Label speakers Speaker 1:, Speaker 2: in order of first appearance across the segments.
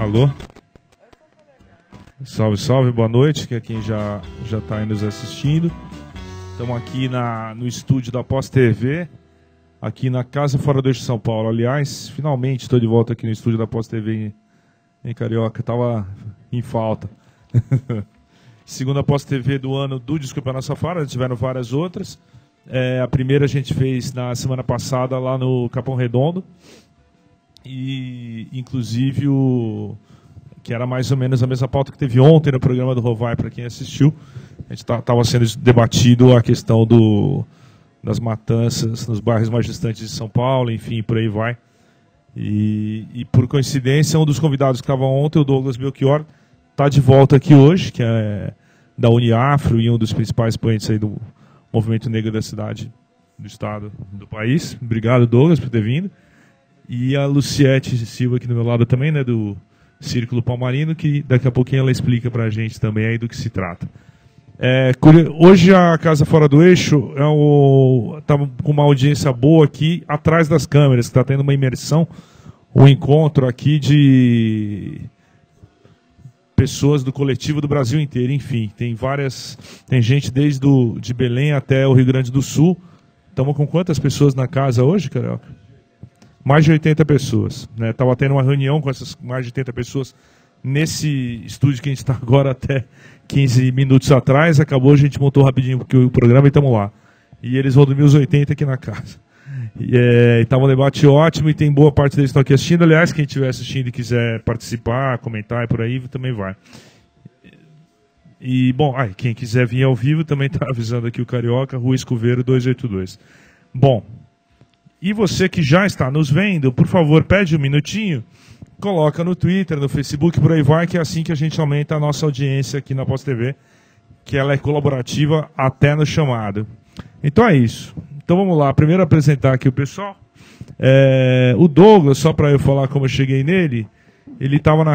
Speaker 1: Alô? Salve, salve, boa noite, que é quem já está aí nos assistindo. Estamos aqui no estúdio da Pós TV, aqui na Casa Fora do Eixo de São Paulo. Aliás, finalmente estou de volta aqui no estúdio da Pós TV em Carioca, estava em falta. Segunda Pós TV do ano do Desculpa a Nossa Fala, tiveram várias outras. A primeira a gente fez na semana passada lá no Capão Redondo. E inclusive que era mais ou menos a mesma pauta que teve ontem no programa do Rovai, para quem assistiu. A gente estava sendo debatido a questão das matanças nos bairros mais distantes de São Paulo, enfim, por aí vai. E por coincidência, um dos convidados que estava ontem, o Douglas Belchior, está de volta aqui hoje, que é da Uniafro e um dos principais expoentes aí do movimento negro da cidade, do estado, do país. Obrigado, Douglas, por ter vindo. E a Luciete Silva aqui do meu lado também, né, do Círculo Palmarino, que daqui a pouquinho ela explica pra gente também aí do que se trata. Hoje a Casa Fora do Eixo tá com uma audiência boa aqui atrás das câmeras, que está tendo uma imersão, um encontro aqui de pessoas do coletivo do Brasil inteiro, enfim, tem gente desde de Belém até o Rio Grande do Sul. Estamos com quantas pessoas na casa hoje, Carioca? Mais de 80 pessoas. Estava tendo uma reunião com essas mais de 80 pessoas nesse estúdio que a gente está agora até 15 minutos atrás. Acabou, a gente montou rapidinho porque o programa e estamos lá. E eles vão dormir os 80 aqui na casa. E estava um debate ótimo e tem boa parte deles que estão aqui assistindo. Aliás, quem estiver assistindo e quiser participar, comentar e por aí, também vai. E, bom, quem quiser vir ao vivo também está avisando aqui o Carioca, Rua Escoveiro 282. Bom, e você que já está nos vendo, por favor, pede um minutinho, coloca no Twitter, no Facebook, por aí vai, que é assim que a gente aumenta a nossa audiência aqui na Pós TV, que ela é colaborativa até no chamado. Então é isso. Então vamos lá, primeiro apresentar aqui o pessoal. O Douglas, só para eu falar como eu cheguei nele, ele estava numa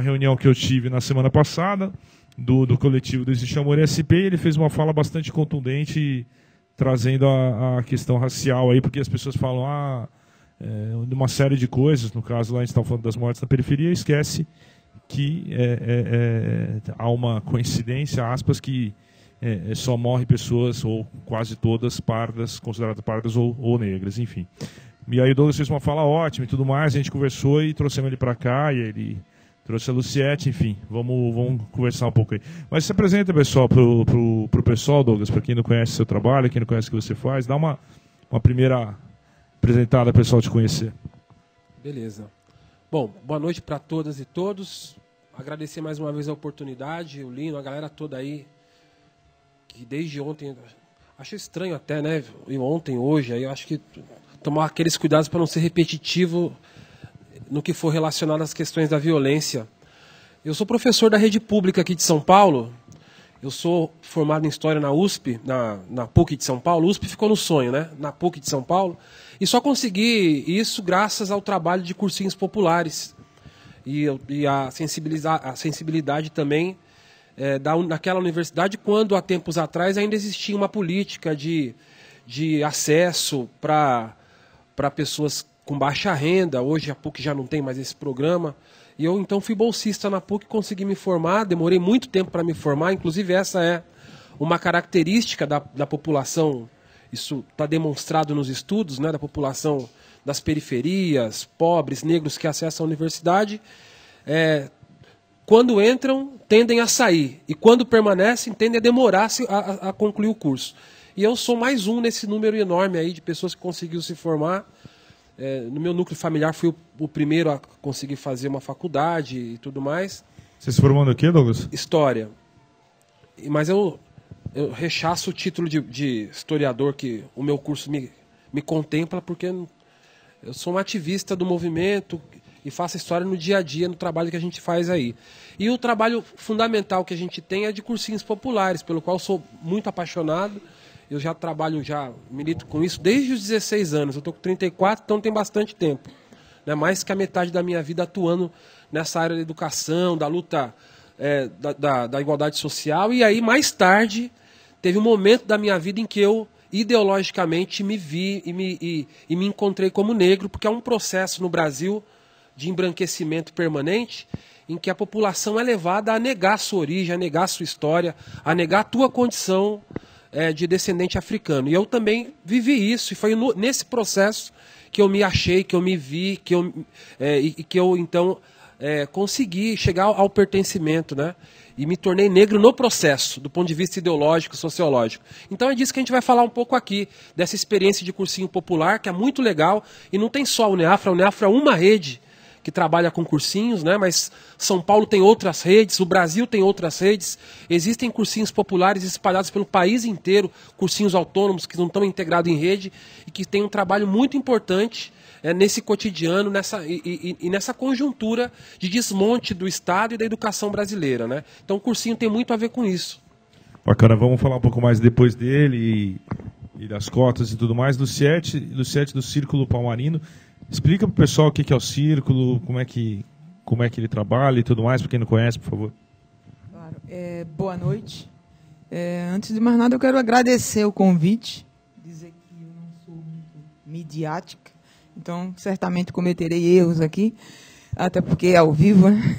Speaker 1: reunião que eu tive na semana passada, do coletivo do Existe Amor SP, e ele fez uma fala bastante contundente, trazendo a questão racial aí, porque as pessoas falam de uma série de coisas, no caso lá a gente está falando das mortes na periferia, esquece que há uma coincidência, aspas, que só morrem pessoas, ou quase todas, pardas, consideradas pardas ou negras, enfim. E aí o Douglas fez uma fala ótima e tudo mais, a gente conversou e trouxemos ele para cá, e ele trouxe a Luciete, enfim, vamos conversar um pouco aí. Mas se apresenta, pessoal, pro pessoal, Douglas, para quem não conhece o seu trabalho, quem não conhece o que você faz, dá uma primeira apresentada, pessoal, te conhecer.
Speaker 2: Beleza. Bom, boa noite para todas e todos. Agradecer mais uma vez a oportunidade, o Lino, a galera toda aí, que desde ontem, acho estranho até, né, e ontem, hoje, aí eu acho que tomar aqueles cuidados para não ser repetitivo no que for relacionado às questões da violência. Eu sou professor da rede pública aqui de São Paulo. Eu sou formado em História na USP, na PUC de São Paulo. USP ficou no sonho, né? Na PUC de São Paulo. E só consegui isso graças ao trabalho de cursinhos populares. E a sensibilidade também daquela universidade, quando há tempos atrás ainda existia uma política de acesso para pessoas com baixa renda. Hoje a PUC já não tem mais esse programa. E eu então fui bolsista na PUC, consegui me formar, demorei muito tempo para me formar, inclusive essa é uma característica da população, isso está demonstrado nos estudos, né, da população das periferias, pobres, negros que acessam a universidade, quando entram, tendem a sair, e quando permanecem, tendem a demorar a concluir o curso. E eu sou mais um nesse número enorme aí de pessoas que conseguiu se formar. No meu núcleo familiar fui o primeiro a conseguir fazer uma faculdade e tudo mais.
Speaker 1: Você se formou no quê, Douglas?
Speaker 2: História. Mas eu rechaço o título de historiador que o meu curso me contempla, porque eu sou um ativista do movimento e faço história no dia a dia, no trabalho que a gente faz aí. E o trabalho fundamental que a gente tem é de cursinhos populares, pelo qual sou muito apaixonado. Eu já trabalho, já milito com isso desde os 16 anos. Eu estou com 34, então tem bastante tempo. Né? Mais que a metade da minha vida atuando nessa área da educação, da luta da igualdade social. E aí, mais tarde, teve um momento da minha vida em que eu, ideologicamente, me vi e me encontrei como negro, porque é um processo no Brasil de embranquecimento permanente, em que a população é levada a negar a sua origem, a negar a sua história, a negar a tua condição de descendente africano. E eu também vivi isso, e foi nesse processo que eu me achei, que eu me vi, que eu então consegui chegar ao pertencimento, né? E me tornei negro no processo, do ponto de vista ideológico, sociológico. Então é disso que a gente vai falar um pouco aqui, dessa experiência de cursinho popular, que é muito legal, e não tem só a Uneafra é uma rede que trabalha com cursinhos, né? Mas São Paulo tem outras redes, o Brasil tem outras redes, existem cursinhos populares espalhados pelo país inteiro, cursinhos autônomos que não estão integrados em rede e que têm um trabalho muito importante nesse cotidiano, nessa conjuntura de desmonte do Estado e da educação brasileira, né? Então o cursinho tem muito a ver com isso.
Speaker 1: Bacana, vamos falar um pouco mais depois dele e das cotas e tudo mais. Luciete do Círculo Palmarino. Explica para o pessoal o que é o Círculo, como é que ele trabalha e tudo mais, para quem não conhece, por favor.
Speaker 3: Claro. Boa noite. Antes de mais nada, eu quero agradecer o convite, dizer que eu não sou muito midiática, então certamente cometerei erros aqui, até porque é ao vivo, né?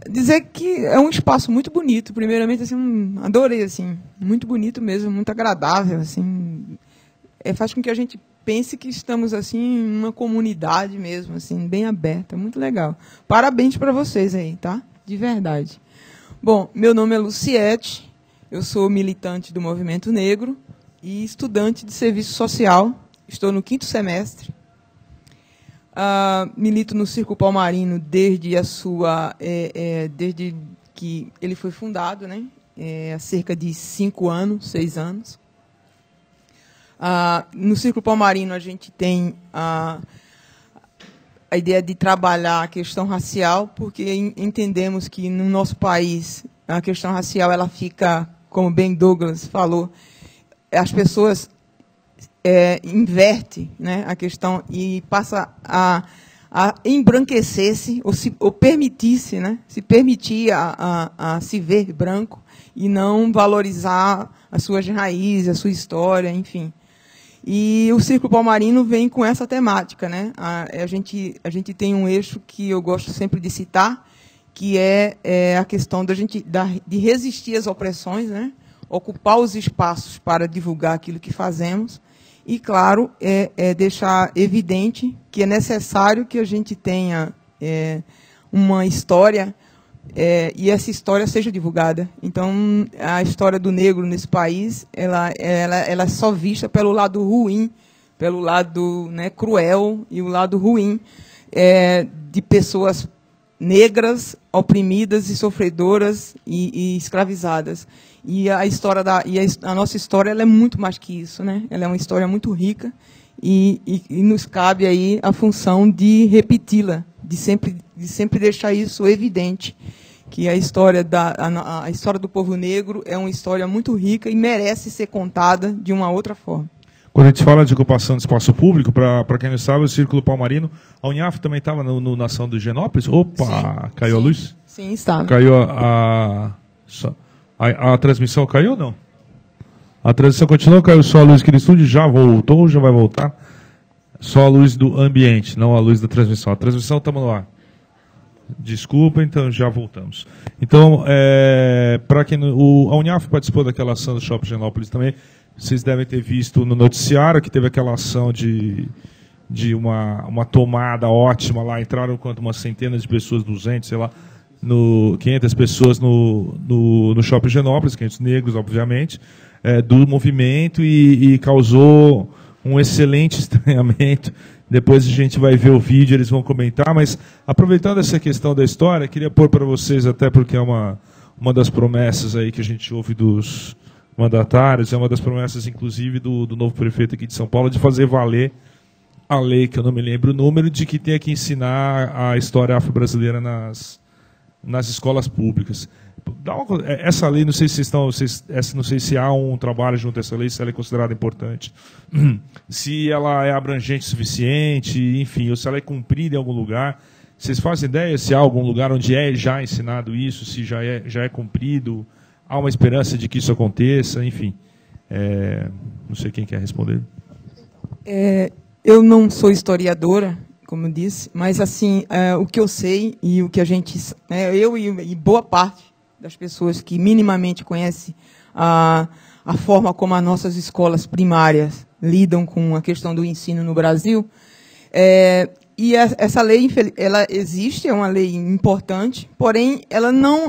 Speaker 3: Dizer que é um espaço muito bonito, primeiramente, assim, adorei, assim, muito bonito mesmo, muito agradável, assim, faz com que a gente pense que estamos assim em uma comunidade mesmo, assim, bem aberta, muito legal. Parabéns para vocês aí, tá? De verdade. Bom, meu nome é Luciete, eu sou militante do Movimento Negro e estudante de serviço social, estou no 5º semestre. Milito no Círculo Palmarino desde que ele foi fundado, né? Há cerca de 6 anos. No Círculo Palmarino, a gente tem a ideia de trabalhar a questão racial, porque entendemos que, no nosso país, a questão racial ela fica, como bem Douglas falou, as pessoas invertem, né, a questão e passa a embranquecer-se, ou permitir-se, né, se permitir a se ver branco e não valorizar as suas raízes, a sua história, enfim. E o Círculo Palmarino vem com essa temática, né? A gente tem um eixo que eu gosto sempre de citar, que é a questão de resistir às opressões, né? Ocupar os espaços para divulgar aquilo que fazemos e, claro, deixar evidente que é necessário que a gente tenha uma história e essa história seja divulgada. Então, a história do negro nesse país, ela é só vista pelo lado ruim, pelo lado, né, cruel e o lado ruim de pessoas negras, oprimidas e sofredoras e escravizadas. E a nossa história ela é muito mais que isso, né? Ela é uma história muito rica e nos cabe aí a função de repeti-la, de sempre deixar isso evidente, que a história do povo negro é uma história muito rica e merece ser contada de uma outra forma.
Speaker 1: Quando a gente fala de ocupação do espaço público, para quem não sabe, o Círculo Palmarino, a Uneafra também estava no Nação do Higienópolis? Opa, sim, caiu a luz?
Speaker 3: Sim, estava.
Speaker 1: Caiu a transmissão, caiu ou não? A transmissão continuou, caiu só a luz aqui do estúdio, já voltou ou já vai voltar? Só a luz do ambiente, não a luz da transmissão. A transmissão estamos no ar. Desculpa, então já voltamos. Então, para quem a Uneafra participou daquela ação do Shopping Higienópolis também. Vocês devem ter visto no noticiário que teve aquela ação de uma tomada ótima lá. Entraram quanto umas centenas de pessoas, 200, sei lá, 500 pessoas no Shopping Higienópolis, 500 negros, obviamente, do movimento e causou um excelente estranhamento. Depois a gente vai ver o vídeo, eles vão comentar, mas aproveitando essa questão da história, queria pôr para vocês, até porque é uma das promessas aí que a gente ouve dos mandatários, é uma das promessas, inclusive, do novo prefeito aqui de São Paulo, de fazer valer a lei, que eu não me lembro o número, de que tenha que ensinar a história afro-brasileira nas escolas públicas. Essa lei, não sei se há um trabalho junto a essa lei, se ela é considerada importante, se ela é abrangente o suficiente, enfim, ou se ela é cumprida em algum lugar. Vocês fazem ideia se há algum lugar onde é já ensinado isso, se já é cumprido, há uma esperança de que isso aconteça, enfim. Não sei quem quer responder.
Speaker 3: Eu não sou historiadora, como eu disse, mas assim, o que eu sei e o que a gente, eu e boa parte das pessoas que minimamente conhecem a forma como as nossas escolas primárias lidam com a questão do ensino no Brasil, e essa lei, ela existe, é uma lei importante, porém, ela não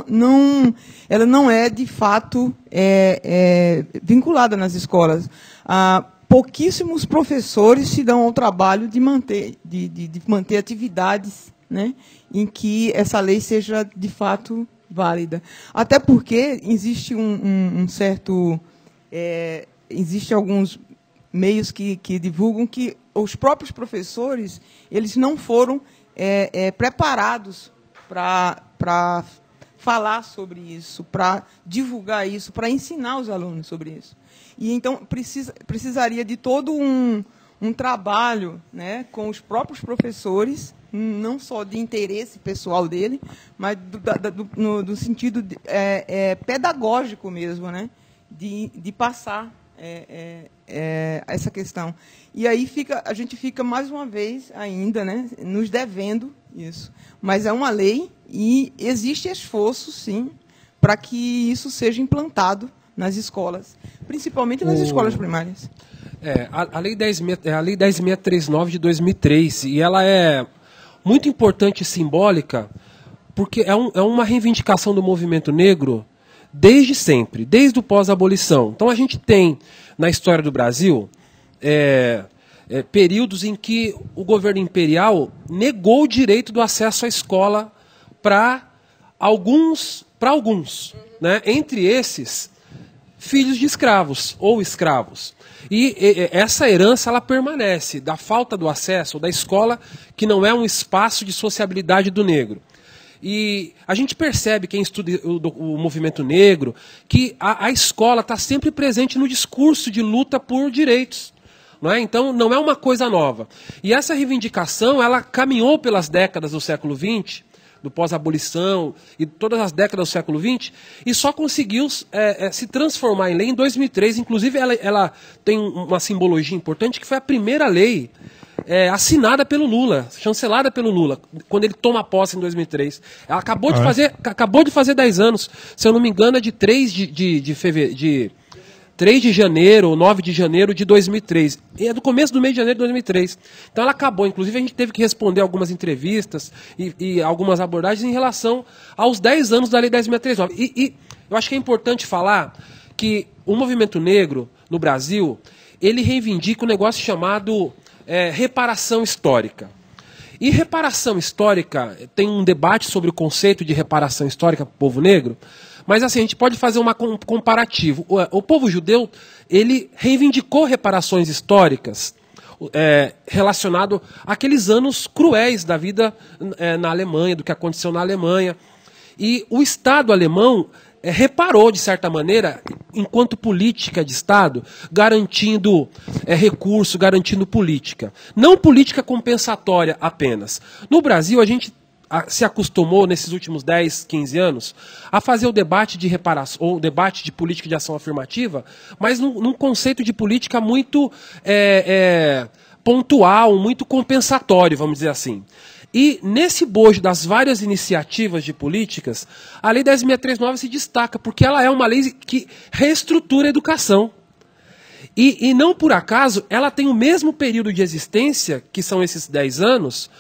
Speaker 3: é, de fato, vinculada nas escolas. Pouquíssimos professores se dão ao trabalho de manter atividades, né, em que essa lei seja, de fato, válida. Até porque existe existe alguns meios que divulgam que os próprios professores eles não foram preparados para falar sobre isso, para divulgar isso, para ensinar os alunos sobre isso. E então precisaria de todo um trabalho, né, com os próprios professores, não só de interesse pessoal dele, mas do sentido pedagógico mesmo, né, de passar essa questão. E aí a gente fica mais uma vez ainda, né, nos devendo isso. Mas é uma lei e existe esforço, sim, para que isso seja implantado nas escolas, principalmente nas escolas primárias.
Speaker 2: A Lei 10.639 de 2003, e ela é muito importante e simbólica, porque é uma reivindicação do movimento negro desde sempre, desde o pós-abolição. Então a gente tem, na história do Brasil, períodos em que o governo imperial negou o direito do acesso à escola para alguns, né? Entre esses, filhos de escravos ou escravos. E essa herança ela permanece, da falta do acesso da escola, que não é um espaço de sociabilidade do negro. E a gente percebe, quem estuda o movimento negro, que a escola está sempre presente no discurso de luta por direitos. Não é? Então, não é uma coisa nova. E essa reivindicação, ela caminhou pelas décadas do século XX, do pós-abolição e todas as décadas do século XX, e só conseguiu se transformar em lei em 2003. Inclusive, ela tem uma simbologia importante, que foi a primeira lei assinada pelo Lula, chancelada pelo Lula, quando ele toma posse em 2003. Ela acabou de fazer 10 anos, se eu não me engano, é de 3 de janeiro ou 9 de janeiro de 2003. E é do começo do mês de janeiro de 2003. Então ela acabou. Inclusive a gente teve que responder algumas entrevistas e algumas abordagens em relação aos 10 anos da Lei 10.639. E eu acho que é importante falar que o movimento negro no Brasil, ele reivindica um negócio chamado reparação histórica. E reparação histórica, tem um debate sobre o conceito de reparação histórica para o povo negro, mas assim, a gente pode fazer um comparativo. O povo judeu, ele reivindicou reparações históricas relacionado àqueles anos cruéis da vida na Alemanha, do que aconteceu na Alemanha. E o Estado alemão reparou, de certa maneira, enquanto política de Estado, garantindo recurso, garantindo política. Não política compensatória apenas. No Brasil, a gente se acostumou, nesses últimos 10, 15 anos, a fazer o debate de reparação, ou o debate de política de ação afirmativa, mas num conceito de política muito pontual, muito compensatório, vamos dizer assim. E nesse bojo das várias iniciativas de políticas, a Lei 10.639 se destaca, porque ela é uma lei que reestrutura a educação. E não por acaso, ela tem o mesmo período de existência, que são esses 10 anos,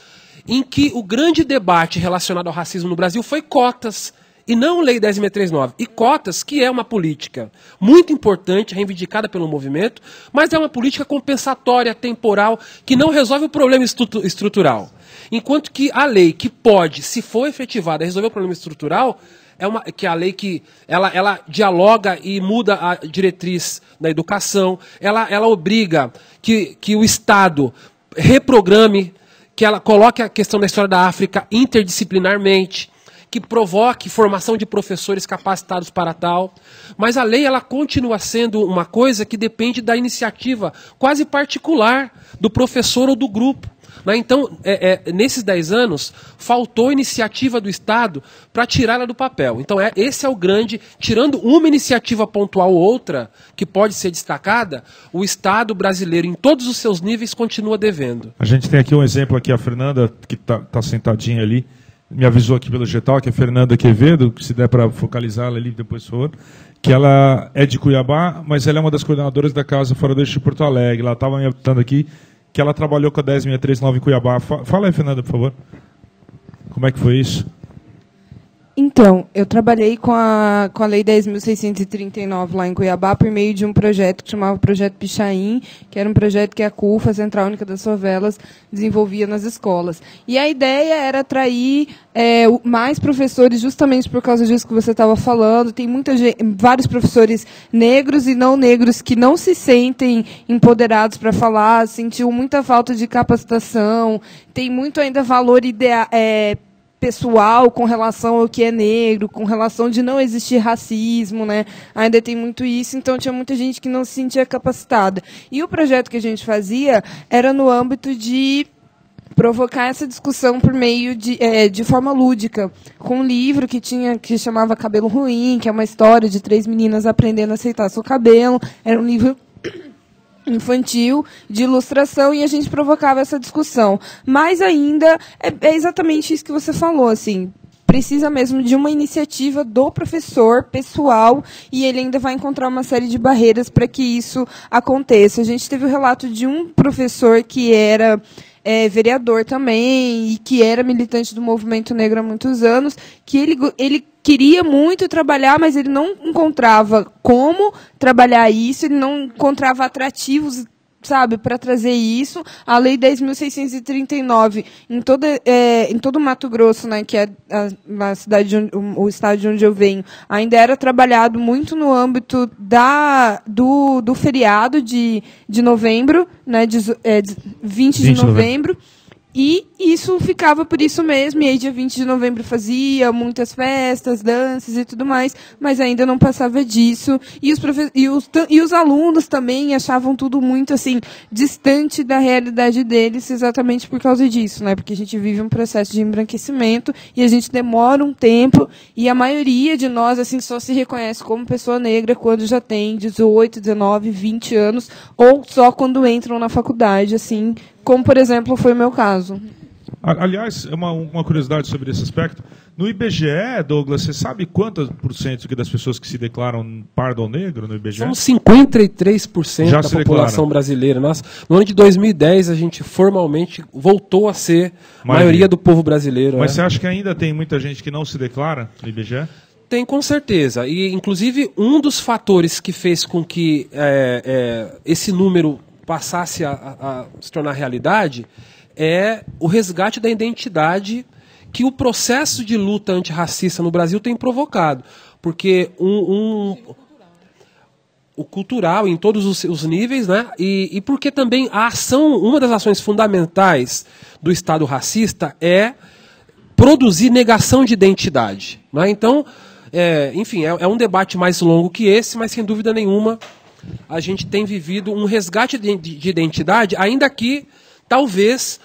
Speaker 2: em que o grande debate relacionado ao racismo no Brasil foi cotas, e não Lei 10.639. E cotas, que é uma política muito importante, reivindicada pelo movimento, mas é uma política compensatória, temporal, que não resolve o problema estrutural. Enquanto que a lei que pode, se for efetivada, resolver o problema estrutural, que é a lei que ela dialoga e muda a diretriz da educação, ela obriga que o Estado reprograme, que ela coloque a questão da história da África interdisciplinarmente, que provoque formação de professores capacitados para tal. Mas a lei ela continua sendo uma coisa que depende da iniciativa quase particular do professor ou do grupo. Então, nesses 10 anos, faltou iniciativa do Estado para tirá-la do papel. Então, esse é o grande... Tirando uma iniciativa pontual ou outra, que pode ser destacada, o Estado brasileiro, em todos os seus níveis, continua devendo.
Speaker 1: A gente tem aqui um exemplo, aqui a Fernanda, que tá sentadinha ali, me avisou aqui pelo digital, que é a Fernanda Quevedo, que se der para focalizá-la ali depois, por favor, que ela é de Cuiabá, mas ela é uma das coordenadoras da Casa Fora do Eixo de Porto Alegre. Ela estava me avisando aqui que ela trabalhou com a 10639 em Cuiabá. Fala aí, Fernanda, por favor. Como é que foi isso?
Speaker 3: Então, eu trabalhei com a Lei 10.639 lá em Cuiabá por meio de um projeto que chamava Projeto Pichain, que era um projeto que a CUFA, a Central Única das Favelas, desenvolvia nas escolas. E a ideia era atrair mais professores, justamente por causa disso que você estava falando. Tem vários professores negros e não negros que não se sentem empoderados para falar, sentiu muita falta de capacitação, tem muito ainda valor pessoal com relação ao que é negro, com relação de não existir racismo, né? Ainda tem muito isso, então tinha muita gente que não se sentia capacitada. E o projeto que a gente fazia era no âmbito de provocar essa discussão por meio de forma lúdica, com um livro que chamava Cabelo Ruim, que é uma história de 3 meninas aprendendo a aceitar seu cabelo. Era um livro infantil, de ilustração, e a gente provocava essa discussão. Mas ainda é exatamente isso que você falou, assim, precisa mesmo de uma iniciativa do professor, pessoal, e ele ainda vai encontrar uma série de barreiras para que isso aconteça. A gente teve o relato de um professor que era vereador também, e que era militante do movimento negro há muitos anos, que ele queria muito trabalhar, mas ele não encontrava como trabalhar isso, ele não encontrava atrativos, sabe, para trazer isso. A Lei 10.639, em todo o Mato Grosso, né, que é a cidade o estado de onde eu venho, ainda era trabalhado muito no âmbito do feriado de novembro, né, 20 de novembro. E isso ficava por isso mesmo, e aí dia 20 de novembro fazia muitas festas, danças e tudo mais, mas ainda não passava disso. E os alunos também achavam tudo muito assim distante da realidade deles, exatamente por causa disso, né? Porque a gente vive um processo de embranquecimento e a gente demora um tempo, e a maioria de nós assim só se reconhece como pessoa negra quando já tem 18, 19, 20 anos, ou só quando entram na faculdade, assim, como, por exemplo, foi o meu caso.
Speaker 1: Aliás, uma curiosidade sobre esse aspecto. No IBGE, Douglas, você sabe quantos por cento das pessoas que se declaram pardo ou negro no IBGE?
Speaker 2: São 53% da população brasileira. No ano de 2010, a gente formalmente voltou a ser maioria do povo brasileiro.
Speaker 1: Mas você acha que ainda tem muita gente que não se declara no IBGE?
Speaker 2: Tem, com certeza. E, inclusive, um dos fatores que fez com que esse número passasse a se tornar realidade é o resgate da identidade que o processo de luta antirracista no Brasil tem provocado. Porque o cultural em todos os níveis, né? E porque também uma das ações fundamentais do Estado racista é produzir negação de identidade. Né? Então, enfim, é um debate mais longo que esse, mas sem dúvida nenhuma a gente tem vivido um resgate de identidade, ainda que talvez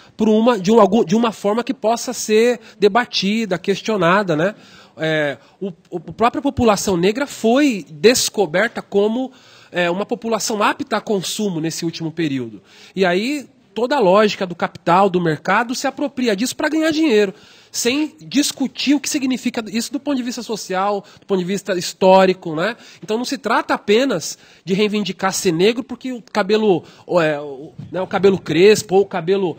Speaker 2: de uma forma que possa ser debatida, questionada, né? A própria população negra foi descoberta como uma população apta a consumo nesse último período. E aí toda a lógica do capital, do mercado, se apropria disso para ganhar dinheiro, sem discutir o que significa isso do ponto de vista social, do ponto de vista histórico, né? Então não se trata apenas de reivindicar ser negro porque o cabelo, o cabelo crespo, ou o cabelo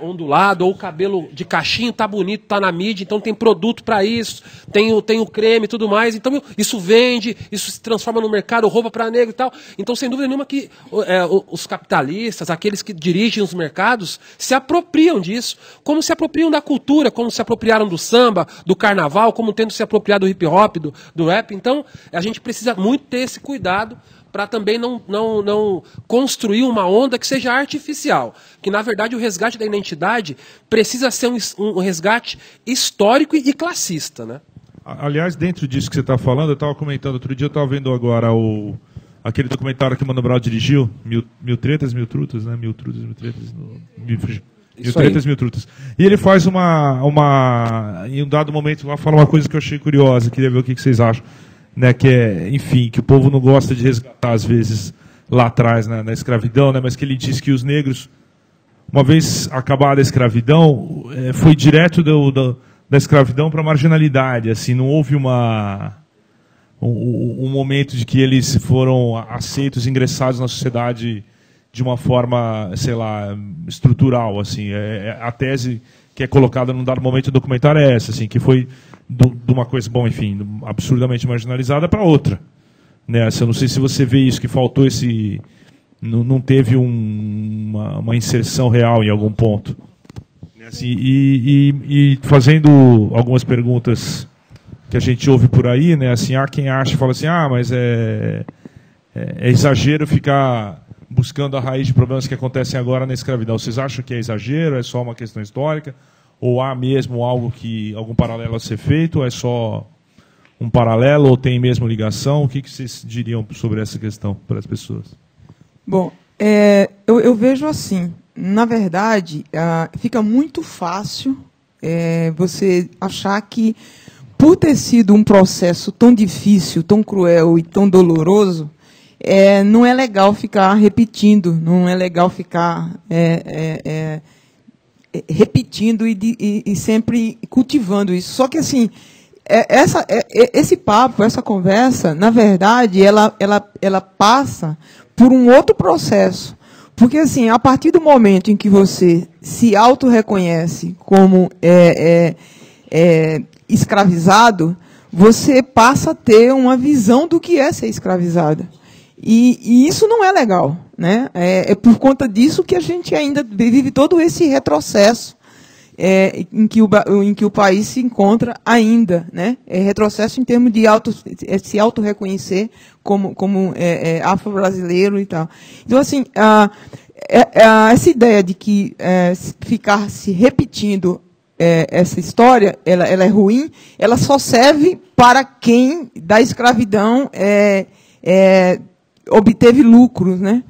Speaker 2: ondulado, ou o cabelo de cachinho tá bonito, tá na mídia, então tem produto para isso, tem o creme e tudo mais, então isso vende, isso se transforma no mercado, roupa para negro e tal. Então, sem dúvida nenhuma que os capitalistas, aqueles que dirigem os mercados, se apropriam disso, como se apropriam da cultura, como se apropriaram do samba, do carnaval, como tendo se apropriado do hip hop, do rap. Então, a gente precisa muito ter esse cuidado para também não construir uma onda que seja artificial. Que, na verdade, o resgate da identidade precisa ser um resgate histórico e classista, né?
Speaker 1: Aliás, dentro disso que você está falando, eu estava comentando, outro dia eu estava vendo agora aquele documentário que o Mano Brown dirigiu, Mil Tretas, Mil Trutas, né? Mil Trutas, Mil Tretas... Mil Tretas, Mil Trutas. E ele faz em um dado momento lá, fala uma coisa que eu achei curiosa, queria ver o que vocês acham, né? Que é, enfim, que o povo não gosta de resgatar, às vezes, lá atrás, na escravidão, né? Mas que ele diz que os negros, uma vez acabada a escravidão, foi direto da escravidão para a marginalidade, assim, não houve um momento de que eles foram aceitos, ingressados na sociedade de uma forma, sei lá, estrutural, assim. A tese que é colocada num dado momento do documentário é essa, assim, que foi de uma coisa, bom, enfim, absurdamente marginalizada para outra, né? Assim, eu não sei se você vê isso, que faltou não teve uma inserção real em algum ponto. Assim, e fazendo algumas perguntas que a gente ouve por aí, né? Assim, há quem acha e fala assim, mas é exagero ficar buscando a raiz de problemas que acontecem agora na escravidão. Vocês acham que é exagero, é só uma questão histórica? Ou há mesmo algum paralelo a ser feito? Ou é só um paralelo, ou tem mesmo ligação? O que vocês diriam sobre essa questão para as pessoas?
Speaker 3: Bom, eu vejo assim, na verdade, fica muito fácil você achar que, por ter sido um processo tão difícil, tão cruel e tão doloroso, não é legal ficar repetindo, não é legal ficar repetindo e sempre cultivando isso. Só que, assim, esse papo, essa conversa, na verdade, ela passa por um outro processo. Porque, assim, a partir do momento em que você se auto-reconhece como escravizado, você passa a ter uma visão do que é ser escravizado. E isso não é legal, né? É por conta disso que a gente ainda vive todo esse retrocesso em que o país se encontra ainda, né? Retrocesso em termos de se auto-reconhecer como afro-brasileiro e tal. Então, assim, essa ideia de que ficar se repetindo essa história, ela é ruim, ela só serve para quem da escravidão obteve lucros, né?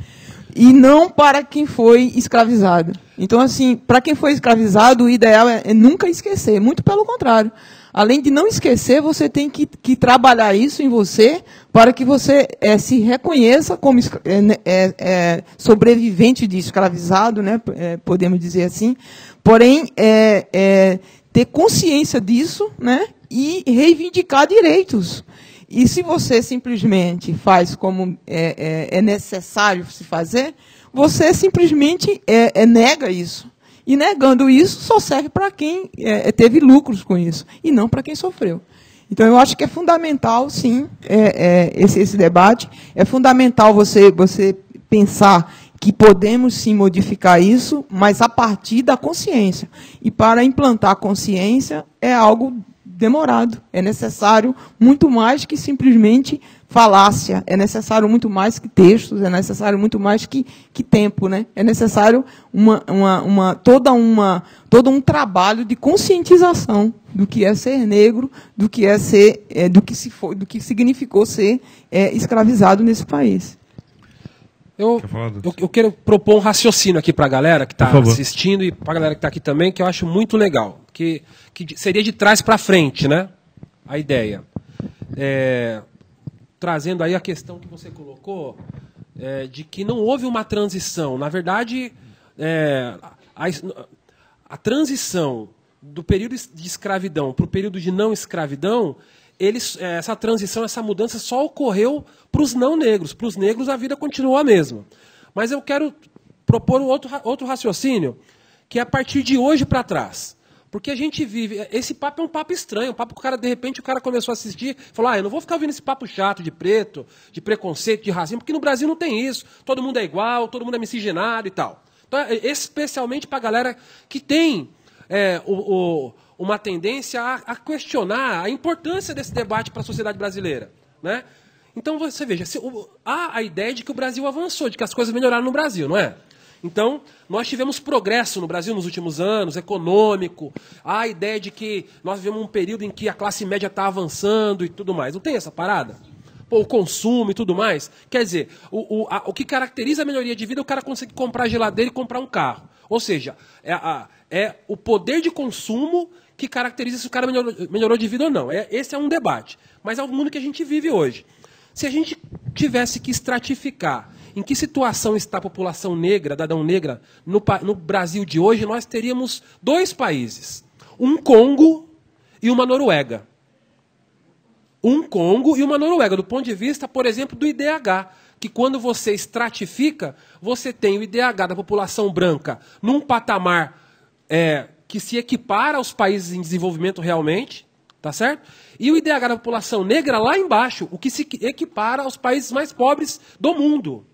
Speaker 3: E não para quem foi escravizado. Então, assim, para quem foi escravizado, o ideal é nunca esquecer, muito pelo contrário. Além de não esquecer, você tem que trabalhar isso em você para que você se reconheça como sobrevivente de escravizado, né? Podemos dizer assim. Porém, ter consciência disso, né? E reivindicar direitos. E se você simplesmente faz como é necessário se fazer, você simplesmente nega isso. E negando isso, só serve para quem teve lucros com isso, e não para quem sofreu. Então, eu acho que é fundamental, sim, esse debate. É fundamental você pensar que podemos, sim, modificar isso, mas a partir da consciência. E para implantar a consciência é algo demorado. É necessário muito mais que simplesmente falácia. É necessário muito mais que textos. É necessário muito mais que tempo, né? É necessário todo um trabalho de conscientização do que é ser negro, do que do que significou ser escravizado nesse país.
Speaker 2: Eu quero propor um raciocínio aqui para a galera que está assistindo e para a galera que está aqui também, que eu acho muito legal. Que seria de trás para frente, né? A ideia. Trazendo aí a questão que você colocou, de que não houve uma transição. Na verdade, a transição do período de escravidão para o período de não escravidão, essa transição, essa mudança só ocorreu para os não negros. Para os negros a vida continuou a mesma. Mas eu quero propor outro raciocínio, que é a partir de hoje para trás. Porque a gente vive... Esse papo é um papo estranho. Um papo que de repente o cara começou a assistir e falou, eu não vou ficar ouvindo esse papo chato de preto, de preconceito, de racismo, porque no Brasil não tem isso. Todo mundo é igual, todo mundo é miscigenado e tal. Então, especialmente para a galera que tem uma tendência a questionar a importância desse debate para a sociedade brasileira, né? Então você veja, há a ideia de que o Brasil avançou, de que as coisas melhoraram no Brasil, não é? Então, nós tivemos progresso no Brasil nos últimos anos, econômico. Há a ideia de que nós vivemos um período em que a classe média está avançando e tudo mais. Não tem essa parada? Pô, o consumo e tudo mais. Quer dizer, o que caracteriza a melhoria de vida é o cara conseguir comprar geladeira e comprar um carro. Ou seja, é o poder de consumo que caracteriza se o cara melhorou de vida ou não. Esse é um debate. Mas é o mundo que a gente vive hoje. Se a gente tivesse que estratificar em que situação está a população negra, da Adão Negra, no Brasil de hoje, nós teríamos 2 países. Um Congo e uma Noruega. Um Congo e uma Noruega, do ponto de vista, por exemplo, do IDH. Que quando você estratifica, você tem o IDH da população branca num patamar que se equipara aos países em desenvolvimento realmente, tá certo? E o IDH da população negra lá embaixo, o que se equipara aos países mais pobres do mundo,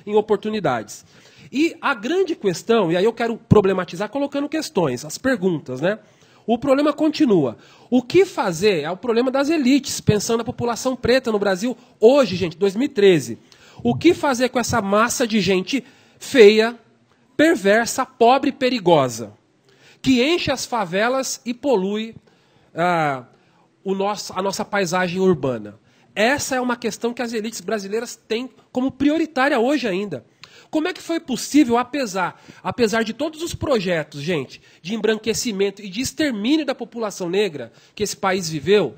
Speaker 2: em oportunidades. E a grande questão, e aí eu quero problematizar colocando questões, as perguntas, né? O problema continua. O que fazer é o problema das elites, pensando na população preta no Brasil hoje, gente, 2013. O que fazer com essa massa de gente feia, perversa, pobre e perigosa, que enche as favelas e polui a nossa paisagem urbana? Essa é uma questão que as elites brasileiras têm como prioritária hoje ainda. Como é que foi possível, apesar de todos os projetos, gente, de embranquecimento e de extermínio da população negra que esse país viveu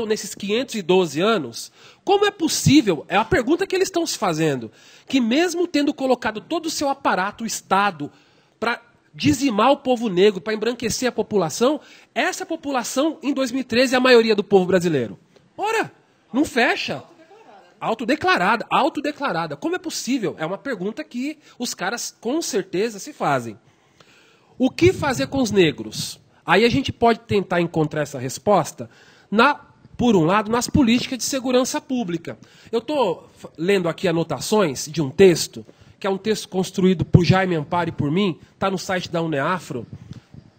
Speaker 2: nesses 512 anos, como é possível, é a pergunta que eles estão se fazendo, que mesmo tendo colocado todo o seu aparato, o Estado, para dizimar o povo negro, para embranquecer a população, essa população, em 2013, é a maioria do povo brasileiro. Ora, não fecha. Autodeclarada. Como é possível? É uma pergunta que os caras com certeza se fazem. O que fazer com os negros? Aí a gente pode tentar encontrar essa resposta, por um lado, nas políticas de segurança pública. Eu estou lendo aqui anotações de um texto, que é um texto construído por Jaime Amparo e por mim, está no site da Uneafro.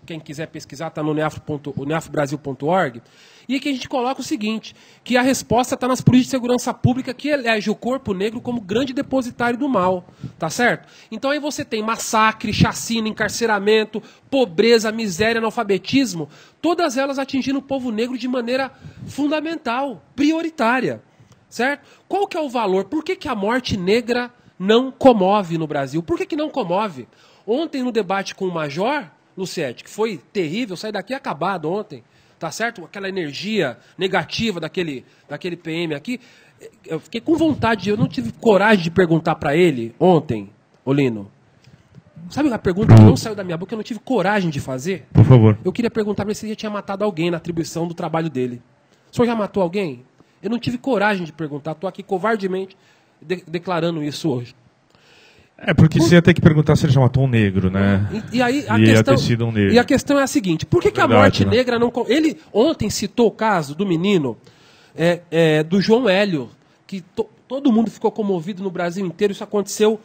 Speaker 2: Quem quiser pesquisar, está no uneafrobrasil.org. E que a gente coloca o seguinte, que a resposta está nas políticas de segurança pública que elege o corpo negro como grande depositário do mal, tá certo? Então aí você tem massacre, chacina, encarceramento, pobreza, miséria, analfabetismo, todas elas atingindo o povo negro de maneira fundamental, prioritária, certo? Qual que é o valor? Por que a morte negra não comove no Brasil? Por que não comove? Ontem no debate com o Major Lucietti, que foi terrível, saí daqui acabado ontem, tá certo? Aquela energia negativa daquele PM aqui. Eu fiquei com vontade, eu não tive coragem de perguntar para ele ontem, Olino. Sabe a pergunta que não saiu da minha boca, eu não tive coragem de fazer?
Speaker 1: Por favor.
Speaker 2: Eu queria perguntar para ele se ele já tinha matado alguém na atribuição do trabalho dele. O senhor já matou alguém? Eu não tive coragem de perguntar, estou aqui covardemente declarando isso hoje.
Speaker 1: Porque você ia ter que perguntar se ele já matou um negro, né?
Speaker 2: E aí a
Speaker 1: ia
Speaker 2: questão,
Speaker 1: ter sido um negro.
Speaker 2: E a questão é a seguinte, por que a morte negra não... Ele ontem citou o caso do menino, do João Hélio, que todo mundo ficou comovido no Brasil inteiro. Isso aconteceu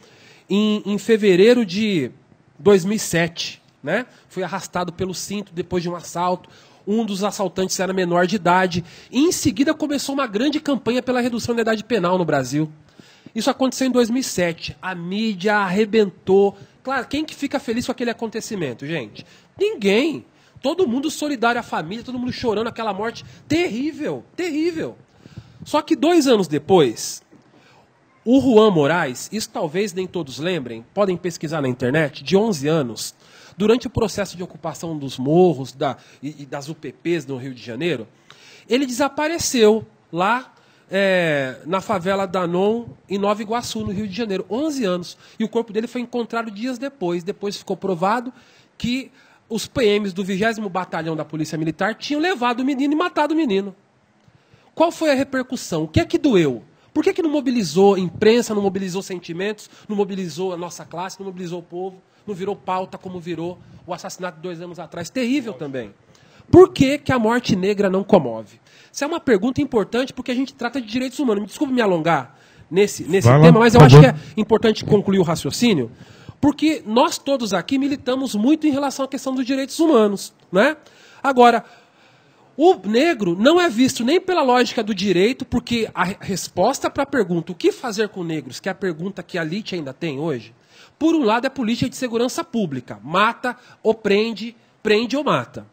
Speaker 2: em fevereiro de 2007. Né? Foi arrastado pelo cinto depois de um assalto. Um dos assaltantes era menor de idade. E em seguida começou uma grande campanha pela redução da idade penal no Brasil. Isso aconteceu em 2007. A mídia arrebentou. Claro, quem que fica feliz com aquele acontecimento, gente? Ninguém. Todo mundo solidário à família, todo mundo chorando aquela morte terrível, terrível. Só que 2 anos depois, o Juan Moraes, isso talvez nem todos lembrem, podem pesquisar na internet, de 11 anos, durante o processo de ocupação dos morros e das UPPs no Rio de Janeiro, ele desapareceu lá na favela Danon, em Nova Iguaçu, no Rio de Janeiro, 11 anos. E o corpo dele foi encontrado dias depois. Depois ficou provado que os PMs do 20º Batalhão da Polícia Militar tinham levado o menino e matado o menino. Qual foi a repercussão? O que é que doeu? Por que não mobilizou a imprensa, não mobilizou sentimentos, não mobilizou a nossa classe, não mobilizou o povo, não virou pauta como virou o assassinato de 2 anos atrás? Terrível também. Por que a morte negra não comove? Essa é uma pergunta importante porque a gente trata de direitos humanos. Me desculpe me alongar nesse tema, mas eu acho que é importante concluir o raciocínio, porque nós todos aqui militamos muito em relação à questão dos direitos humanos. Né? Agora, O negro não é visto nem pela lógica do direito, porque a resposta para a pergunta o que fazer com negros, que é a pergunta que a elite ainda tem hoje, por um lado é política de segurança pública, mata ou prende, prende ou mata.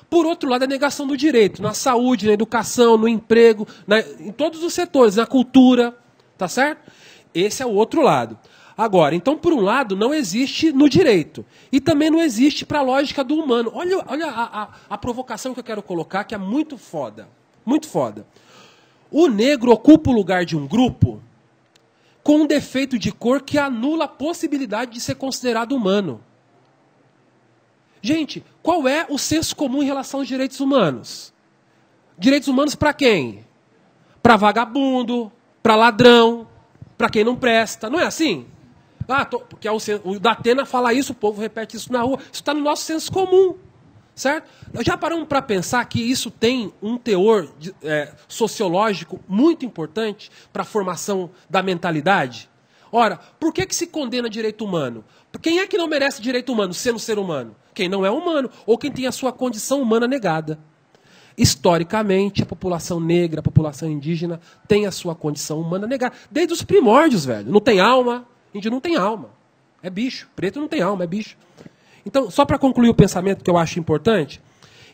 Speaker 2: Por outro lado é negação do direito, na saúde, na educação, no emprego, em todos os setores, na cultura, tá certo? Esse é o outro lado. Agora, então, por um lado, não existe no direito. E também não existe para a lógica do humano. Olha a provocação que eu quero colocar, que é muito foda. Muito foda. O negro ocupa o lugar de um grupo com um defeito de cor que anula a possibilidade de ser considerado humano. Gente, qual é o senso comum em relação aos direitos humanos? Direitos humanos para quem? Para vagabundo, para ladrão, para quem não presta. Não é assim? Porque o Datena fala isso, o povo repete isso na rua. Isso está no nosso senso comum, certo? Já paramos para pensar que isso tem um teor sociológico muito importante para a formação da mentalidade? Ora, por que se condena direito humano? Quem é que não merece direito humano sendo ser humano? Quem não é humano, ou quem tem a sua condição humana negada. Historicamente, a população negra, a população indígena tem a sua condição humana negada. Desde os primórdios, velho. Não tem alma. Índio não tem alma. É bicho. Preto não tem alma, é bicho. Então, só para concluir o pensamento que eu acho importante.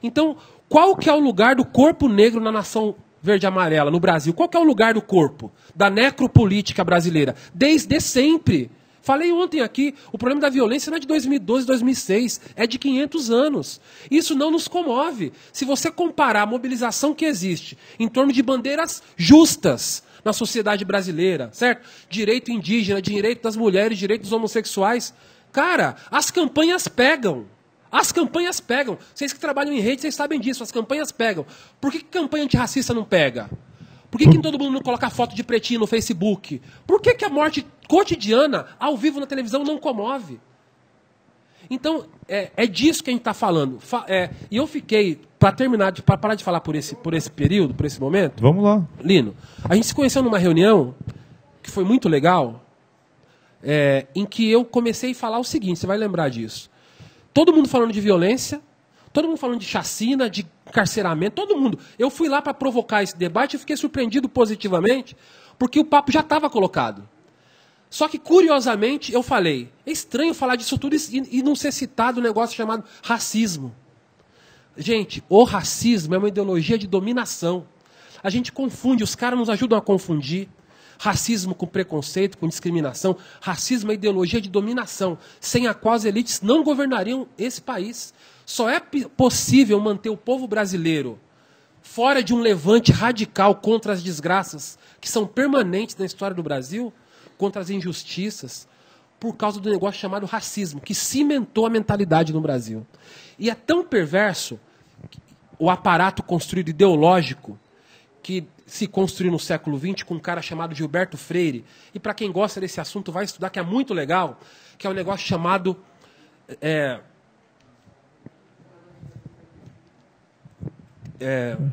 Speaker 2: Então, qual que é o lugar do corpo negro na nação verde e amarela, no Brasil? Qual que é o lugar do corpo da necropolítica brasileira? Desde sempre. Falei ontem aqui, o problema da violência não é de 2012, 2006, é de 500 anos. Isso não nos comove. Se você comparar a mobilização que existe em torno de bandeiras justas na sociedade brasileira, certo? Direito indígena, direito das mulheres, direito dos homossexuais. Cara, as campanhas pegam. As campanhas pegam. Vocês que trabalham em rede, vocês sabem disso, as campanhas pegam. Por que campanha antirracista não pega? Por que todo mundo não coloca foto de pretinho no Facebook? Por que a morte cotidiana, ao vivo na televisão, não comove? Então, é disso que a gente está falando. E eu fiquei, para parar de falar por esse período, por esse momento...
Speaker 1: Vamos lá.
Speaker 2: Lino, a gente se conheceu numa reunião, que foi muito legal, em que eu comecei a falar o seguinte, você vai lembrar disso. Todo mundo falando de violência, todo mundo falando de chacina, de encarceramento, todo mundo. Eu fui lá para provocar esse debate e fiquei surpreendido positivamente, porque o papo já estava colocado. Só que, curiosamente, eu falei, é estranho falar disso tudo e não ser citado um negócio chamado racismo. Gente, o racismo é uma ideologia de dominação. A gente confunde, os caras nos ajudam a confundir racismo com preconceito, com discriminação. Racismo é ideologia de dominação, sem a qual as elites não governariam esse país. Só é possível manter o povo brasileiro fora de um levante radical contra as desgraças que são permanentes na história do Brasil, contra as injustiças, por causa do negócio chamado racismo, que cimentou a mentalidade no Brasil. E é tão perverso o aparato construído ideológico que se construiu no século XX com um cara chamado Gilberto Freire. E para quem gosta desse assunto vai estudar, que é muito legal, que é um negócio chamado...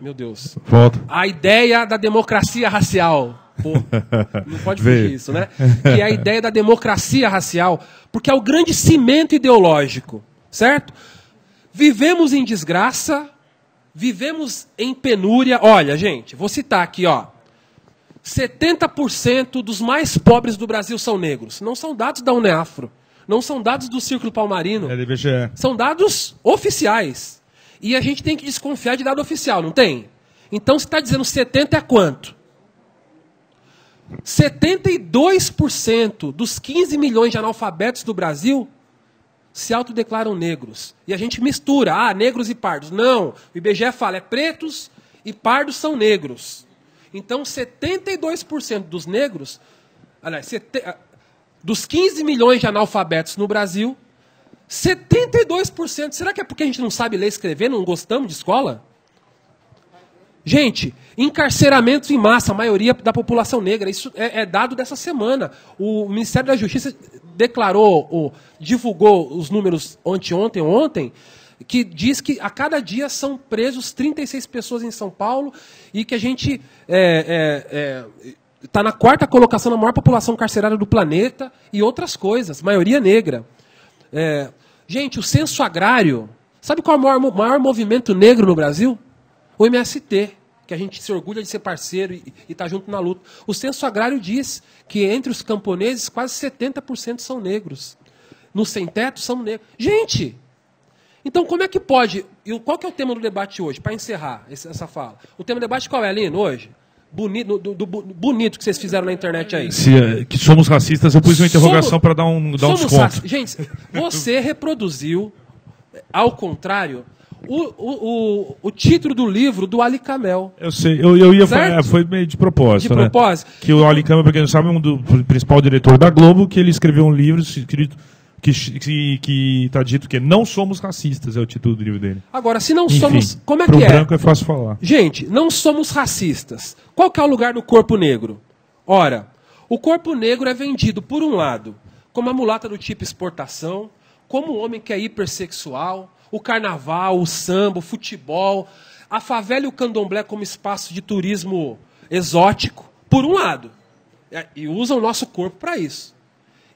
Speaker 2: meu Deus.
Speaker 1: Volta.
Speaker 2: A ideia da democracia racial. Pô, não pode fugir isso, né? Que é a ideia da democracia racial, porque é o grande cimento ideológico, certo? Vivemos em desgraça, vivemos em penúria. Olha, gente, vou citar aqui, ó. 70% dos mais pobres do Brasil são negros. Não são dados da Uneafro, não são dados do Círculo Palmarino.
Speaker 1: É do IBGE.
Speaker 2: São dados oficiais. E a gente tem que desconfiar de dado oficial, não tem? Então, se está dizendo 70 é quanto? 72% dos 15 milhões de analfabetos do Brasil se autodeclaram negros. E a gente mistura, negros e pardos. Não, o IBGE fala, pretos e pardos são negros. Então, 72% dos negros, aliás, dos 15 milhões de analfabetos no Brasil, 72%, será que é porque a gente não sabe ler e escrever, não gostamos de escola? Gente, encarceramentos em massa, a maioria da população negra, isso é dado dessa semana. O Ministério da Justiça divulgou os números ontem, que diz que a cada dia são presos 36 pessoas em São Paulo e que a gente está na 4ª colocação na maior população carcerária do planeta e outras coisas, maioria negra. Gente, o censo agrário, sabe qual é o maior movimento negro no Brasil? O MST, que a gente se orgulha de ser parceiro e estar junto na luta. O censo agrário diz que entre os camponeses quase 70% são negros. No sem-teto são negros. Gente, então como é que pode... Qual que é o tema do debate hoje, para encerrar essa fala? O tema do debate qual é, Lino, hoje? Bonito que vocês fizeram na internet aí.
Speaker 1: Que somos racistas, eu pus uma interrogação para dar um desconto.
Speaker 2: Gente, você reproduziu, ao contrário, o título do livro do Ali Kamel.
Speaker 1: Eu sei, eu ia falar, foi meio de propósito.
Speaker 2: De propósito.
Speaker 1: Né? Que o Ali Kamel, para quem não sabe, é um do principal diretor da Globo, que ele escreveu um livro escrito que está dito que não somos racistas, é o título do livro dele.
Speaker 2: Agora, se não
Speaker 1: Enfim,
Speaker 2: somos... Como é
Speaker 1: pro
Speaker 2: que é?
Speaker 1: branco é fácil falar.
Speaker 2: Gente, não somos racistas. Qual que é o lugar do corpo negro? Ora, o corpo negro é vendido, por um lado, como a mulata do tipo exportação, como o homem que é hipersexual, o carnaval, o samba, o futebol, a favela e o candomblé como espaço de turismo exótico, por um lado. E usam o nosso corpo para isso.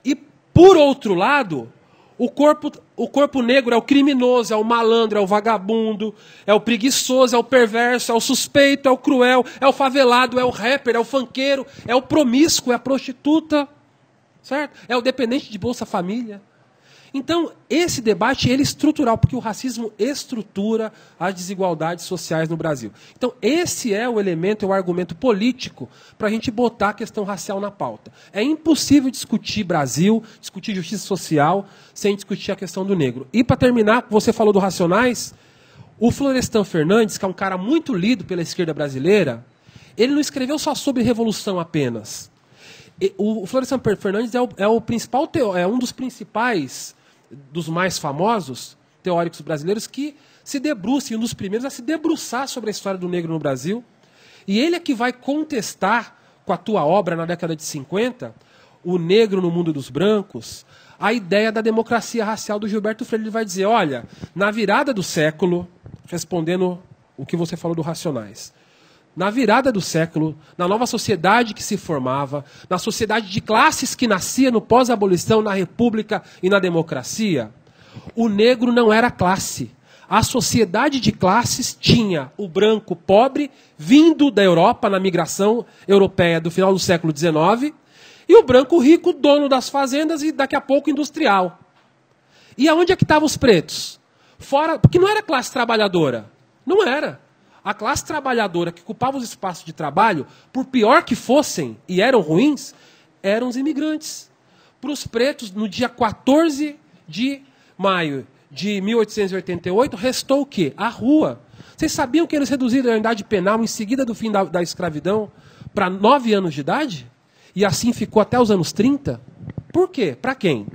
Speaker 2: E, por outro lado, o corpo negro é o criminoso, é o malandro, é o vagabundo, é o preguiçoso, é o perverso, é o suspeito, é o cruel, é o favelado, é o rapper, é o funkeiro, é o promíscuo, é a prostituta, certo? É o dependente de Bolsa Família. Então, esse debate ele é estrutural, porque o racismo estrutura as desigualdades sociais no Brasil. Então, esse é o elemento, é o argumento político para a gente botar a questão racial na pauta. É impossível discutir Brasil, discutir justiça social, sem discutir a questão do negro. E, para terminar, você falou do Racionais, o Florestan Fernandes, que é um cara muito lido pela esquerda brasileira, ele não escreveu só sobre revolução apenas. O Florestan Fernandes é um dos principais... dos mais famosos teóricos brasileiros que se debruça, e um dos primeiros a se debruçar sobre a história do negro no Brasil. E ele é que vai contestar, com a tua obra na década de 50, O Negro no Mundo dos Brancos, a ideia da democracia racial do Gilberto Freire. Ele vai dizer, olha, na virada do século, respondendo o que você falou do Racionais, na virada do século, na nova sociedade que se formava, na sociedade de classes que nascia no pós-abolição, na república e na democracia, o negro não era classe. A sociedade de classes tinha o branco pobre, vindo da Europa, na migração europeia do final do século XIX, e o branco rico, dono das fazendas e daqui a pouco industrial. E aonde é que estavam os pretos? Fora, porque não era classe trabalhadora. Não era. A classe trabalhadora que ocupava os espaços de trabalho, por pior que fossem e eram ruins, eram os imigrantes. Para os pretos, no dia 14 de maio de 1888, restou o quê? A rua. Vocês sabiam que eles reduziram a idade penal em seguida do fim da escravidão para 9 anos de idade? E assim ficou até os anos 30? Por quê? Para quem?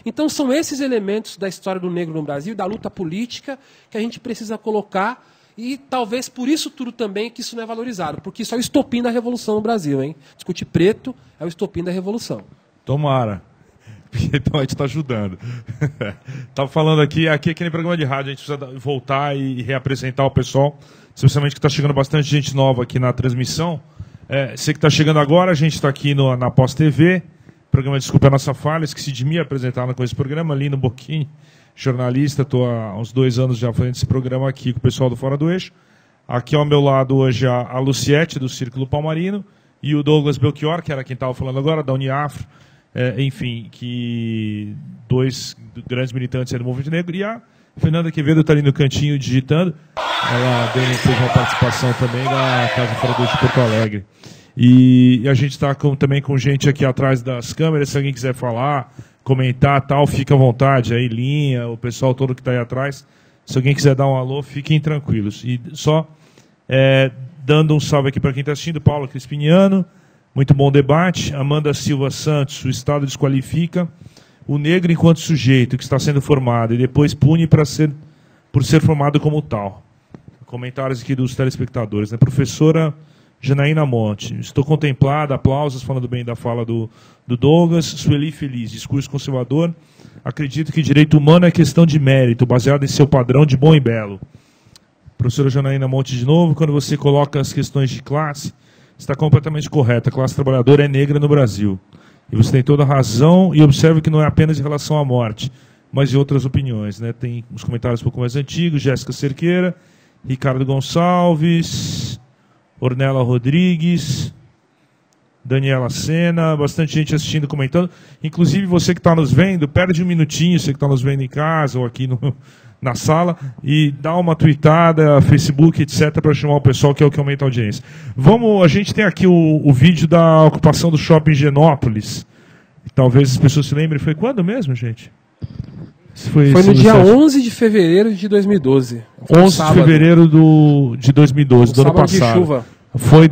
Speaker 2: Então são esses elementos da história do negro no Brasil, da luta política, que a gente precisa colocar. E talvez por isso tudo também que isso não é valorizado, porque isso é o estopim da revolução no Brasil, hein? Discutir preto é o estopim da revolução.
Speaker 1: Tomara. Então a gente está ajudando. Estava falando aqui aquele programa de rádio, a gente precisa voltar e reapresentar o pessoal, especialmente que está chegando bastante gente nova aqui na transmissão. Você que está chegando agora, a gente está aqui na Pós TV, programa Desculpa a Nossa Falha, esqueci de me apresentar com esse programa, Lino Bocchini, jornalista, estou há uns 2 anos já fazendo esse programa aqui com o pessoal do Fora do Eixo. Aqui ao meu lado hoje a Luciete, do Círculo Palmarino, e o Douglas Belchior, que era quem estava falando agora, da Uniafro, enfim, que 2 grandes militantes do movimento negro, e a Fernanda Quevedo está ali no cantinho digitando, ela teve uma participação também da Casa Fora do Eixo de Porto Alegre. E a gente está também com gente aqui atrás das câmeras, se alguém quiser falar, comentar tal, fica à vontade, aí Linha, o pessoal todo que está aí atrás, se alguém quiser dar um alô, fiquem tranquilos. E só dando um salve aqui para quem está assistindo, Paulo Crispiniano, muito bom debate, Amanda Silva Santos, o Estado desqualifica o negro enquanto sujeito que está sendo formado e depois pune por ser formado como tal. Comentários aqui dos telespectadores, né? Professora Janaína Monte, estou contemplada, aplausos, falando bem da fala do Douglas. Sueli Feliz, discurso conservador. Acredito que direito humano é questão de mérito, baseado em seu padrão de bom e belo. Professora Janaína Monte, de novo, quando você coloca as questões de classe, está completamente correta. A classe trabalhadora é negra no Brasil. E você tem toda a razão, e observe que não é apenas em relação à morte, mas em outras opiniões, né? Tem uns comentários um pouco mais antigos, Jéssica Cerqueira. Ricardo Gonçalves, Ornella Rodrigues, Daniela Sena, bastante gente assistindo, comentando. Inclusive você que está nos vendo, perde um minutinho, você que está nos vendo em casa ou aqui na sala, e dá uma tweetada, Facebook, etc., para chamar o pessoal, que é o que aumenta a audiência. A gente tem aqui o vídeo da ocupação do shopping Higienópolis. Talvez as pessoas se lembrem. Foi quando mesmo, gente?
Speaker 2: Foi no dia 11 de fevereiro de 2012.
Speaker 1: 11 de fevereiro de 2012, do ano passado. De chuva. Foi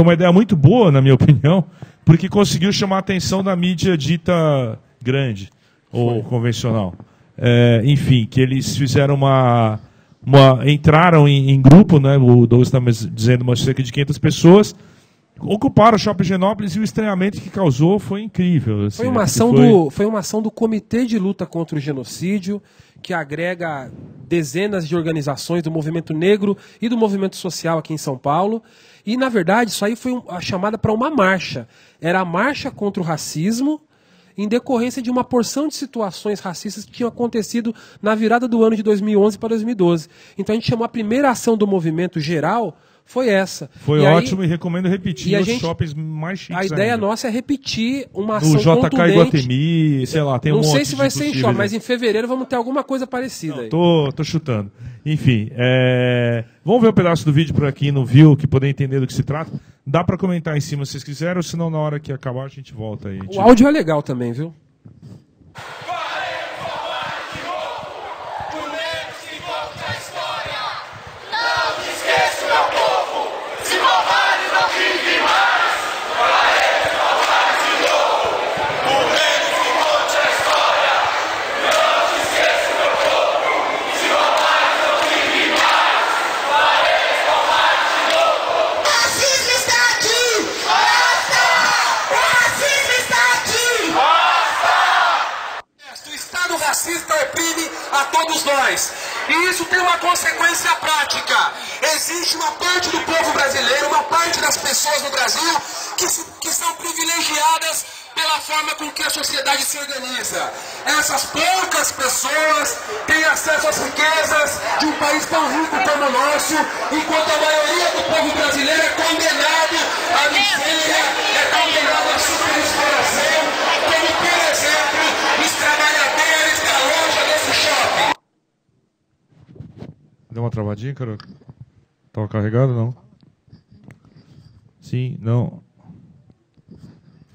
Speaker 1: uma ideia muito boa, na minha opinião, porque conseguiu chamar a atenção da mídia dita grande ou convencional. Enfim, que eles fizeram entraram em grupo, né? O Douglas está dizendo cerca de 500 pessoas, ocuparam o Shopping Higienópolis, e o estranhamento que causou foi incrível. Assim,
Speaker 2: foi uma ação do Comitê de Luta contra o Genocídio, que agrega dezenas de organizações do movimento negro e do movimento social aqui em São Paulo. E, na verdade, isso aí foi a chamada para uma marcha. Era a marcha contra o racismo, em decorrência de uma porção de situações racistas que tinham acontecido na virada do ano de 2011 para 2012. Então a gente chamou a primeira ação do movimento geral, foi essa.
Speaker 1: Foi ótimo, e recomendo repetir nos shoppings mais chiques.
Speaker 2: A ideia
Speaker 1: ainda.
Speaker 2: Nossa é repetir uma ação
Speaker 1: no JK
Speaker 2: contundente.
Speaker 1: Iguatemi, sei lá, tem um monte.
Speaker 2: Não sei se vai ser em shopping, mas em fevereiro vamos ter alguma coisa parecida. Não,
Speaker 1: aí. Tô chutando. Enfim, vamos ver um pedaço do vídeo para quem não viu, que poder entender do que se trata. Dá para comentar em cima se vocês quiserem, ou senão na hora que acabar a gente volta aí.
Speaker 2: O áudio é legal também, viu?
Speaker 4: A todos nós. E isso tem uma consequência prática. Existe uma parte do povo brasileiro, uma parte das pessoas no Brasil que são privilegiadas pela forma com que a sociedade se organiza. Essas poucas pessoas têm acesso às riquezas de um país tão rico como o nosso, enquanto a maioria do povo brasileiro é condenado à miséria, é condenado à superexploração, como, por exemplo, os trabalhadores da loja desse shopping.
Speaker 1: Deu uma travadinha, cara? Tava carregado, não? Sim, não.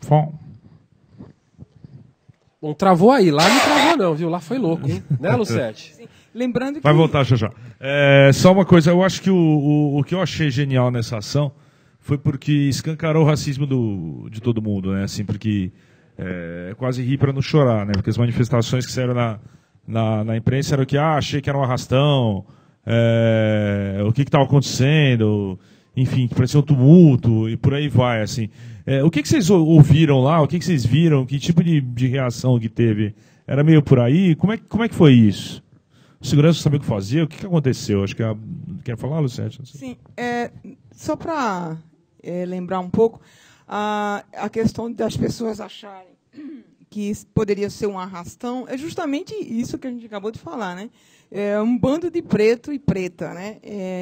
Speaker 2: Bom, travou aí. Lá não travou não, viu? Lá foi louco, hein? Né, Lucete?
Speaker 3: Lembrando que...
Speaker 1: Vai voltar já. Só uma coisa, eu acho que o que eu achei genial nessa ação foi porque escancarou o racismo de todo mundo, né? Assim, porque quase ri para não chorar, né? Porque as manifestações que saíram na imprensa eram que achei que era um arrastão, o que estava acontecendo, enfim, que parecia um tumulto e por aí vai, assim. O que vocês ouviram lá? O que vocês viram? Que tipo de reação que teve? Era meio por aí? Como é que foi isso? O segurança sabia o que fazia? O que aconteceu? Acho que quer falar, Lucete?
Speaker 3: Sim, só para lembrar um pouco, a questão das pessoas acharem que poderia ser um arrastão é justamente isso que a gente acabou de falar, né? É um bando de preto e preta, né?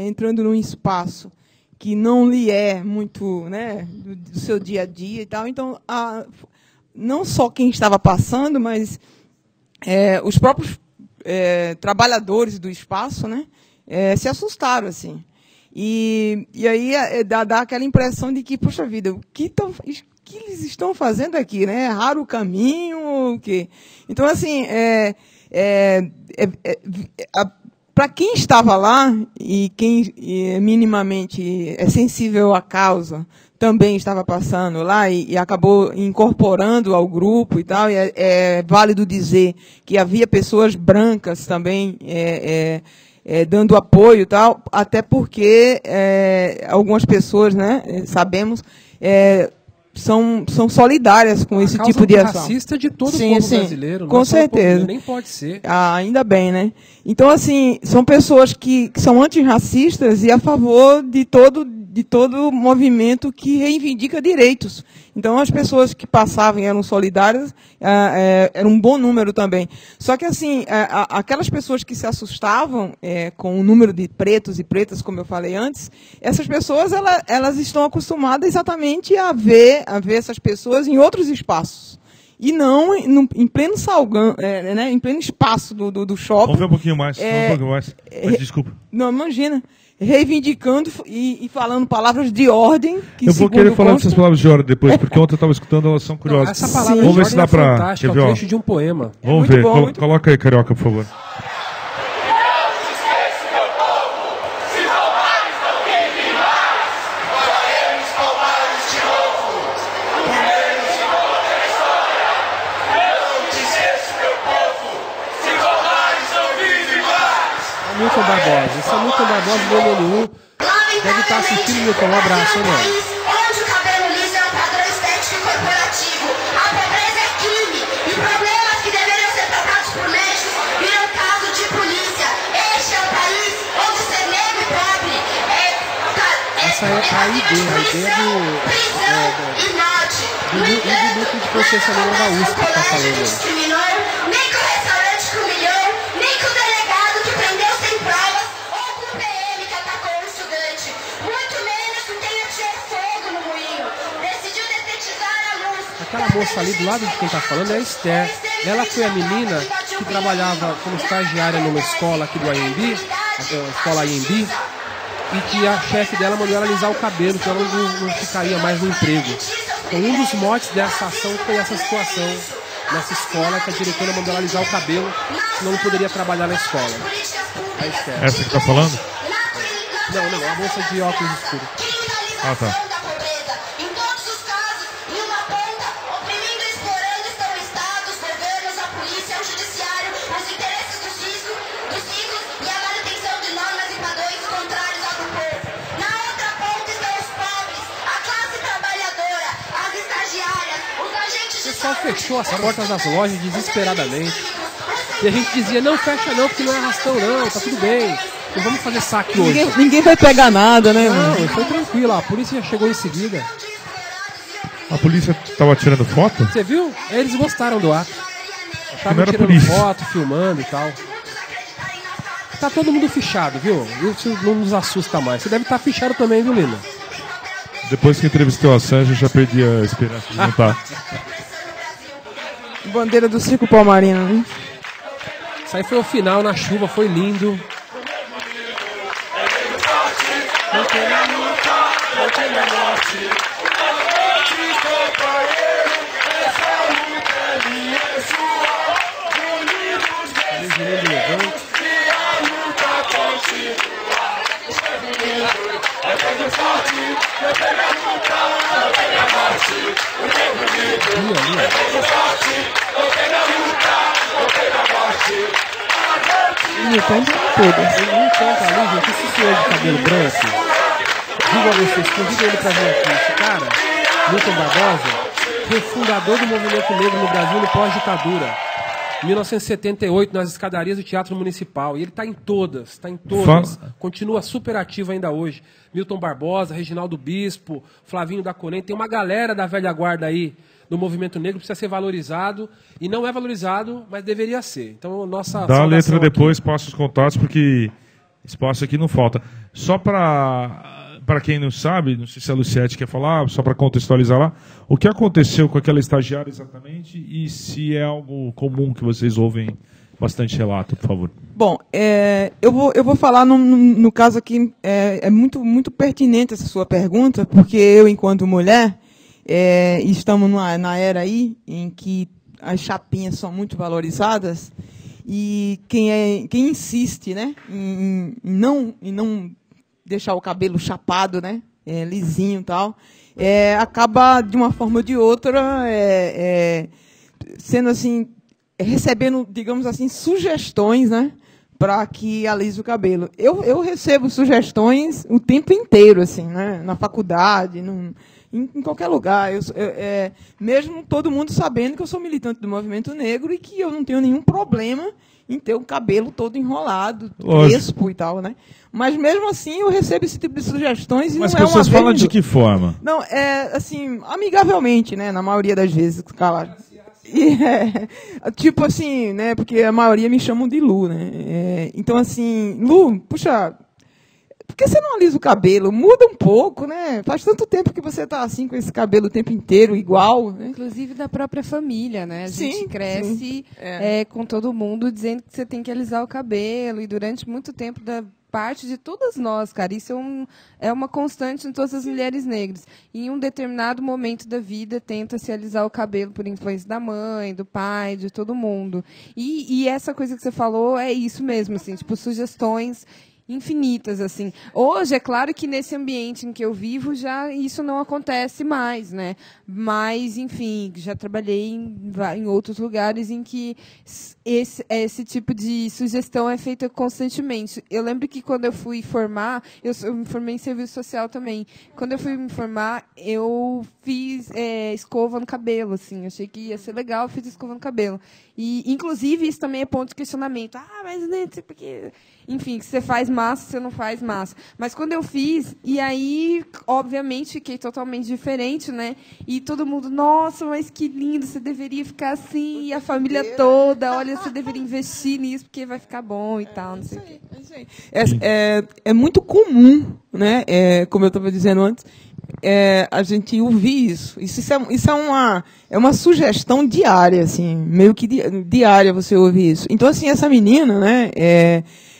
Speaker 3: Entrando num espaço que não lhe é muito, né, do seu dia a dia e tal. Então, não só quem estava passando, mas os próprios trabalhadores do espaço, né, se assustaram, assim. E aí dá aquela impressão de que, poxa vida, o que eles estão fazendo aqui, né? Erraram o caminho ou o quê? Então, assim, para quem estava lá e quem minimamente é sensível à causa, também estava passando lá e acabou incorporando ao grupo e tal, e é válido dizer que havia pessoas brancas também dando apoio e tal, até porque algumas pessoas, né, sabemos, são solidárias com esse tipo de ação.
Speaker 2: Racista de todo o povo brasileiro.
Speaker 3: Com certeza.
Speaker 2: Nem pode ser.
Speaker 3: Ainda bem, né? Então, assim, são pessoas que são antirracistas e a favor de todo de todo movimento que reivindica direitos. Então, as pessoas que passavam e eram solidárias, era um bom número também. Só que, assim, aquelas pessoas que se assustavam com o número de pretos e pretas, como eu falei antes, essas pessoas elas estão acostumadas exatamente a ver essas pessoas em outros espaços. E não em pleno salgão, né, em pleno espaço do shopping.
Speaker 1: Vamos ver um pouquinho mais. Mas, desculpa.
Speaker 3: Não, imagina. Reivindicando e falando palavras de ordem.
Speaker 1: Eu vou querer falar dessas palavras de ordem depois, porque ontem eu estava escutando, elas são curiosas.
Speaker 2: Essa palavra
Speaker 1: Vamos ver
Speaker 2: de
Speaker 1: se dá
Speaker 2: ordem
Speaker 1: pra.
Speaker 2: fantástica, é um trecho de um poema.
Speaker 1: Vamos ver. Coloca aí, Carioca, por favor.
Speaker 2: Milton Barbosa. Esse é Milton Barbosa do MNU. Deve estar assistindo, Milton. Um abraço, né?
Speaker 5: Onde o cabelo liso é um padrão estético e corporativo. A pobreza é crime. E problemas que deveriam ser tratados por médicos viram caso de polícia. Este é o país onde ser negro e pobre
Speaker 2: essa é a ideia
Speaker 5: e morte.
Speaker 2: do núcleo de consciência negra da USP que está falando.
Speaker 5: Nem com o restaurante que humilhou, nem com o delegado que prendeu sem provas, ou com o PM que atacou um estudante. Muito menos que quem atirou fogo no moinho. Decidiu detetizar a luz.
Speaker 2: Aquela moça ali do lado de quem está falando é a Esther. Ela foi a menina que trabalhava como estagiária numa escola aqui do AMB, a escola AMB, e que a chefe dela mandou ela alisar o cabelo, que ela não ficaria mais no emprego. Então, um dos motes dessa ação foi essa situação nessa escola, que a diretora mandou ela alisar o cabelo, senão não poderia trabalhar na escola. A Esther.
Speaker 1: Essa que está falando?
Speaker 2: Não, a moça de óculos escuros.
Speaker 1: Ah, tá.
Speaker 5: Em todos os casos, em uma ponta, oprimindo e explorando estão o Estado, os governos, a polícia, o judiciário, os interesses dos ricos e a manutenção de normas e padrões contrários ao do povo. Na outra ponta estão os pobres, a classe trabalhadora, as estagiárias, os agentes de
Speaker 2: O pessoal fechou as portas das lojas desesperadamente. E a gente dizia, não fecha não, porque não é arrastão não, tá tudo bem. Não vamos fazer saque hoje.
Speaker 3: Ninguém vai pegar nada, né, mano?
Speaker 2: Não, foi tranquilo, a polícia já chegou em seguida.
Speaker 1: A polícia estava tirando foto?
Speaker 2: Você viu? Eles gostaram do ato.
Speaker 1: não
Speaker 2: Estavam
Speaker 1: era
Speaker 2: tirando
Speaker 1: polícia.
Speaker 2: foto, filmando e tal. Tá todo mundo fichado, viu? Isso não nos assusta mais. Você deve estar fichado também, viu, Lina?
Speaker 1: Depois que entrevistou a Sanja, eu já perdi a esperança de montar.
Speaker 3: Bandeira do Circo Palmarino, né?
Speaker 2: Isso aí foi o final na chuva, foi lindo. Um canto ali, gente, esse senhor de cabelo branco, digo a vocês, convido ele pra vir aqui. Esse cara, Milton Barbosa, foi fundador do movimento negro no Brasil no pós-ditadura. 1978, nas escadarias do Teatro Municipal. E ele está em todas. Continua super ativo ainda hoje. Milton Barbosa, Reginaldo Bispo, Flavinho da Conem. Tem uma galera da velha guarda aí do movimento negro, precisa ser valorizado. E não é valorizado, mas deveria ser. Então, nossa
Speaker 1: Dá a letra
Speaker 2: aqui.
Speaker 1: depois, passa os contatos, porque espaço aqui não falta. Só para quem não sabe, não sei se a Luciete quer falar, só para contextualizar lá, o que aconteceu com aquela estagiária exatamente e se é algo comum que vocês ouvem bastante relato, por favor.
Speaker 3: Bom, eu vou falar no caso aqui, é muito pertinente essa sua pergunta, porque eu, enquanto mulher, estamos na era aí em que as chapinhas são muito valorizadas e quem insiste, né, em não deixar o cabelo chapado, né, lisinho e tal, acaba de uma forma ou de outra sendo assim, recebendo, digamos assim, sugestões, né, para que alise o cabelo. Eu recebo sugestões o tempo inteiro, assim, né, na faculdade, em qualquer lugar. Mesmo todo mundo sabendo que eu sou militante do movimento negro e que eu não tenho nenhum problema em ter o cabelo todo enrolado,
Speaker 1: Lógico.
Speaker 3: crespo e tal, né? Mas mesmo assim eu recebo esse tipo de sugestões e
Speaker 1: Mas
Speaker 3: não é
Speaker 1: as
Speaker 3: uma
Speaker 1: pessoas
Speaker 3: vez
Speaker 1: falam
Speaker 3: nem
Speaker 1: de
Speaker 3: duas.
Speaker 1: que forma?
Speaker 3: Não, é assim, amigavelmente, né? Na maioria das vezes, claro. E, tipo assim, né? Porque a maioria me chamam de Lu, né? Então, assim, Lu, puxa, por que você não alisa o cabelo? Muda um pouco, né? Faz tanto tempo que você tá assim com esse cabelo o tempo inteiro, igual, né?
Speaker 6: Inclusive da própria família, né? A gente
Speaker 3: Sim,
Speaker 6: cresce
Speaker 3: sim.
Speaker 6: com todo mundo dizendo que você tem que alisar o cabelo. E durante muito tempo, da parte de todas nós, cara, isso é uma constante em todas as mulheres negras. Em um determinado momento da vida, tenta se alisar o cabelo por influência da mãe, do pai, de todo mundo. E essa coisa que você falou é isso mesmo, assim, tipo, sugestões infinitas, assim. Hoje, é claro que nesse ambiente em que eu vivo, já isso não acontece mais, né? Mas, enfim, já trabalhei em outros lugares em que esse tipo de sugestão é feita constantemente. Eu lembro que quando eu fui formar, eu me formei em serviço social também. Quando eu fui me formar, eu fiz escova no cabelo, assim. Achei que ia ser legal, fiz escova no cabelo. E, inclusive, isso também é ponto de questionamento. Mas né, porque... Enfim, que você faz massa, você não faz massa. Mas quando eu fiz, e aí, obviamente, fiquei totalmente diferente, né? E todo mundo, nossa, mas que lindo, você deveria ficar assim, e a família toda, olha, você deveria investir nisso, porque vai ficar bom e tal, não sei o quê.
Speaker 3: É muito comum, né? Como eu estava dizendo antes, a gente ouvir isso. Isso é uma sugestão diária, assim, meio que diária você ouvir isso. Então, assim, essa menina, né?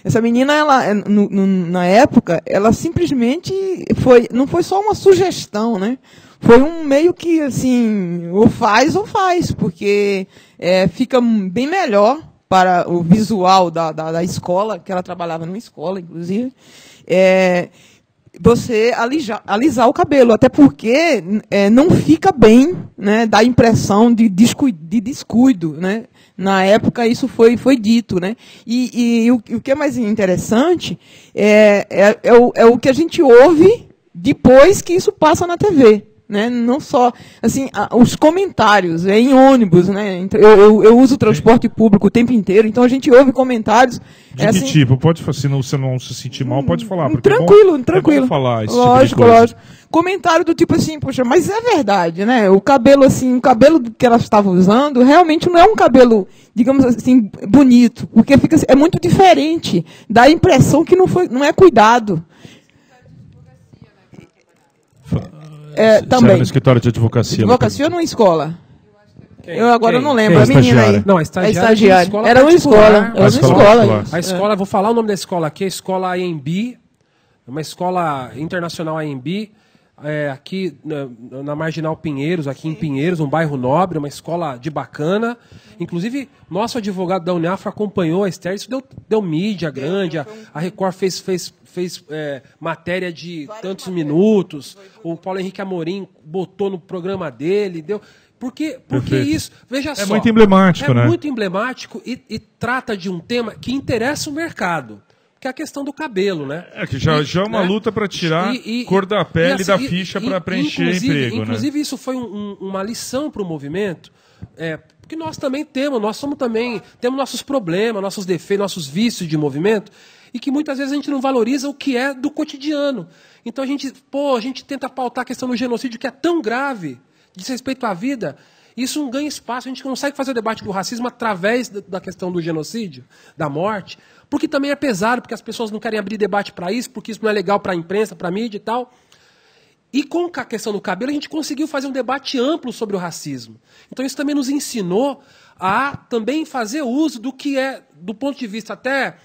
Speaker 3: Essa menina, ela, na época, ela simplesmente não foi só uma sugestão, né? Foi um meio que, assim, ou faz, porque fica bem melhor para o visual da escola, que ela trabalhava numa escola, inclusive, você alisar o cabelo, até porque não fica bem, né? Dá a impressão de descuido, né? Na época isso foi dito, né? E o que é mais interessante é o que a gente ouve depois que isso passa na TV, né? Não só assim os comentários em ônibus, né? Eu uso o transporte público o tempo inteiro, então a gente ouve comentários
Speaker 1: de que tipo? Pode, se você não se sentir mal, pode falar. Porque
Speaker 3: tranquilo.
Speaker 1: É bom falar esse
Speaker 3: lógico,
Speaker 1: tipo de coisa.
Speaker 3: lógico. Comentário do tipo assim, poxa, mas é verdade, né? O cabelo que ela estava usando realmente não é um cabelo, digamos assim, bonito, porque é muito diferente. Dá a impressão que não é cuidado. Também.
Speaker 1: Era no escritório de advocacia.
Speaker 3: Advocacia ou numa escola? Eu agora não lembro.
Speaker 1: Quem?
Speaker 3: A menina aí.
Speaker 2: Não, a estagiária.
Speaker 3: Era uma escola.
Speaker 2: A escola, vou falar o nome da escola aqui, a escola AMB, uma escola internacional AMB, aqui na Marginal Pinheiros, aqui em Pinheiros, um bairro nobre, uma escola de bacana. Inclusive, nosso advogado da Uniafra acompanhou a Esther, isso deu mídia grande, a Record fez matéria de tantos minutos, o Paulo Henrique Amorim botou no programa dele, deu... Porque isso, veja só.
Speaker 1: É muito emblemático, né?
Speaker 2: É muito emblemático e trata de um tema que interessa o mercado, que é a questão do cabelo, né?
Speaker 1: Que já é uma luta para tirar cor da pele da ficha para preencher emprego,
Speaker 2: inclusive, isso foi uma lição para o movimento, porque nós também temos nossos problemas, nossos defeitos, nossos vícios de movimento, e que muitas vezes a gente não valoriza o que é do cotidiano. Então a gente tenta pautar a questão do genocídio, que é tão grave, diz respeito à vida, isso não ganha espaço. A gente consegue fazer o debate do racismo através da questão do genocídio, da morte, porque também é pesado, porque as pessoas não querem abrir debate para isso, porque isso não é legal para a imprensa, para a mídia e tal. E com a questão do cabelo, a gente conseguiu fazer um debate amplo sobre o racismo. Então isso também nos ensinou a também fazer uso do que é, do ponto de vista até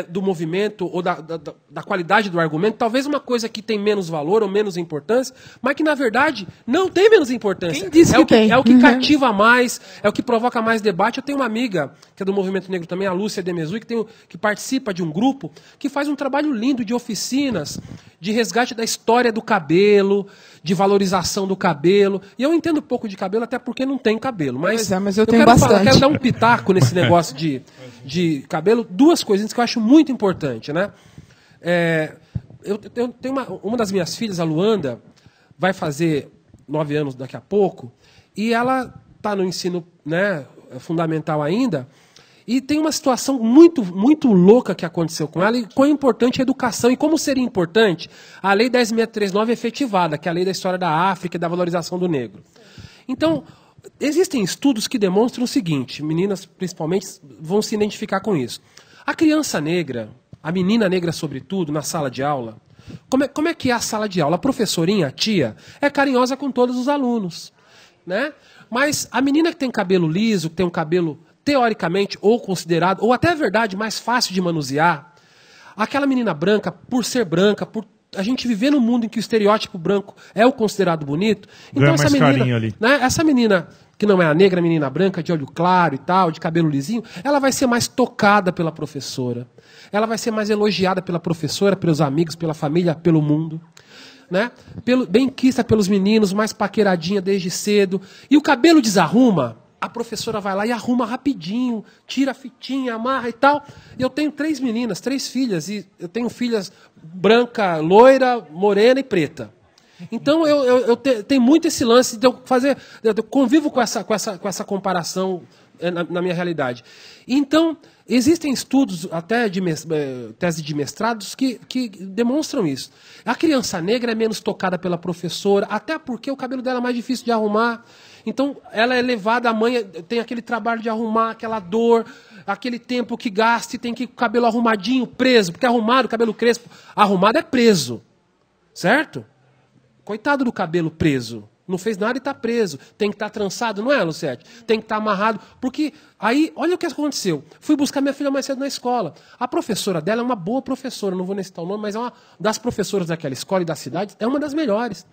Speaker 2: do movimento ou da qualidade do argumento, talvez uma coisa que tem menos valor ou menos importância, mas que, na verdade, não tem menos importância.
Speaker 3: Quem disse que tem?
Speaker 2: É o que cativa mais, é o que provoca mais debate. Eu tenho uma amiga, que é do Movimento Negro também, a Lúcia Demezui, que participa de um grupo que faz um trabalho lindo de oficinas, de resgate da história do cabelo, de valorização do cabelo. E eu entendo pouco de cabelo, até porque não tenho cabelo. Mas
Speaker 3: eu tenho bastante.
Speaker 2: Eu quero dar um pitaco nesse negócio de cabelo. Duas coisinhas que eu acho muito importante, né? Eu tenho uma das minhas filhas, a Luanda, vai fazer 9 anos daqui a pouco, e ela está no ensino, né, fundamental ainda, E tem uma situação muito, muito louca que aconteceu com ela, e quão importante é a educação, e como seria importante a Lei 10.639 efetivada, que é a lei da história da África e da valorização do negro. Então, existem estudos que demonstram o seguinte, meninas principalmente vão se identificar com isso. A criança negra, a menina negra sobretudo, na sala de aula, como é que é a sala de aula? A professorinha, a tia, é carinhosa com todos os alunos, né? Mas a menina que tem cabelo liso, que tem um cabelo teoricamente ou considerado, ou até é verdade, mais fácil de manusear, aquela menina branca, por ser branca, por a gente viver num mundo em que o estereótipo branco é o considerado bonito, então essa menina, ali. Né, essa menina que não é a negra, a menina branca, de olho claro e tal, de cabelo lisinho, ela vai ser mais tocada pela professora. Ela vai ser mais elogiada pela professora, pelos amigos, pela família, pelo mundo. Né? Bem quista pelos meninos, mais paqueradinha desde cedo. E o cabelo desarruma, a professora vai lá e arruma rapidinho, tira a fitinha, amarra e tal. E eu tenho 3 meninas, 3 filhas, e eu tenho filhas branca, loira, morena e preta. Então eu tenho muito esse lance de eu fazer. Eu convivo com essa comparação na minha realidade. Então, existem estudos, até de tese de mestrados, que demonstram isso. A criança negra é menos tocada pela professora, até porque o cabelo dela é mais difícil de arrumar. Então, ela é levada, a mãe tem aquele trabalho de arrumar, aquela dor, aquele tempo que gasta e tem que ir com o cabelo arrumadinho, preso, porque arrumado, cabelo crespo, arrumado é preso. Certo? Coitado do cabelo preso. Não fez nada e está preso. Tem que estar trançado, não é, Lucete? Tem que estar amarrado. Porque aí, olha o que aconteceu. Fui buscar minha filha mais cedo na escola. A professora dela é uma boa professora, não vou nem citar o nome, mas é uma das professoras daquela escola e da cidade, é uma das melhores.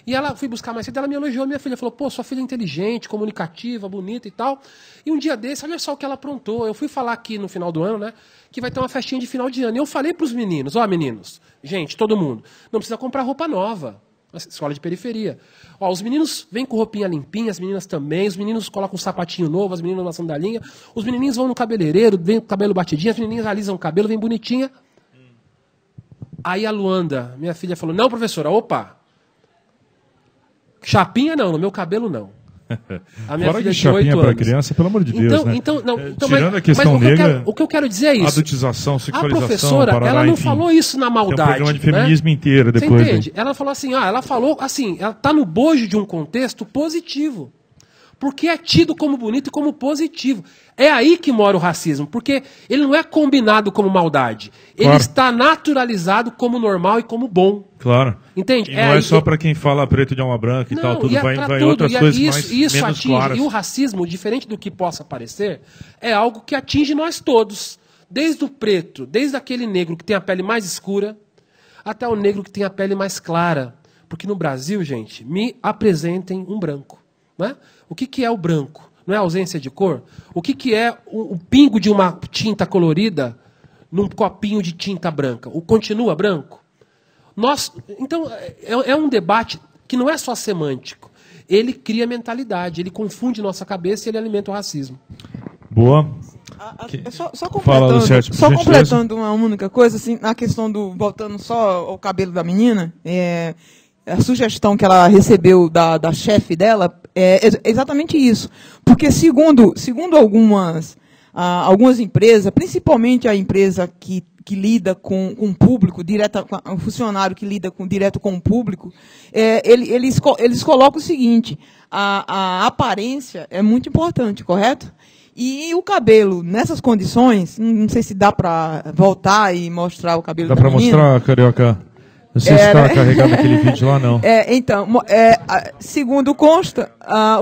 Speaker 2: E ela, fui buscar mais cedo, ela me elogiou, minha filha falou, pô, sua filha é inteligente, comunicativa, bonita e tal. E um dia desse, olha só o que ela aprontou. Eu fui falar aqui no final do ano, né, que vai ter uma festinha de final de ano. E eu falei para os meninos, ó, meninos, gente, todo mundo, não precisa comprar roupa nova. Escola de periferia. Ó, os meninos vêm com roupinha limpinha, as meninas também, os meninos colocam um sapatinho novo, as meninas uma sandalinha, os menininhos vão no cabeleireiro, vêm com o cabelo batidinho, as menininhas alisam o cabelo, vem bonitinha. Aí a Luanda, minha filha, falou, não, professora, opa, chapinha não, no meu cabelo não.
Speaker 1: A minha filha de chapinha para criança, pelo amor de Deus, né? Tirando a questão negra,
Speaker 2: o que eu quero dizer é isso.
Speaker 1: Adultização, sexualização,
Speaker 2: a professora, ela não falou isso na maldade.
Speaker 1: Tem um programa de feminismo, né, inteiro depois.
Speaker 2: Você entende? Ela falou assim, ela falou assim, ela está no bojo de um contexto positivo. Porque é tido como bonito e como positivo. É aí que mora o racismo, porque ele não é combinado como maldade. Ele está naturalizado como normal e como bom.
Speaker 1: Claro.
Speaker 2: Entende?
Speaker 1: E não é só para quem fala preto de alma branca e tal, tudo vai outras coisas menos claras.
Speaker 2: E o racismo, diferente do que possa parecer, é algo que atinge nós todos. Desde o preto, desde aquele negro que tem a pele mais escura, até o negro que tem a pele mais clara. Porque no Brasil, gente, me apresentem um branco. Né? O que é o branco? Não é ausência de cor? O que é o pingo de uma tinta colorida num copinho de tinta branca? O continua branco? Então, é um debate que não é só semântico. Ele cria mentalidade, ele confunde nossa cabeça e ele alimenta o racismo.
Speaker 1: Boa.
Speaker 3: Só completando uma única coisa, assim, na questão do, voltando só ao cabelo da menina, a sugestão que ela recebeu da chefe dela é exatamente isso. Porque, segundo algumas empresas, principalmente a empresa que lida com o público, o funcionário que lida direto com o público, eles colocam o seguinte, a aparência é muito importante, correto? E o cabelo, nessas condições, não sei se dá para voltar e mostrar o cabelo da menina.
Speaker 1: Dá para mostrar, Carioca? Não sei se está carregado aquele vídeo lá, não.
Speaker 3: Segundo consta,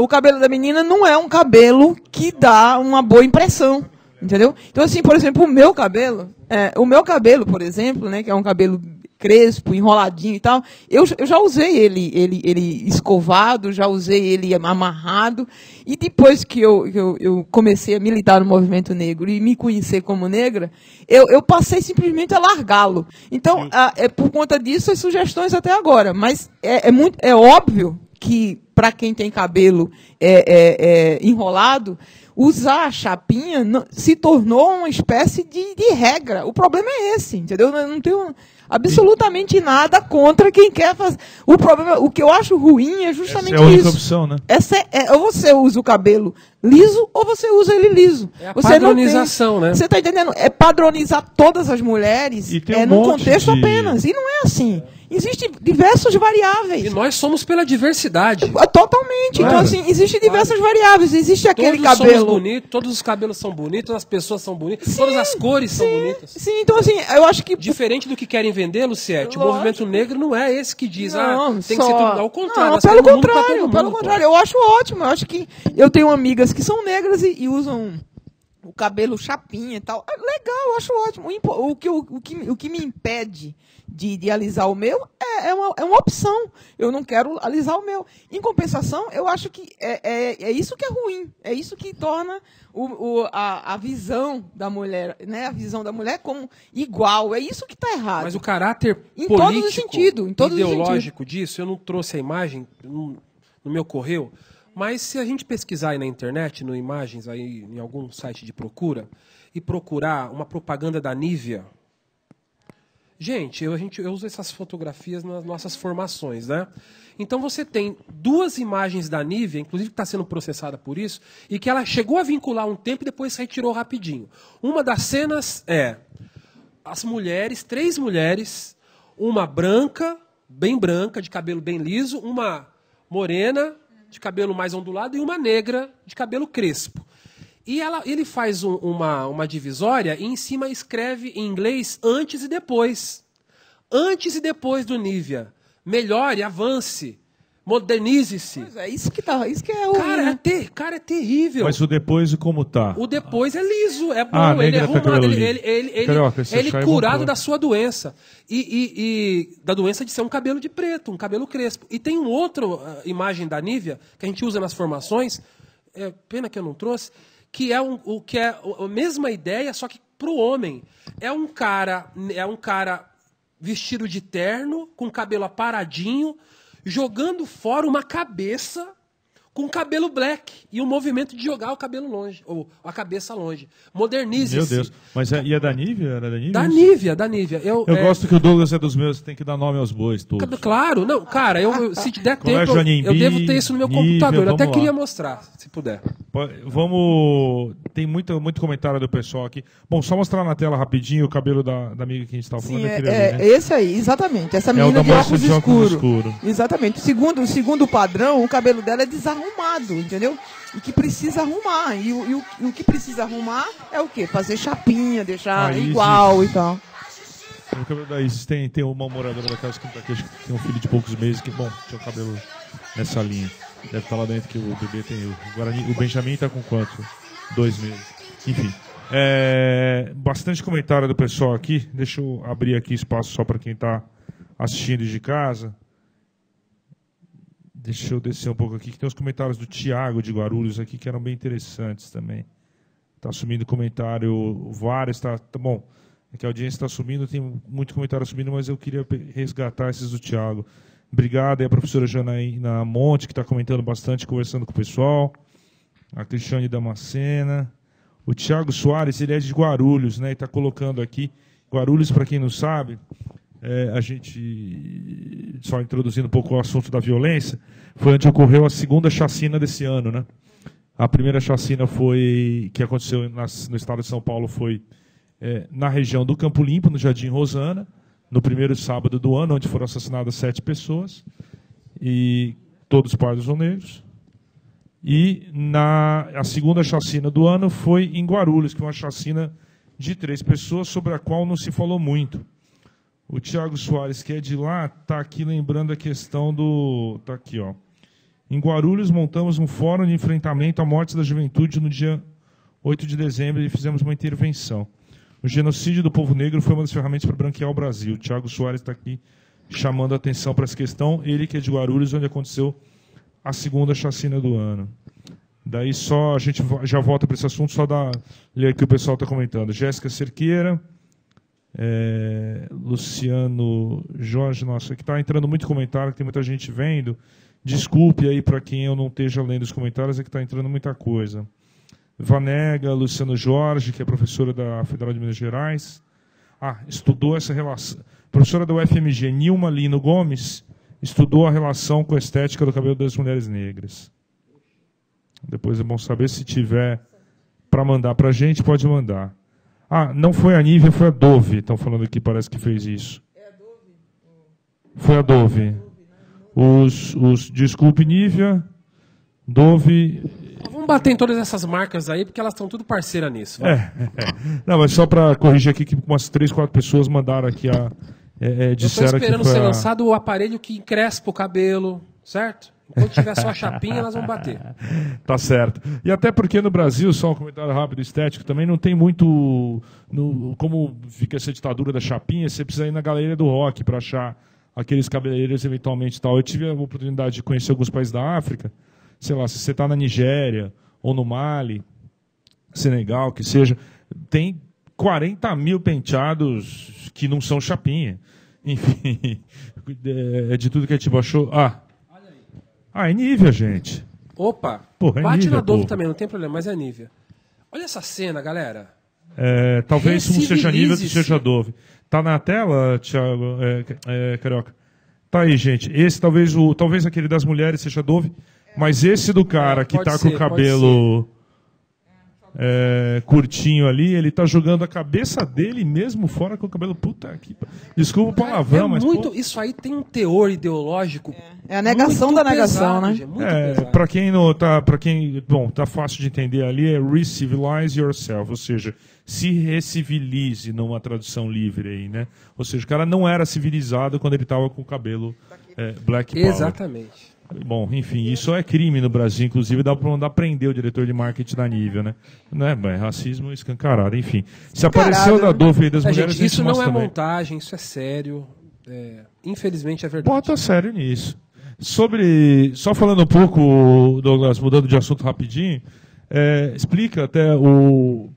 Speaker 3: o cabelo da menina não é um cabelo que dá uma boa impressão, entendeu? Então, assim, por exemplo, o meu cabelo, por exemplo, né, que é um cabelo crespo, enroladinho e tal, eu já usei ele escovado, já usei ele amarrado, e depois que eu comecei a militar no movimento negro e me conhecer como negra, eu passei simplesmente a largá-lo. Então, por conta disso, as sugestões até agora, mas é óbvio que, para quem tem cabelo enrolado, usar a chapinha se tornou uma espécie de regra. O problema é esse, entendeu? Não tem absolutamente nada contra quem quer fazer. O problema, o que eu acho ruim é justamente
Speaker 1: Essa é a única
Speaker 3: isso.
Speaker 1: opção, né?
Speaker 3: Ou você usa o cabelo liso ou você usa ele liso.
Speaker 2: É a
Speaker 3: você
Speaker 2: padronização,
Speaker 3: não tem,
Speaker 2: né?
Speaker 3: Você está entendendo? É padronizar todas as mulheres
Speaker 1: E tem um
Speaker 3: num
Speaker 1: monte
Speaker 3: contexto
Speaker 1: de-
Speaker 3: apenas. E não é assim. Existem diversas variáveis.
Speaker 2: E nós somos pela diversidade.
Speaker 3: Totalmente.
Speaker 1: Claro.
Speaker 3: Então, assim, existem diversas variáveis. Existe aquele
Speaker 2: Todos
Speaker 3: cabelo.
Speaker 2: somos bonitos, todos os cabelos são bonitos, as pessoas são bonitas, todas as cores são bonitas.
Speaker 3: Sim, então assim, eu acho que.
Speaker 2: Diferente do que querem vender, Luciete, o
Speaker 3: Lógico.
Speaker 2: movimento negro não é esse que diz,
Speaker 3: Não,
Speaker 2: tem que ser tudo. Ao contrário,
Speaker 3: Não,
Speaker 2: nós
Speaker 3: pelo
Speaker 2: queremos mundo pra todo
Speaker 3: contrário,
Speaker 2: mundo,
Speaker 3: pelo
Speaker 2: pô.
Speaker 3: contrário. Eu acho ótimo. Eu acho que eu tenho amigas que são negras e usam o cabelo chapinha e tal. É legal, eu acho ótimo. O que me impede de alisar o meu é uma opção. Eu não quero alisar o meu. Em compensação, eu acho que é isso que é ruim. É isso que torna a visão da mulher, né? A visão da mulher como igual. É isso que está errado.
Speaker 2: Mas o caráter
Speaker 3: Em todos os
Speaker 2: político,
Speaker 3: sentidos, em todos os
Speaker 2: ideológico disso, eu não trouxe a imagem, não me ocorreu, mas se a gente pesquisar aí na internet, no Imagens, aí em algum site de procura, e procurar uma propaganda da Nivea, gente, eu uso essas fotografias nas nossas formações, né? Então você tem duas imagens da Nivea, inclusive que está sendo processada por isso, e que ela chegou a vincular um tempo e depois se retirou rapidinho. Uma das cenas é as mulheres, 3 mulheres, uma branca, bem branca, de cabelo bem liso, uma morena, de cabelo mais ondulado, e uma negra, de cabelo crespo. E ele faz uma divisória e em cima escreve em inglês antes e depois. Antes e depois do Nivea. Melhore, avance, modernize-se.
Speaker 3: Pois é, isso que é o.
Speaker 2: Cara, é terrível.
Speaker 1: Mas o depois e como tá?
Speaker 2: O depois é liso, é bom,
Speaker 1: Ah,
Speaker 2: ele é
Speaker 1: negra tá
Speaker 2: arrumado,
Speaker 1: cabelo
Speaker 2: ele
Speaker 1: liso. Carioca, se
Speaker 2: ele
Speaker 1: achar, eu
Speaker 2: curado
Speaker 1: concordo.
Speaker 2: da sua doença. E da doença de ser um cabelo de preto, um cabelo crespo. E tem uma outra imagem da Nivea, que a gente usa nas formações, pena que eu não trouxe, que é a mesma ideia, só que para o homem. É um cara vestido de terno, com cabelo aparadinho, jogando fora uma cabeça com cabelo black e um movimento de jogar o cabelo longe, ou a cabeça longe. Modernize-se.
Speaker 1: Meu Deus. Mas e é da Nivea? Era da Nivea?
Speaker 2: Da Nivea.
Speaker 1: Eu gosto que o Douglas é dos meus, tem que dar nome aos bois todos.
Speaker 2: Claro, não, cara, se te der
Speaker 1: Colégio
Speaker 2: tempo,
Speaker 1: Anhembi,
Speaker 2: eu devo ter isso no meu
Speaker 1: Nivea,
Speaker 2: computador. Eu até
Speaker 1: vamos
Speaker 2: queria
Speaker 1: lá.
Speaker 2: mostrar, se puder.
Speaker 1: Vamos. Tem muito comentário do pessoal aqui. Bom, só mostrar na tela rapidinho o cabelo da amiga que a gente estava falando.
Speaker 3: Sim,
Speaker 1: aquele ali, né?
Speaker 3: esse aí, exatamente. Essa
Speaker 1: o
Speaker 3: menina
Speaker 1: da
Speaker 3: de
Speaker 1: moça
Speaker 3: óculos
Speaker 1: de óculos
Speaker 3: escuros.
Speaker 1: escuro.
Speaker 3: Exatamente. Segundo o padrão, o cabelo dela é desarrumado, entendeu? E que precisa arrumar. E o que precisa arrumar é o quê? Fazer chapinha, deixar
Speaker 1: Isis.
Speaker 3: igual e tal.
Speaker 1: O cabelo da Isis tem uma moradora da casa que não tá aqui, acho que tem um filho de poucos meses que, bom, tinha o cabelo nessa linha. Deve estar lá dentro que o bebê tem. O Benjamin tá com quanto? 2 meses. Enfim. Bastante comentário do pessoal aqui. Deixa eu abrir aqui espaço só para quem está assistindo de casa. Deixa eu descer um pouco aqui, que tem os comentários do Tiago de Guarulhos aqui que eram bem interessantes também. Está subindo comentário, vários, tá bom. É que a audiência está subindo, tem muito comentário subindo, mas eu queria resgatar esses do Tiago. Obrigado aí a professora Janaína Monte, que está comentando bastante, conversando com o pessoal. A Cristiane Damascena. O Tiago Soares, ele é de Guarulhos, né? E está colocando aqui. Guarulhos, para quem não sabe, a gente, só introduzindo um pouco o assunto da violência, foi onde ocorreu a segunda chacina desse ano, né? A primeira chacina que aconteceu no estado de São Paulo foi na região do Campo Limpo, no Jardim Rosana, no primeiro sábado do ano, onde foram assassinadas 7 pessoas, e todos pardos ou negros. E a segunda chacina do ano foi em Guarulhos, que é uma chacina de 3 pessoas, sobre a qual não se falou muito. O Tiago Soares, que é de lá, está aqui lembrando a questão do... Está aqui, ó. Em Guarulhos, montamos um fórum de enfrentamento à morte da juventude no dia 8 de dezembro e fizemos uma intervenção. O genocídio do povo negro foi uma das ferramentas para branquear o Brasil. O Tiago Soares está aqui chamando a atenção para essa questão. Ele que é de Guarulhos, onde aconteceu a segunda chacina do ano. Daí só a gente já volta para esse assunto, só ler aqui o pessoal está comentando. Jéssica Cerqueira, Luciano Jorge, nossa, aqui está entrando muito comentário, tem muita gente vendo. Desculpe aí para quem eu não esteja lendo os comentários, é que está entrando muita coisa. Vanega, Luciano Jorge, que é professora da Federal de Minas Gerais. estudou essa relação. Professora da UFMG, Nilma Lino Gomes, estudou a relação com a estética do cabelo das mulheres negras. Depois é bom saber, se tiver para mandar para a gente, pode mandar. Não foi a Nívia, foi a Dove. Estão falando aqui, parece que fez isso. Foi a Dove. Desculpe, Nívia. Dove.
Speaker 2: Vamos bater em todas essas marcas aí, porque elas estão tudo parceiras nisso.
Speaker 1: Não, mas só para corrigir aqui, que umas 3, 4 pessoas mandaram aqui
Speaker 2: eu estou esperando ser lançado o aparelho que encrespa o cabelo, certo? Enquanto tiver só a chapinha, nós vamos bater.
Speaker 1: Tá certo. E até porque no Brasil, só um comentário rápido estético, também não tem muito... como fica essa ditadura da chapinha, você precisa ir na galeria do rock para achar aqueles cabeleireiros eventualmente tal. Eu tive a oportunidade de conhecer alguns países da África. Sei lá, se você está na Nigéria ou no Mali, Senegal, que seja, tem 40 mil penteados que não são chapinha. Enfim, é de tudo que a gente baixou. É Nívia, gente.
Speaker 2: Opa,
Speaker 1: porra,
Speaker 2: bate
Speaker 1: Nívia,
Speaker 2: na Dove
Speaker 1: porra.
Speaker 2: também, não tem problema, mas é Nívia. Olha essa cena, galera.
Speaker 1: Talvez um seja Nívia, outro seja Dove. Tá na tela, Thiago, Carioca? Tá aí, gente. Esse talvez aquele das mulheres seja Dove, mas esse do cara que tá com o cabelo curtinho ali, ele tá jogando a cabeça dele mesmo fora com o cabelo. Puta que... Desculpa o palavrão, mas...
Speaker 2: Isso aí tem um teor ideológico.
Speaker 3: É a negação da negação, né?
Speaker 1: Para quem não tá, tá fácil de entender ali, é recivilize yourself, ou seja, se recivilize numa tradução livre aí, né? Ou seja, o cara não era civilizado quando ele tava com o cabelo black power.
Speaker 2: Exatamente.
Speaker 1: Bom, enfim, isso é crime no Brasil, inclusive dá para mandar prender o diretor de marketing da Nívia, né? Racismo escancarado, enfim. Se apareceu da Dove aí das mulheres,
Speaker 2: gente, isso não é
Speaker 1: também.
Speaker 2: Montagem, isso é sério. Infelizmente é verdade.
Speaker 1: Bota sério nisso. Só falando um pouco, Douglas, mudando de assunto rapidinho, explica até,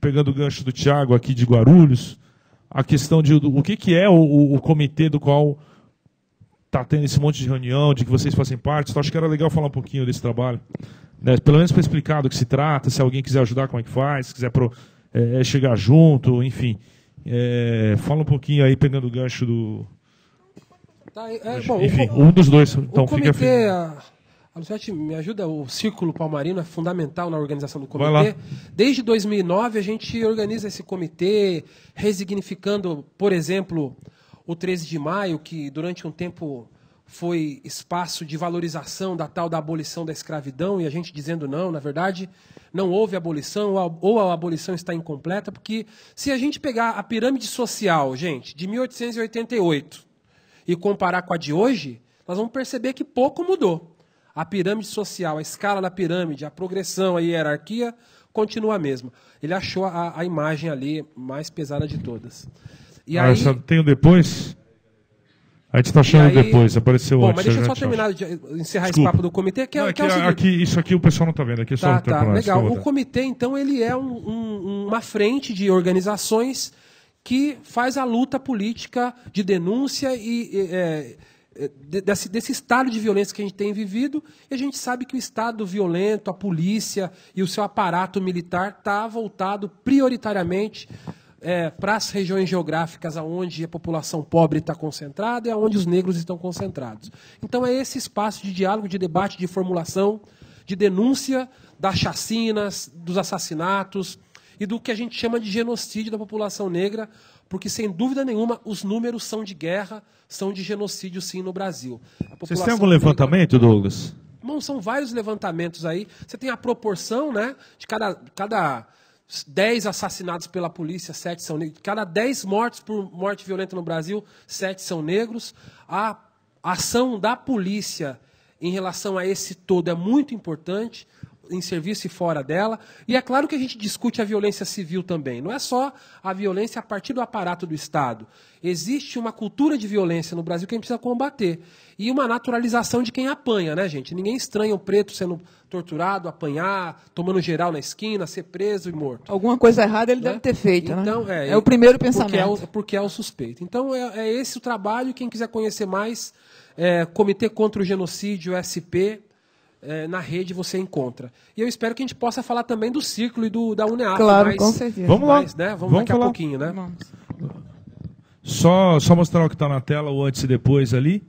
Speaker 1: pegando o gancho do Thiago aqui de Guarulhos, a questão de o que é o comitê do qual está tendo esse monte de reunião, de que vocês fazem parte. Então, acho que era legal falar um pouquinho desse trabalho. Né? Pelo menos para explicar do que se trata, se alguém quiser ajudar, como é que faz, se quiser chegar junto, enfim. Fala um pouquinho aí, pegando o gancho do... enfim, um dos dois. Então,
Speaker 2: o comitê, a Luciete me ajuda, o Círculo Palmarino é fundamental na organização do comitê. Desde 2009 a gente organiza esse comitê, resignificando, por exemplo, o 13 de maio, que durante um tempo foi espaço de valorização da tal da abolição da escravidão, e a gente dizendo não, na verdade, não houve abolição, ou a abolição está incompleta, porque se a gente pegar a pirâmide social, gente, de 1888, e comparar com a de hoje, nós vamos perceber que pouco mudou. A pirâmide social, a escala da pirâmide, a progressão, a hierarquia, continua a mesma. Ele achou a imagem ali mais pesada de todas. E aí,
Speaker 1: só tem o depois? A gente está achando depois, apareceu
Speaker 2: antes.
Speaker 1: Bom,
Speaker 2: mas deixa eu só terminar de encerrar esse papo do comitê, que é o seguinte.
Speaker 1: Isso aqui o pessoal não está vendo, aqui é só
Speaker 2: legal. O comitê, então, ele é uma frente de organizações que faz a luta política de denúncia desse estado de violência que a gente tem vivido, e a gente sabe que o estado violento, a polícia e o seu aparato militar está voltado prioritariamente para as regiões geográficas onde a população pobre está concentrada e onde os negros estão concentrados. Então é esse espaço de diálogo, de debate, de formulação, de denúncia das chacinas, dos assassinatos e do que a gente chama de genocídio da população negra, porque, sem dúvida nenhuma, os números são de guerra, são de genocídio, sim, no Brasil.
Speaker 1: Vocês têm algum levantamento, Douglas?
Speaker 2: Bom, são vários levantamentos aí. Você tem a proporção, né, de cada 10 assassinados pela polícia, 7 são negros. Cada 10 mortes por morte violenta no Brasil, 7 são negros. A ação da polícia em relação a esse todo é muito importante, em serviço e fora dela. E é claro que a gente discute a violência civil também. Não é só a violência a partir do aparato do Estado. Existe uma cultura de violência no Brasil que a gente precisa combater. E uma naturalização de quem apanha, né, gente? Ninguém estranha o preto sendo torturado, apanhar, tomando geral na esquina, ser preso e morto.
Speaker 3: Alguma coisa errada ele deve ter feito,
Speaker 2: então,
Speaker 3: né? É o primeiro pensamento.
Speaker 2: Porque é o suspeito. Então, é esse o trabalho. Quem quiser conhecer mais, Comitê contra o Genocídio, SP, na rede você encontra. E eu espero que a gente possa falar também do Círculo e da UNEAF.
Speaker 3: Claro, com certeza.
Speaker 1: Vamos lá.
Speaker 2: Vamos daqui a pouquinho, né?
Speaker 1: Só mostrar o que está na tela, o antes e depois ali.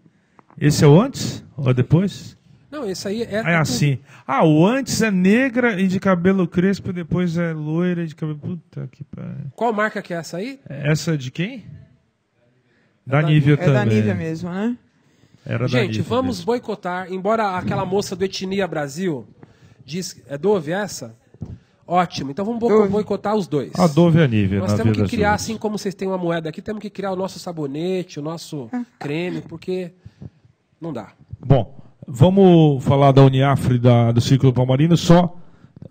Speaker 1: Esse é o antes ou é depois?
Speaker 2: Não, esse aí é...
Speaker 1: É assim. Ah, o antes é negra e de cabelo crespo, e depois é loira e de cabelo... Puta que pariu.
Speaker 2: Qual marca que é essa aí?
Speaker 1: Essa é de quem? Da Nivea também.
Speaker 3: É da Nivea mesmo, né?
Speaker 1: Era da
Speaker 2: Gente,
Speaker 1: Nivea
Speaker 2: vamos
Speaker 1: mesmo.
Speaker 2: boicotar, embora aquela moça do Etnia Brasil diz... É Dove essa? Ótimo, então vamos
Speaker 3: Dove.
Speaker 2: boicotar os dois.
Speaker 1: A Dove e a Nivea.
Speaker 2: Nós
Speaker 1: na
Speaker 2: temos
Speaker 1: Via
Speaker 2: que criar,
Speaker 1: das
Speaker 2: assim como vocês têm uma moeda aqui, temos que criar o nosso sabonete, o nosso creme, porque não dá.
Speaker 1: Bom, vamos falar da Uniafro e do Círculo Palmarino. Só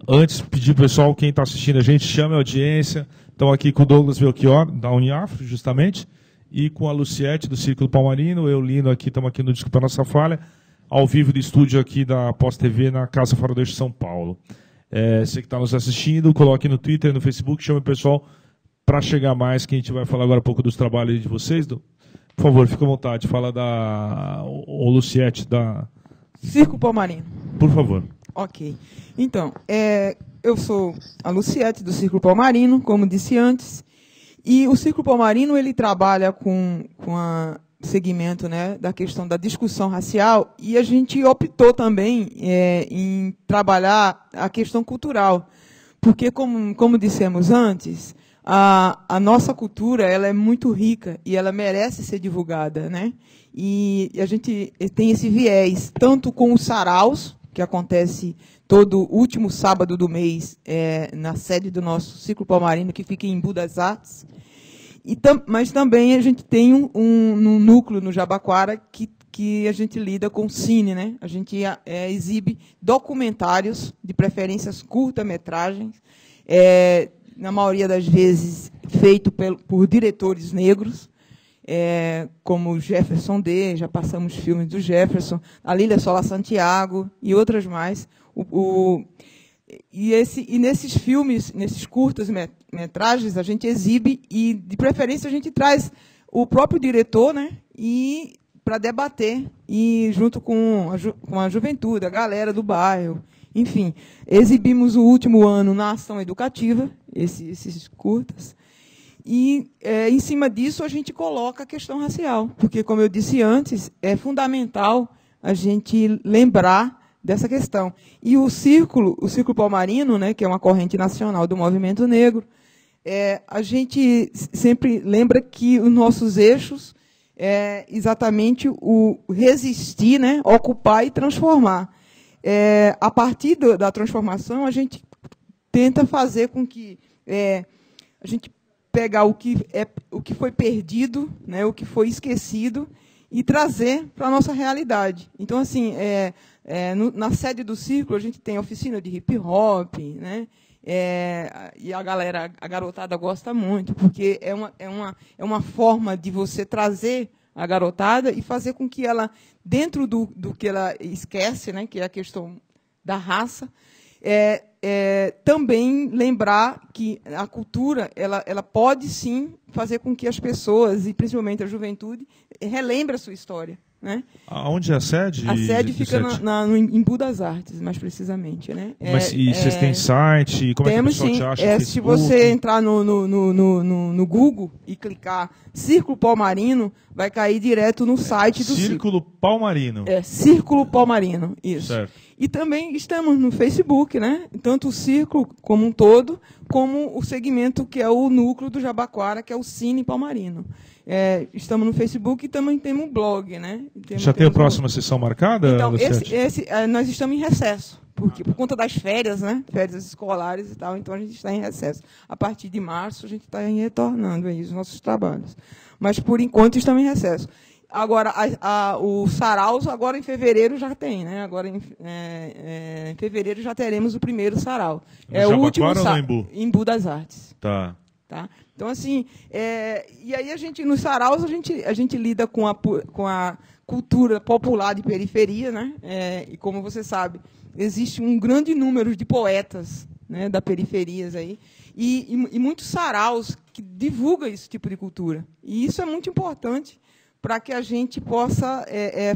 Speaker 1: antes pedir pro pessoal, quem está assistindo a gente, chame a audiência. Estão aqui com o Douglas Belchior, da Uniafro, justamente, e com a Luciete, do Círculo Palmarino. Eu, Lino, aqui, estamos aqui no Desculpa a Nossa Falha, ao vivo do estúdio aqui da Pós TV, na Casa Fora do Eixo São Paulo. Você que está nos assistindo, coloque no Twitter, no Facebook, chame o pessoal para chegar mais, que a gente vai falar agora um pouco dos trabalhos de vocês. Por favor, fique à vontade, fala da Luciete, da...
Speaker 3: Círculo Palmarino.
Speaker 1: Por favor.
Speaker 3: Ok. Então, eu sou a Luciete, do Círculo Palmarino, como disse antes, e o Círculo Palmarino ele trabalha com a segmento, né, da questão da discussão racial, e a gente optou também em trabalhar a questão cultural, porque, como dissemos antes, a nossa cultura ela é muito rica e ela merece ser divulgada, né? E a gente tem esse viés, tanto com os saraus, que acontece todo último sábado do mês, na sede do nosso Círculo Palmarino, que fica em Embu das Artes, mas também a gente tem um núcleo no Jabaquara que a gente lida com cine, né? A gente exibe documentários, de preferências curta-metragens, na maioria das vezes feito por diretores negros, como Jefferson D., já passamos filmes do Jefferson, a Lília Sola Santiago e outras mais. E nesses filmes, nesses curtas-metragens, a gente exibe e, de preferência, a gente traz o próprio diretor, né, e para debater, e junto com a juventude, a galera do bairro. Enfim, exibimos o último ano na ação educativa, esses curtas, e, em cima disso, a gente coloca a questão racial, porque, como eu disse antes, é fundamental a gente lembrar dessa questão. E o Círculo Palmarino, né, que é uma corrente nacional do movimento negro, a gente sempre lembra que os nossos eixos é exatamente o resistir, né, ocupar e transformar. A partir da transformação, a gente tenta fazer com que a gente pegar o que foi perdido, né, o que foi esquecido, e trazer para a nossa realidade. Então, assim, na sede do Círculo, a gente tem oficina de hip-hop, né? E a garotada gosta muito, porque é uma forma de você trazer a garotada e fazer com que ela, dentro do que ela esquece, né, que é a questão da raça, também lembrar que a cultura ela pode, sim, fazer com que as pessoas, e principalmente a juventude, relembre a sua história. Né?
Speaker 1: Aonde é a sede?
Speaker 3: A sede fica no Embu das Artes, mais precisamente. Né?
Speaker 1: Vocês têm site? Como
Speaker 3: temos,
Speaker 1: é que a pessoa
Speaker 3: sim.
Speaker 1: te acha?
Speaker 3: Se você entrar no Google e clicar Círculo Palmarino, vai cair direto no site do
Speaker 1: Círculo Palmarino.
Speaker 3: Círculo Palmarino, isso.
Speaker 1: Certo.
Speaker 3: E também estamos no Facebook, né? Tanto o Círculo como um todo, como o segmento que é o núcleo do Jabaquara, que é o Cine Palmarino. Estamos no Facebook e também temos um blog, né?
Speaker 1: Já tem a próxima sessão marcada?
Speaker 3: Então, nós estamos em recesso, porque por conta das férias, né? Férias escolares e tal, então a gente está em recesso. A partir de março a gente está retornando aí os nossos trabalhos. Mas por enquanto estamos em recesso. Agora, o Saraus, agora em fevereiro já tem, né? Agora em fevereiro já teremos o primeiro Sarau.
Speaker 1: No
Speaker 3: o último
Speaker 1: Jabaquara ou no Embu?
Speaker 3: Embu das Artes.
Speaker 1: Tá.
Speaker 3: Então, assim, e aí nos saraus a gente lida com a cultura popular de periferia, né? E como você sabe, existe um grande número de poetas, né, da periferias aí, e muitos saraus que divulgam esse tipo de cultura. E isso é muito importante para que a gente possa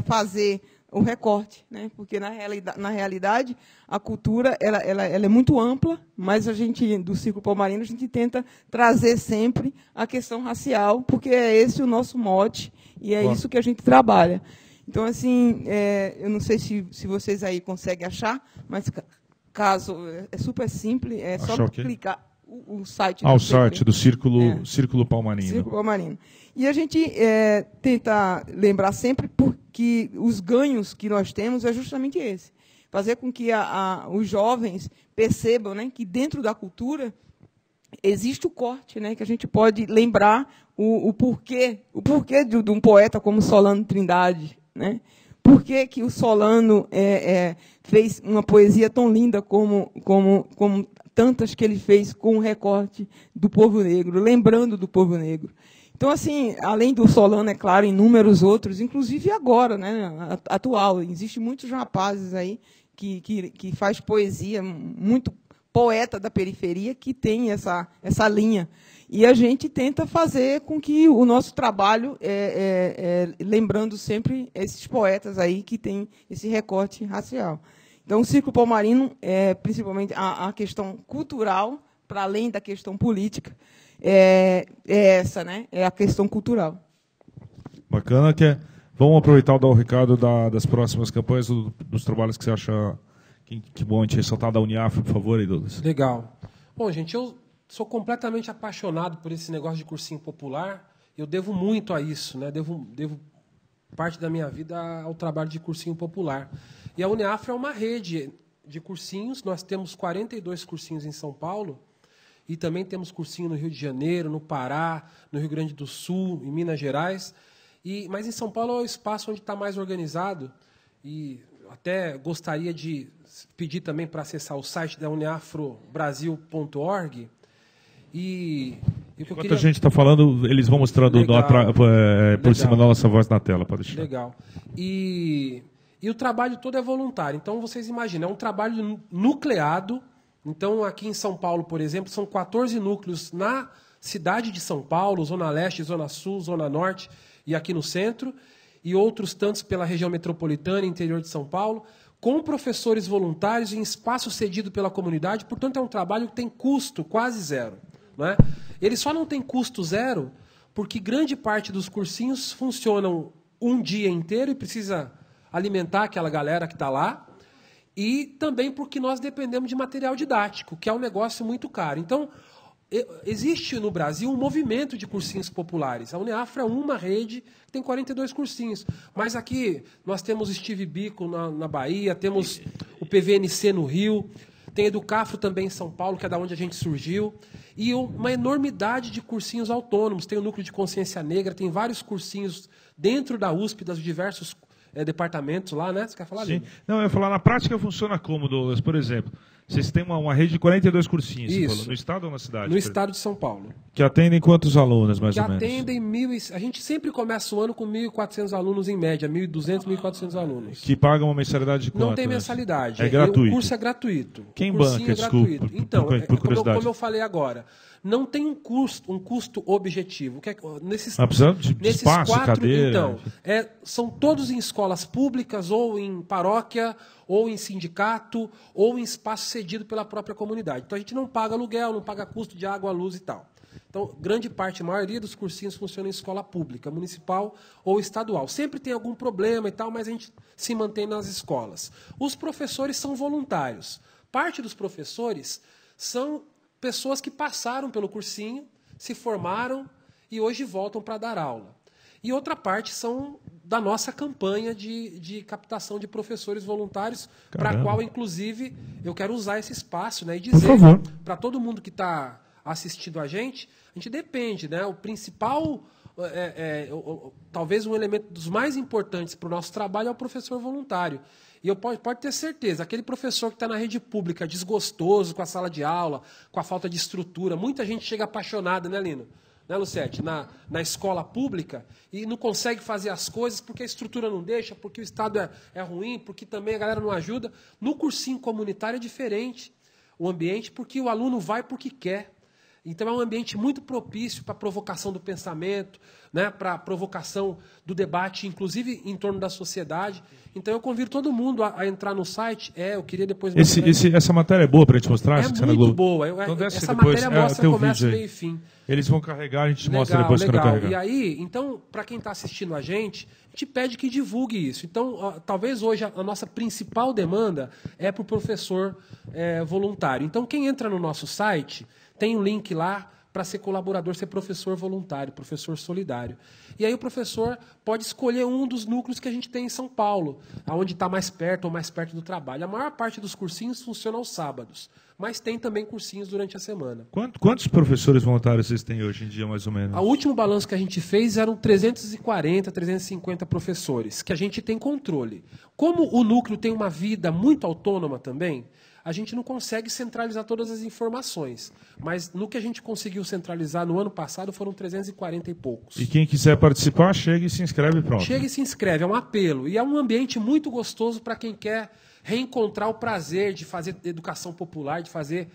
Speaker 3: fazer o recorte, né? Porque na realidade a cultura ela é muito ampla, mas a gente do Círculo Palmarino a gente tenta trazer sempre a questão racial, porque é esse o nosso mote e é isso que a gente trabalha. Então, assim, eu não sei se vocês aí conseguem achar, mas caso é super simples, é só clicar o site.
Speaker 1: O site do Círculo Palmarino.
Speaker 3: Círculo Palmarino. E a gente tenta lembrar sempre porque os ganhos que nós temos é justamente esse. Fazer com que os jovens percebam, né, que dentro da cultura existe o corte, né, que a gente pode lembrar o porquê de um poeta como Solano Trindade, né? Por que o Solano fez uma poesia tão linda como tantas que ele fez com o recorte do povo negro, lembrando do povo negro. Então, assim, além do Solano, é claro, inúmeros outros, inclusive agora, né, atual. Existem muitos rapazes aí que faz poesia, muito poeta da periferia, que tem essa linha. E a gente tenta fazer com que o nosso trabalho, lembrando sempre esses poetas aí que têm esse recorte racial. Então, o Círculo Palmarino, principalmente a questão cultural, para além da questão política, essa, né? É a questão cultural.
Speaker 1: Bacana. Vamos aproveitar e dar o recado das próximas campanhas, dos trabalhos que você acha que bom a gente ressaltar da Uniafro, por favor, aí, Douglas.
Speaker 2: Legal. Bom, gente, eu sou completamente apaixonado por esse negócio de cursinho popular. Eu devo muito a isso, né? Devo parte da minha vida ao trabalho de cursinho popular. E a Uniafro é uma rede de cursinhos. Nós temos 42 cursinhos em São Paulo e também temos cursinho no Rio de Janeiro, no Pará, no Rio Grande do Sul, em Minas Gerais. Mas em São Paulo é o espaço onde está mais organizado. E até gostaria de pedir também para acessar o site da uniafrobrasil.org.
Speaker 1: Enquanto a gente está falando, eles vão mostrando por cima da nossa voz na tela. Pode deixar.
Speaker 2: Legal. E o trabalho todo é voluntário. Então, vocês imaginam, é um trabalho nucleado. Então, aqui em São Paulo, por exemplo, são 14 núcleos na cidade de São Paulo, Zona Leste, Zona Sul, Zona Norte e aqui no centro, e outros tantos pela região metropolitana e interior de São Paulo, com professores voluntários em espaço cedido pela comunidade. Portanto, é um trabalho que tem custo quase zero. Né? Ele só não tem custo zero porque grande parte dos cursinhos funcionam um dia inteiro e precisa alimentar aquela galera que está lá, e também porque nós dependemos de material didático, que é um negócio muito caro. Então, existe no Brasil um movimento de cursinhos populares. A Uniafro é uma rede que tem 42 cursinhos. Mas aqui nós temos Steve Biko na Bahia, temos o PVNC no Rio, tem Educafro também em São Paulo, que é da onde a gente surgiu, e uma enormidade de cursinhos autônomos. Tem o Núcleo de Consciência Negra, tem vários cursinhos dentro da USP, das diversos departamentos lá, né? Você quer falar,
Speaker 1: Sim.
Speaker 2: Lino?
Speaker 1: Não, eu ia falar, na prática funciona como, Douglas? Por exemplo, vocês têm uma rede de 42 cursinhos, você falou, no estado ou na cidade?
Speaker 2: No estado de São Paulo.
Speaker 1: Que atendem quantos alunos, mais ou menos?
Speaker 2: Que atendem a gente sempre começa o ano com 1.400 alunos em média, 1.200, 1.400 alunos.
Speaker 1: Que pagam uma mensalidade de quanto?
Speaker 2: Não tem mensalidade.
Speaker 1: É gratuito.
Speaker 2: O curso é gratuito.
Speaker 1: Quem banca, desculpa,
Speaker 2: Então,
Speaker 1: por curiosidade.
Speaker 2: como eu falei agora, não tem um custo objetivo. Nesses
Speaker 1: Precisando de espaço,
Speaker 2: 4,
Speaker 1: cadeira...
Speaker 2: Então, são todos em escolas públicas, ou em paróquia, ou em sindicato, ou em espaço cedido pela própria comunidade. Então, a gente não paga aluguel, não paga custo de água, luz e tal. Então, grande parte, a maioria dos cursinhos funciona em escola pública, municipal ou estadual. Sempre tem algum problema e tal, mas a gente se mantém nas escolas. Os professores são voluntários. Parte dos professores são pessoas que passaram pelo cursinho, se formaram e hoje voltam para dar aula. E outra parte são da nossa campanha de captação de professores voluntários, para a qual, inclusive, eu quero usar esse espaço, né, e dizer para todo mundo que está assistindo a gente depende, né? O principal, talvez um elemento dos mais importantes para o nosso trabalho é o professor voluntário. E pode ter certeza, aquele professor que está na rede pública, desgostoso com a sala de aula, com a falta de estrutura, muita gente chega apaixonada, né, Lino? Né, Lucete? Na escola pública, e não consegue fazer as coisas porque a estrutura não deixa, porque o Estado é ruim, porque também a galera não ajuda. No cursinho comunitário é diferente o ambiente, porque o aluno vai porque quer. Então é um ambiente muito propício para a provocação do pensamento, né, para a provocação do debate, inclusive em torno da sociedade. Então eu convido todo mundo a entrar no site. Eu queria depois mostrar.
Speaker 1: Essa matéria é boa para a gente mostrar?
Speaker 2: É muito boa.
Speaker 1: Então
Speaker 2: essa
Speaker 1: depois,
Speaker 2: matéria mostra começo,
Speaker 1: vídeo
Speaker 2: meio e fim.
Speaker 1: Eles vão carregar, a gente
Speaker 2: Legal,
Speaker 1: mostra depois
Speaker 2: legal.
Speaker 1: quando carregar.
Speaker 2: E aí, então, para quem está assistindo a gente pede que divulgue isso. Então, talvez hoje a nossa principal demanda é para o professor voluntário. Então, quem entra no nosso site, tem um link lá para ser colaborador, ser professor voluntário, professor solidário. E aí o professor pode escolher um dos núcleos que a gente tem em São Paulo, aonde está mais perto ou mais perto do trabalho. A maior parte dos cursinhos funciona aos sábados, mas tem também cursinhos durante a semana.
Speaker 1: Quantos professores voluntários vocês têm hoje em dia, mais ou menos?
Speaker 2: O último balanço que a gente fez eram 340, 350 professores, que a gente tem controle. Como o núcleo tem uma vida muito autônoma também, a gente não consegue centralizar todas as informações. Mas no que a gente conseguiu centralizar no ano passado foram 340 e poucos.
Speaker 1: E quem quiser participar, chega e se inscreve e pronto.
Speaker 2: Chega e se inscreve, é um apelo. E é um ambiente muito gostoso para quem quer reencontrar o prazer de fazer educação popular, de fazer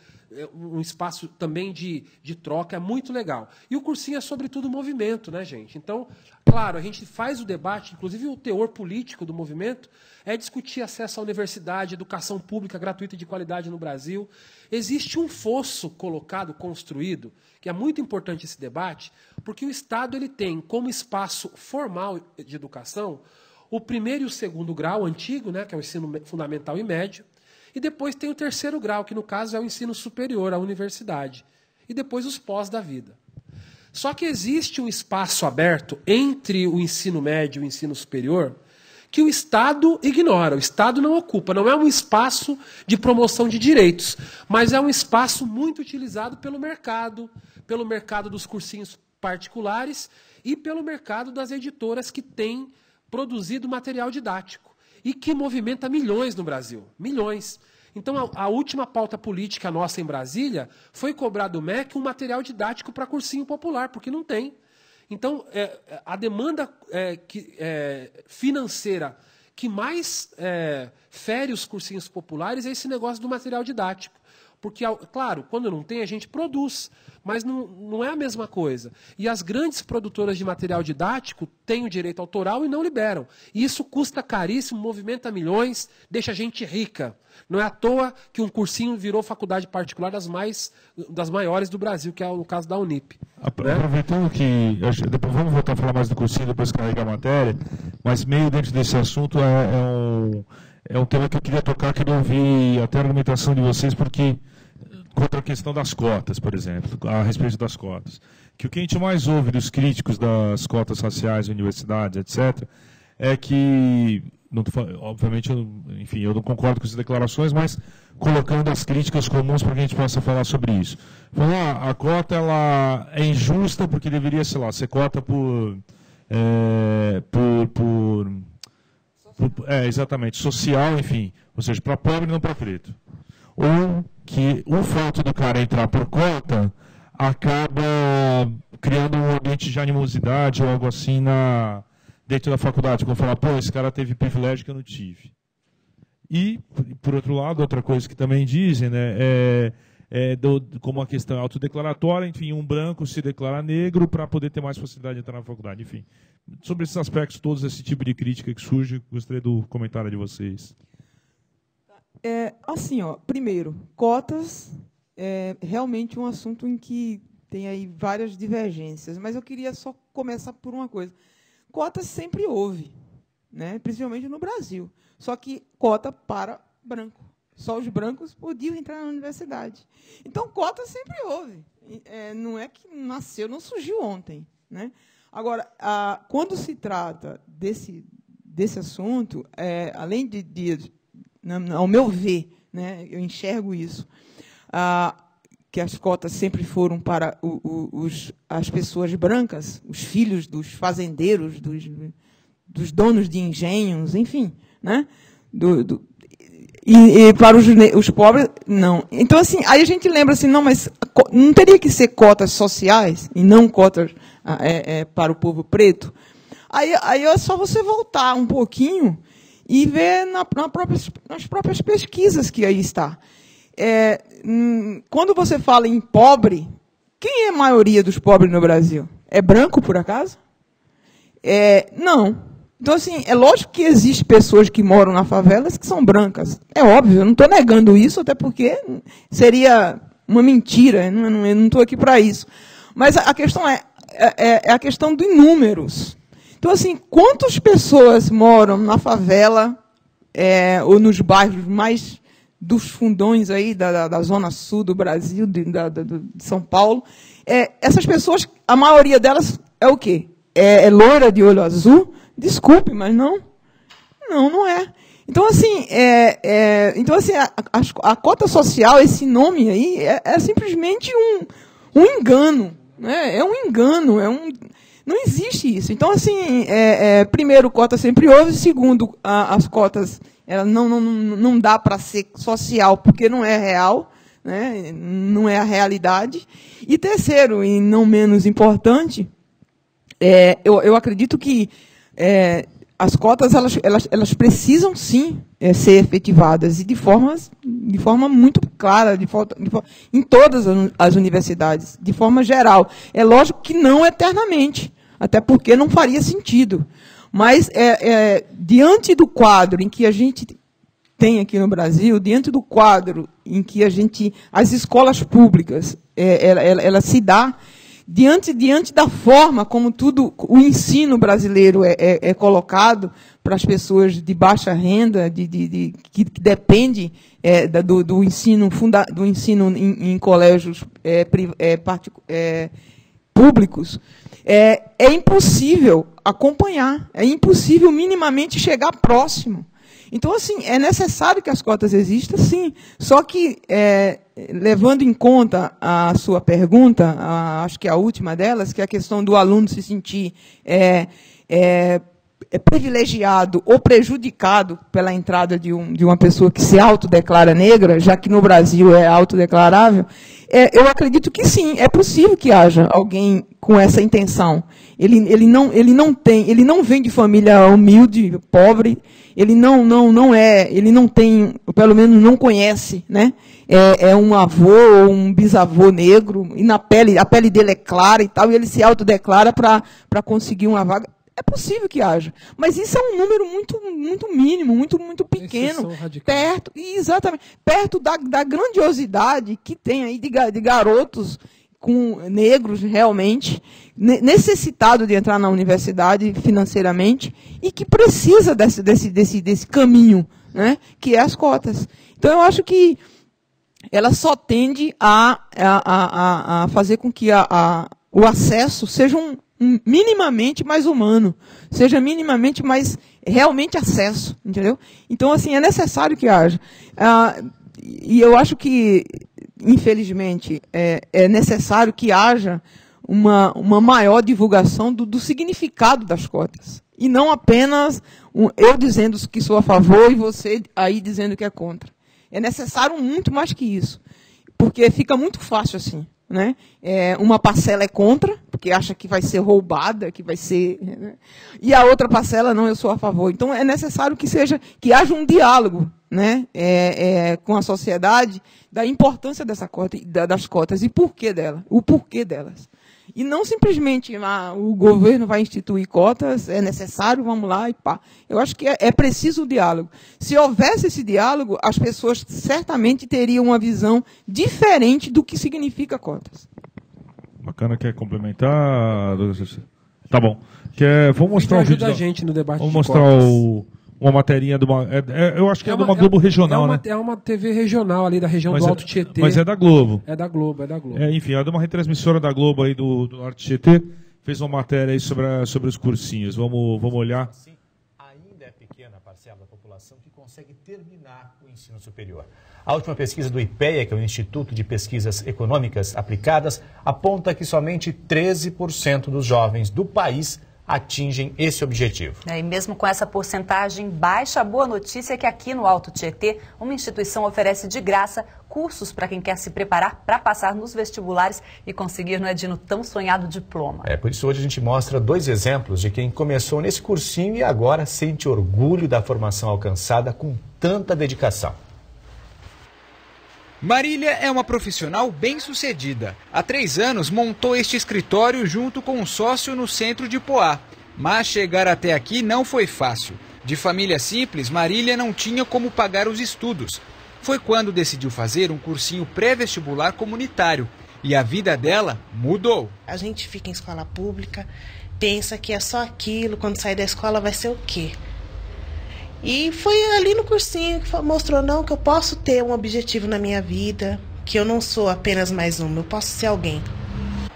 Speaker 2: um espaço também de troca, é muito legal. E o cursinho é, sobretudo, movimento, né, gente? Então, claro, a gente faz o debate, inclusive o teor político do movimento é discutir acesso à universidade, educação pública gratuita e de qualidade no Brasil. Existe um fosso colocado, construído, que é muito importante esse debate, porque o Estado ele tem como espaço formal de educação o primeiro e o segundo grau antigo, né, que é o ensino fundamental e médio, e depois tem o terceiro grau, que no caso é o ensino superior, a universidade, e depois os pós da vida. Só que existe um espaço aberto entre o ensino médio e o ensino superior que o Estado ignora, o Estado não ocupa, não é um espaço de promoção de direitos, mas é um espaço muito utilizado pelo mercado dos cursinhos particulares e pelo mercado das editoras que têm produzido material didático e que movimenta milhões no Brasil. Milhões. Então, a última pauta política nossa em Brasília foi cobrar do MEC um material didático para cursinho popular, porque não tem. Então, a demanda financeira que mais fere os cursinhos populares é esse negócio do material didático. Porque, claro, quando não tem, a gente produz, mas não é a mesma coisa. E as grandes produtoras de material didático têm o direito autoral e não liberam. E isso custa caríssimo, movimenta milhões, deixa a gente rica. Não é à toa que um cursinho virou faculdade particular das maiores do Brasil, que é o caso da Unip.
Speaker 1: Aproveitando que... Depois vamos voltar a falar mais do cursinho, depois carregar a matéria, mas meio dentro desse assunto é um tema que eu queria tocar, queria ouvir até a argumentação de vocês, porque contra a questão das cotas, por exemplo, a respeito das cotas. Que o que a gente mais ouve dos críticos das cotas raciais, universidades, etc., é que, obviamente, eu não concordo com essas declarações, mas colocando as críticas comuns para que a gente possa falar sobre isso. Falar, a cota ela é injusta porque deveria, sei lá, ser cota exatamente, social, enfim, ou seja, para pobre e não para preto. Ou que o fato do cara entrar por cota acaba criando um ambiente de animosidade ou algo assim dentro da faculdade, como falar, esse cara teve privilégio que eu não tive. E, por outro lado, outra coisa que também dizem, né, como a questão é autodeclaratória, enfim, um branco se declara negro para poder ter mais facilidade de entrar na faculdade, enfim. Sobre esses aspectos todos, esse tipo de crítica que surge, gostaria do comentário de vocês.
Speaker 3: Primeiro, cotas é realmente um assunto em que tem aí várias divergências, mas eu queria só começar por uma coisa. Cotas sempre houve, né, principalmente no Brasil, só que cota para branco. Só os brancos podiam entrar na universidade. Então, cota sempre houve. Não é que nasceu, não surgiu ontem, né? Agora, quando se trata desse assunto, além ao meu ver, né, eu enxergo isso, que as cotas sempre foram para as pessoas brancas, os filhos dos fazendeiros, dos donos de engenhos, enfim, né? E para os pobres, não. Então, assim, aí a gente lembra assim, mas não teria que ser cotas sociais e não cotas para o povo preto? Aí é só você voltar um pouquinho e ver nas próprias pesquisas que aí está. Quando você fala em pobre, Quem é a maioria dos pobres no Brasil? É branco, por acaso? Não. Então, assim, é lógico que existem pessoas que moram na favelas que são brancas. É óbvio, eu não estou negando isso, até porque seria uma mentira, eu não estou aqui para isso. Mas a questão é a questão dos números. Então, assim, quantas pessoas moram na favela ou nos bairros mais dos fundões aí da zona sul do Brasil, de São Paulo? Essas pessoas, a maioria delas é o quê? É loira de olho azul? Desculpe, mas não é. Então, assim, a cota social, esse nome aí, é simplesmente um engano. Né? É um engano, não existe isso. Então, assim, primeiro, cota sempre houve, segundo, as cotas não dá para ser social, porque não é real, né? Não é a realidade. E terceiro, e não menos importante, eu acredito que as cotas elas precisam sim ser efetivadas e de forma muito clara, em todas as universidades, de forma geral. É lógico que não eternamente, até porque não faria sentido. Mas diante do quadro em que a gente tem aqui no Brasil, diante do quadro em que as escolas públicas ela se dá, diante da forma como o ensino brasileiro é colocado para as pessoas de baixa renda, que depende do ensino em colégios públicos, é impossível acompanhar, é impossível minimamente chegar próximo. Então, assim, é necessário que as cotas existam, sim. Só que, levando em conta a sua pergunta, acho que a última delas, que é a questão do aluno se sentir privilegiado ou prejudicado pela entrada de uma pessoa que se autodeclara negra, já que no Brasil é autodeclarável, eu acredito que sim, é possível que haja alguém com essa intenção. Ele não vem de família humilde, pobre, ele não tem, pelo menos não conhece, né? Um avô ou um bisavô negro, e a pele dele é clara e tal, e ele se autodeclara para conseguir uma vaga. É possível que haja, mas isso é um número muito, muito mínimo, muito, muito pequeno, perto da grandiosidade que tem aí de garotos negros realmente necessitados de entrar na universidade financeiramente e que precisa desse caminho, né, que é as cotas. Então, eu acho que ela só tende a fazer com que o acesso seja minimamente mais humano, seja minimamente mais realmente acesso, entendeu? Então, assim, é necessário que haja. E eu acho que, infelizmente, é necessário que haja uma maior divulgação do significado das cotas. E não apenas eu dizendo que sou a favor e você aí dizendo que é contra. É necessário muito mais que isso. Porque fica muito fácil assim. Né? Uma parcela é contra, porque acha que vai ser roubada, que vai ser, né? E a outra parcela, não, eu sou a favor. Então, é necessário que haja um diálogo, né? Com a sociedade da importância dessa cota, das cotas e o porquê delas. E não simplesmente o governo vai instituir cotas, é necessário, vamos lá e pá. Eu acho que é preciso o diálogo. Se houvesse esse diálogo, as pessoas certamente teriam uma visão diferente do que significa cotas.
Speaker 1: Bacana, quer complementar? Tá bom. Vamos mostrar um vídeo
Speaker 2: da gente no debate.
Speaker 1: Vamos mostrar uma materinha de uma. Eu acho que é de uma Globo regional, né?
Speaker 2: É uma TV regional ali da região do Alto Tietê.
Speaker 1: Mas é da Globo.
Speaker 2: É da Globo.
Speaker 1: Enfim, é de uma retransmissora da Globo aí do Alto Tietê. Fez uma matéria aí sobre os cursinhos. Vamos olhar.
Speaker 7: Assim, ainda é pequena a parcela da população que consegue terminar o ensino superior. A última pesquisa do IPEA, que é o Instituto de Pesquisas Econômicas Aplicadas, aponta que somente 13% dos jovens do país atingem esse objetivo.
Speaker 8: E mesmo com essa porcentagem baixa, a boa notícia é que aqui no Alto Tietê, uma instituição oferece de graça cursos para quem quer se preparar para passar nos vestibulares e conseguir no Edino tão sonhado diploma.
Speaker 7: Por isso hoje a gente mostra 2 exemplos de quem começou nesse cursinho e agora sente orgulho da formação alcançada com tanta dedicação.
Speaker 9: Marília é uma profissional bem-sucedida. Há 3 anos montou este escritório junto com um sócio no centro de Poá. Mas chegar até aqui não foi fácil. De família simples, Marília não tinha como pagar os estudos. Foi quando decidiu fazer um cursinho pré-vestibular comunitário. E a vida dela mudou.
Speaker 10: A gente fica em escola pública, pensa que é só aquilo, quando sair da escola vai ser o quê? E foi ali no cursinho que mostrou não, que eu posso ter um objetivo na minha vida, que eu não sou apenas mais uma, eu posso ser alguém.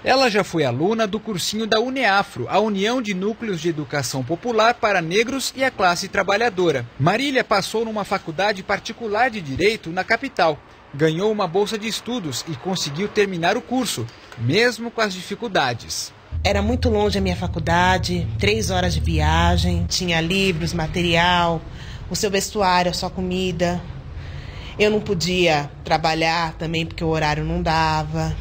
Speaker 9: Ela já foi aluna do cursinho da UNEAFRO, a União de Núcleos de Educação Popular para Negros e a Classe Trabalhadora. Marília passou numa faculdade particular de Direito na capital. Ganhou uma bolsa de estudos e conseguiu terminar o curso, mesmo com as dificuldades.
Speaker 10: Era muito longe a minha faculdade, 3 horas de viagem, tinha livros, material, o seu vestuário, a sua comida. Eu não podia trabalhar também porque o horário não dava,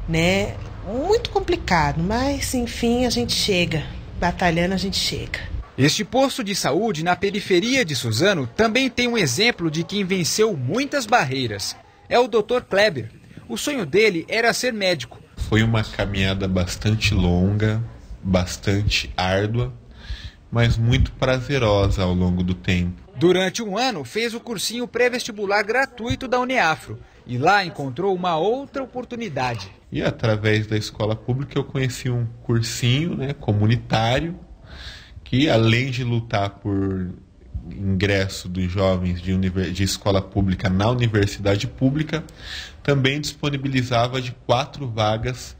Speaker 10: né? Muito complicado, mas enfim a gente chega, batalhando a gente chega.
Speaker 9: Este posto de saúde na periferia de Suzano também tem um exemplo de quem venceu muitas barreiras. É o Dr. Kleber. O sonho dele era ser médico.
Speaker 11: Foi uma caminhada bastante longa, bastante árdua, mas muito prazerosa ao longo do tempo.
Speaker 9: Durante 1 ano, fez o cursinho pré-vestibular gratuito da UNEAFRO e lá encontrou uma outra oportunidade.
Speaker 11: E através da escola pública eu conheci um cursinho, comunitário, que além de lutar por ingresso dos jovens de escola pública na universidade pública, também disponibilizava de 4 vagas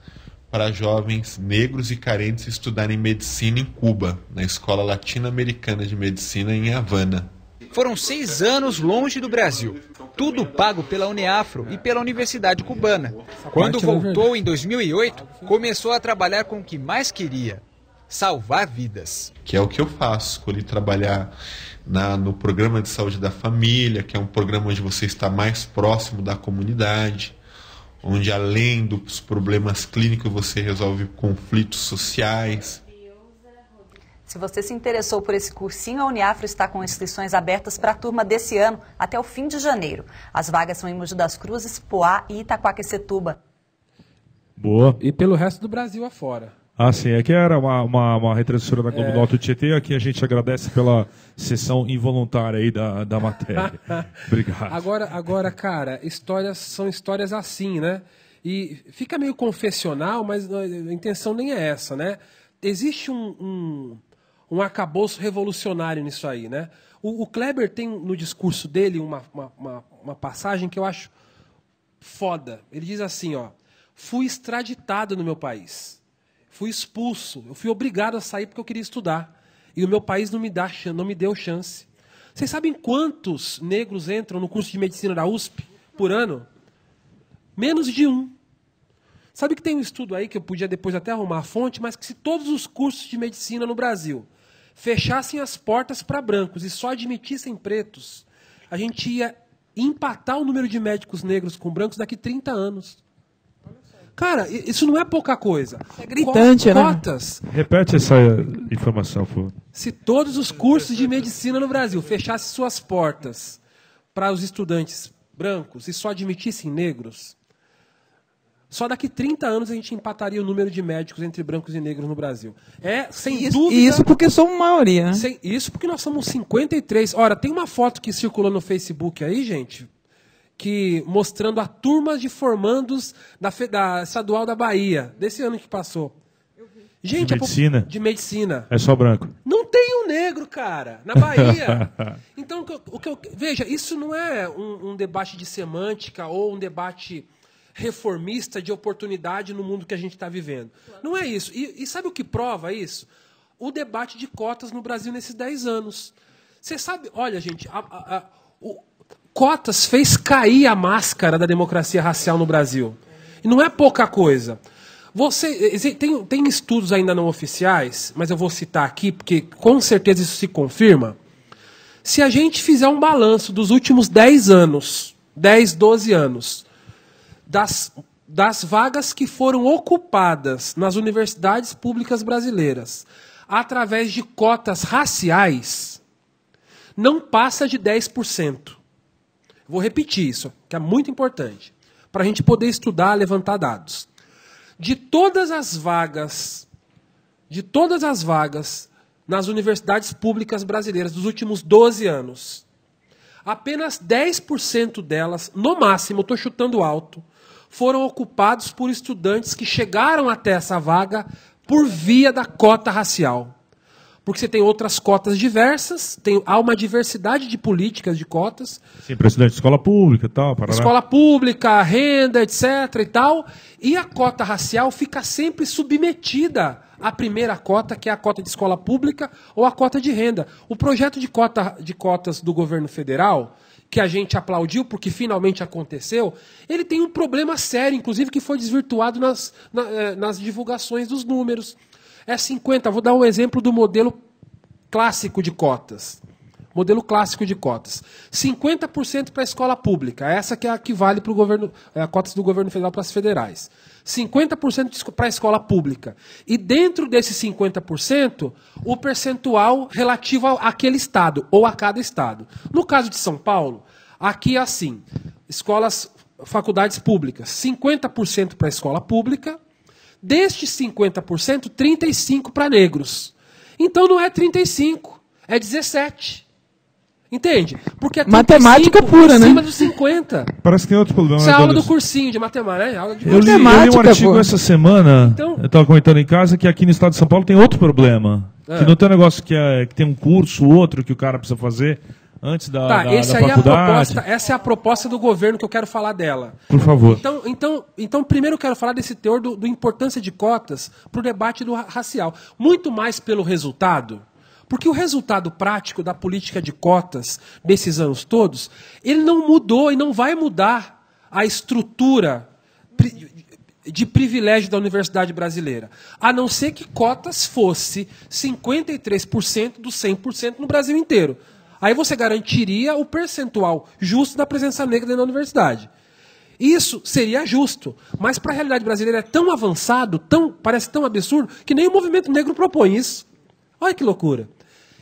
Speaker 11: para jovens negros e carentes estudarem medicina em Cuba, na Escola Latino-Americana de Medicina em Havana.
Speaker 9: Foram 6 anos longe do Brasil, tudo pago pela UNEAFRO e pela Universidade Cubana. Quando voltou em 2008, começou a trabalhar com o que mais queria: salvar vidas.
Speaker 11: Que é o que eu faço, escolhi trabalhar no programa de saúde da família, que é um programa onde você está mais próximo da comunidade, onde além dos problemas clínicos você resolve conflitos sociais.
Speaker 8: Se você se interessou por esse cursinho, a Uniafro está com inscrições abertas para a turma desse ano, até o fim de janeiro. As vagas são em Mogi das Cruzes, Poá e Itaquaquecetuba.
Speaker 1: Boa.
Speaker 2: E pelo resto do Brasil afora.
Speaker 1: Ah, sim. Aqui era uma retransmissora da Globo do Alto Tietê. Aqui a gente agradece pela sessão involuntária aí da matéria. Obrigado.
Speaker 2: Agora, cara, são histórias assim, né? E fica meio confessional, mas a intenção nem é essa, né? Existe um arcabouço revolucionário nisso aí, né? O Kleber tem no discurso dele uma passagem que eu acho foda. Ele diz assim, ó: fui extraditado no meu país. Fui expulso, eu fui obrigado a sair porque eu queria estudar. E o meu país não me deu chance. Vocês sabem quantos negros entram no curso de medicina da USP por ano? Menos de 1. Sabe que tem um estudo aí, que eu podia depois até arrumar a fonte, mas que se todos os cursos de medicina no Brasil fechassem as portas para brancos e só admitissem pretos, a gente ia empatar o número de médicos negros com brancos daqui 30 anos. Cara, isso não é pouca coisa.
Speaker 3: É gritante,
Speaker 2: cotas.
Speaker 1: Né? Repete essa informação, por favor.
Speaker 2: Se todos os cursos de medicina no Brasil fechassem suas portas para os estudantes brancos e só admitissem negros, só daqui 30 anos a gente empataria o número de médicos entre brancos e negros no Brasil. Sem dúvida...
Speaker 3: Isso porque somos maioria, né?
Speaker 2: Isso porque nós somos 53. Ora, tem uma foto que circulou no Facebook aí, gente, mostrando a turma de formandos da Estadual da Bahia, desse ano que passou. Gente,
Speaker 1: de medicina?
Speaker 2: De medicina.
Speaker 1: É só branco.
Speaker 2: Não tem um negro, cara, na Bahia. Então, veja, isso não é um debate de semântica ou um debate reformista de oportunidade no mundo que a gente está vivendo. Não é isso. E sabe o que prova isso? O debate de cotas no Brasil nesses 10 anos. Você sabe, olha, gente, cotas fez cair a máscara da democracia racial no Brasil. E não é pouca coisa. Tem estudos ainda não oficiais, mas eu vou citar aqui, porque com certeza isso se confirma. Se a gente fizer um balanço dos últimos 10 anos, 10, 12 anos, das vagas que foram ocupadas nas universidades públicas brasileiras através de cotas raciais, não passa de 10%. Vou repetir isso, que é muito importante, para a gente poder estudar, levantar dados. De todas as vagas nas universidades públicas brasileiras dos últimos 12 anos, apenas 10% delas, no máximo, estou chutando alto, foram ocupados por estudantes que chegaram até essa vaga por via da cota racial. Porque você tem outras cotas diversas, há uma diversidade de políticas de cotas.
Speaker 1: Sim, para estudante de escola pública e tal. Parará.
Speaker 2: Escola pública, renda, etc. e tal. E a cota racial fica sempre submetida à primeira cota, que é a cota de escola pública ou a cota de renda. O projeto de cotas do governo federal, que a gente aplaudiu porque finalmente aconteceu, ele tem um problema sério, inclusive que foi desvirtuado nas divulgações dos números. É 50, vou dar um exemplo do modelo clássico de cotas. Modelo clássico de cotas. 50% para a escola pública, essa que é a que vale para o governo, a cotas do governo federal para as federais. 50% para a escola pública. E dentro desses 50%, o percentual relativo àquele estado, ou a cada estado. No caso de São Paulo, aqui é assim, faculdades públicas, 50% para a escola pública, destes 50%, 35% para negros. Então não é 35%, é 17%. Entende? Porque é
Speaker 3: matemática pura, né?
Speaker 2: Em cima dos 50%.
Speaker 1: Parece que tem outro problema.
Speaker 2: Isso é aula do cursinho de matemática, né? Aula de
Speaker 1: eu li um artigo essa semana, então, eu estava comentando em casa, que aqui no estado de São Paulo tem outro problema. Que não tem um negócio que tem um curso, outro que o cara precisa fazer antes da faculdade.
Speaker 2: Essa é a proposta do governo que eu quero falar dela.
Speaker 1: Por favor.
Speaker 2: Então primeiro eu quero falar desse teor do importância de cotas para o debate do racial. Muito mais pelo resultado, porque o resultado prático da política de cotas desses anos todos, ele não mudou e não vai mudar a estrutura de privilégio da universidade brasileira. A não ser que cotas fosse 53% dos 100% no Brasil inteiro. Aí você garantiria o percentual justo da presença negra dentro da universidade. Isso seria justo, mas para a realidade brasileira é tão avançado, parece tão absurdo, que nem o movimento negro propõe isso. Olha que loucura.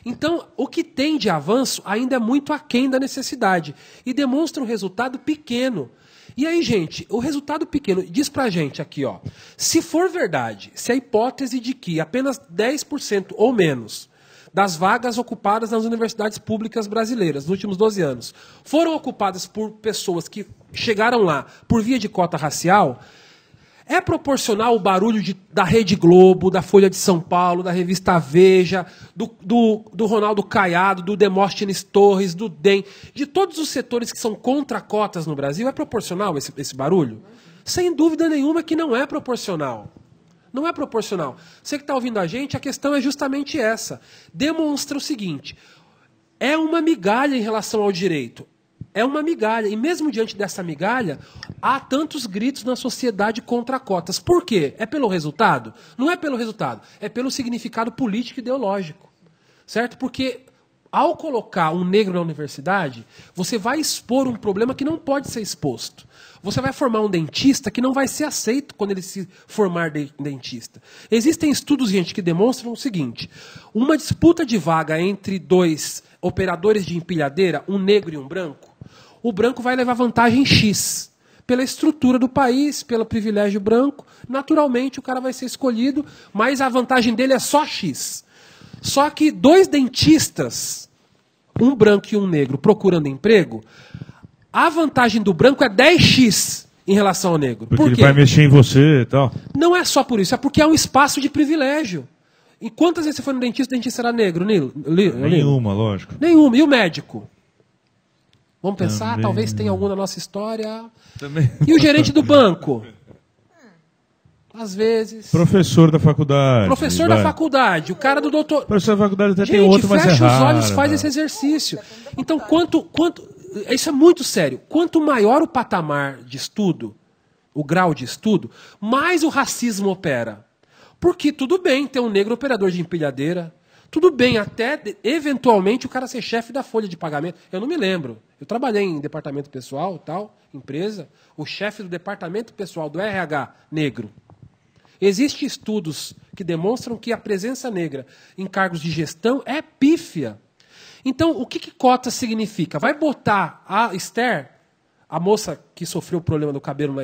Speaker 2: Então, o que tem de avanço ainda é muito aquém da necessidade e demonstra um resultado pequeno. E aí, gente, o resultado pequeno diz pra gente aqui, ó, se for verdade, se a hipótese de que apenas 10% ou menos das vagas ocupadas nas universidades públicas brasileiras nos últimos 12 anos foram ocupadas por pessoas que chegaram lá por via de cota racial, é proporcional o barulho da Rede Globo, da Folha de São Paulo, da revista Veja, do Ronaldo Caiado, do Demóstenes Torres, do DEM, de todos os setores que são contra cotas no Brasil? É proporcional esse barulho? Sem dúvida nenhuma que não é proporcional. Não é proporcional. Você que está ouvindo a gente, a questão é justamente essa. Demonstra o seguinte, é uma migalha em relação ao direito. É uma migalha. E mesmo diante dessa migalha, há tantos gritos na sociedade contra cotas. Por quê? É pelo resultado? Não é pelo resultado. É pelo significado político e ideológico. Certo? Porque ao colocar um negro na universidade, você vai expor um problema que não pode ser exposto. Você vai formar um dentista que não vai ser aceito quando ele se formar dentista. Existem estudos, gente, que demonstram o seguinte. Uma disputa de vaga entre dois operadores de empilhadeira, um negro e um branco, o branco vai levar vantagem X. Pela estrutura do país, pelo privilégio branco, naturalmente o cara vai ser escolhido, mas a vantagem dele é só X. Só que dois dentistas, um branco e um negro, procurando emprego, a vantagem do branco é 10x em relação ao negro.
Speaker 1: Porque ele vai mexer em você e tal.
Speaker 2: Não é só por isso, é porque é um espaço de privilégio. E quantas vezes você foi no dentista, o dentista era negro, Nilo?
Speaker 1: Nenhuma, lógico.
Speaker 2: Nenhuma. E o médico? Vamos pensar, também. Talvez tenha algum na nossa história.
Speaker 1: Também.
Speaker 2: E o gerente do banco? Às vezes.
Speaker 1: Professor da faculdade.
Speaker 2: Professor da faculdade, o cara do doutor.
Speaker 1: Professor da faculdade até tem outro, mas é raro.
Speaker 2: Fecha os olhos, faz esse exercício. Então, isso é muito sério. Quanto maior o patamar de estudo, o grau de estudo, mais o racismo opera. Porque tudo bem ter um negro operador de empilhadeira, tudo bem até, eventualmente, o cara ser chefe da folha de pagamento. Eu não me lembro. Eu trabalhei em departamento pessoal, tal, empresa, o chefe do departamento pessoal do RH, negro. Existem estudos que demonstram que a presença negra em cargos de gestão é pífia. Então, o que cota significa? Vai botar a Esther a moça que sofreu o problema do cabelo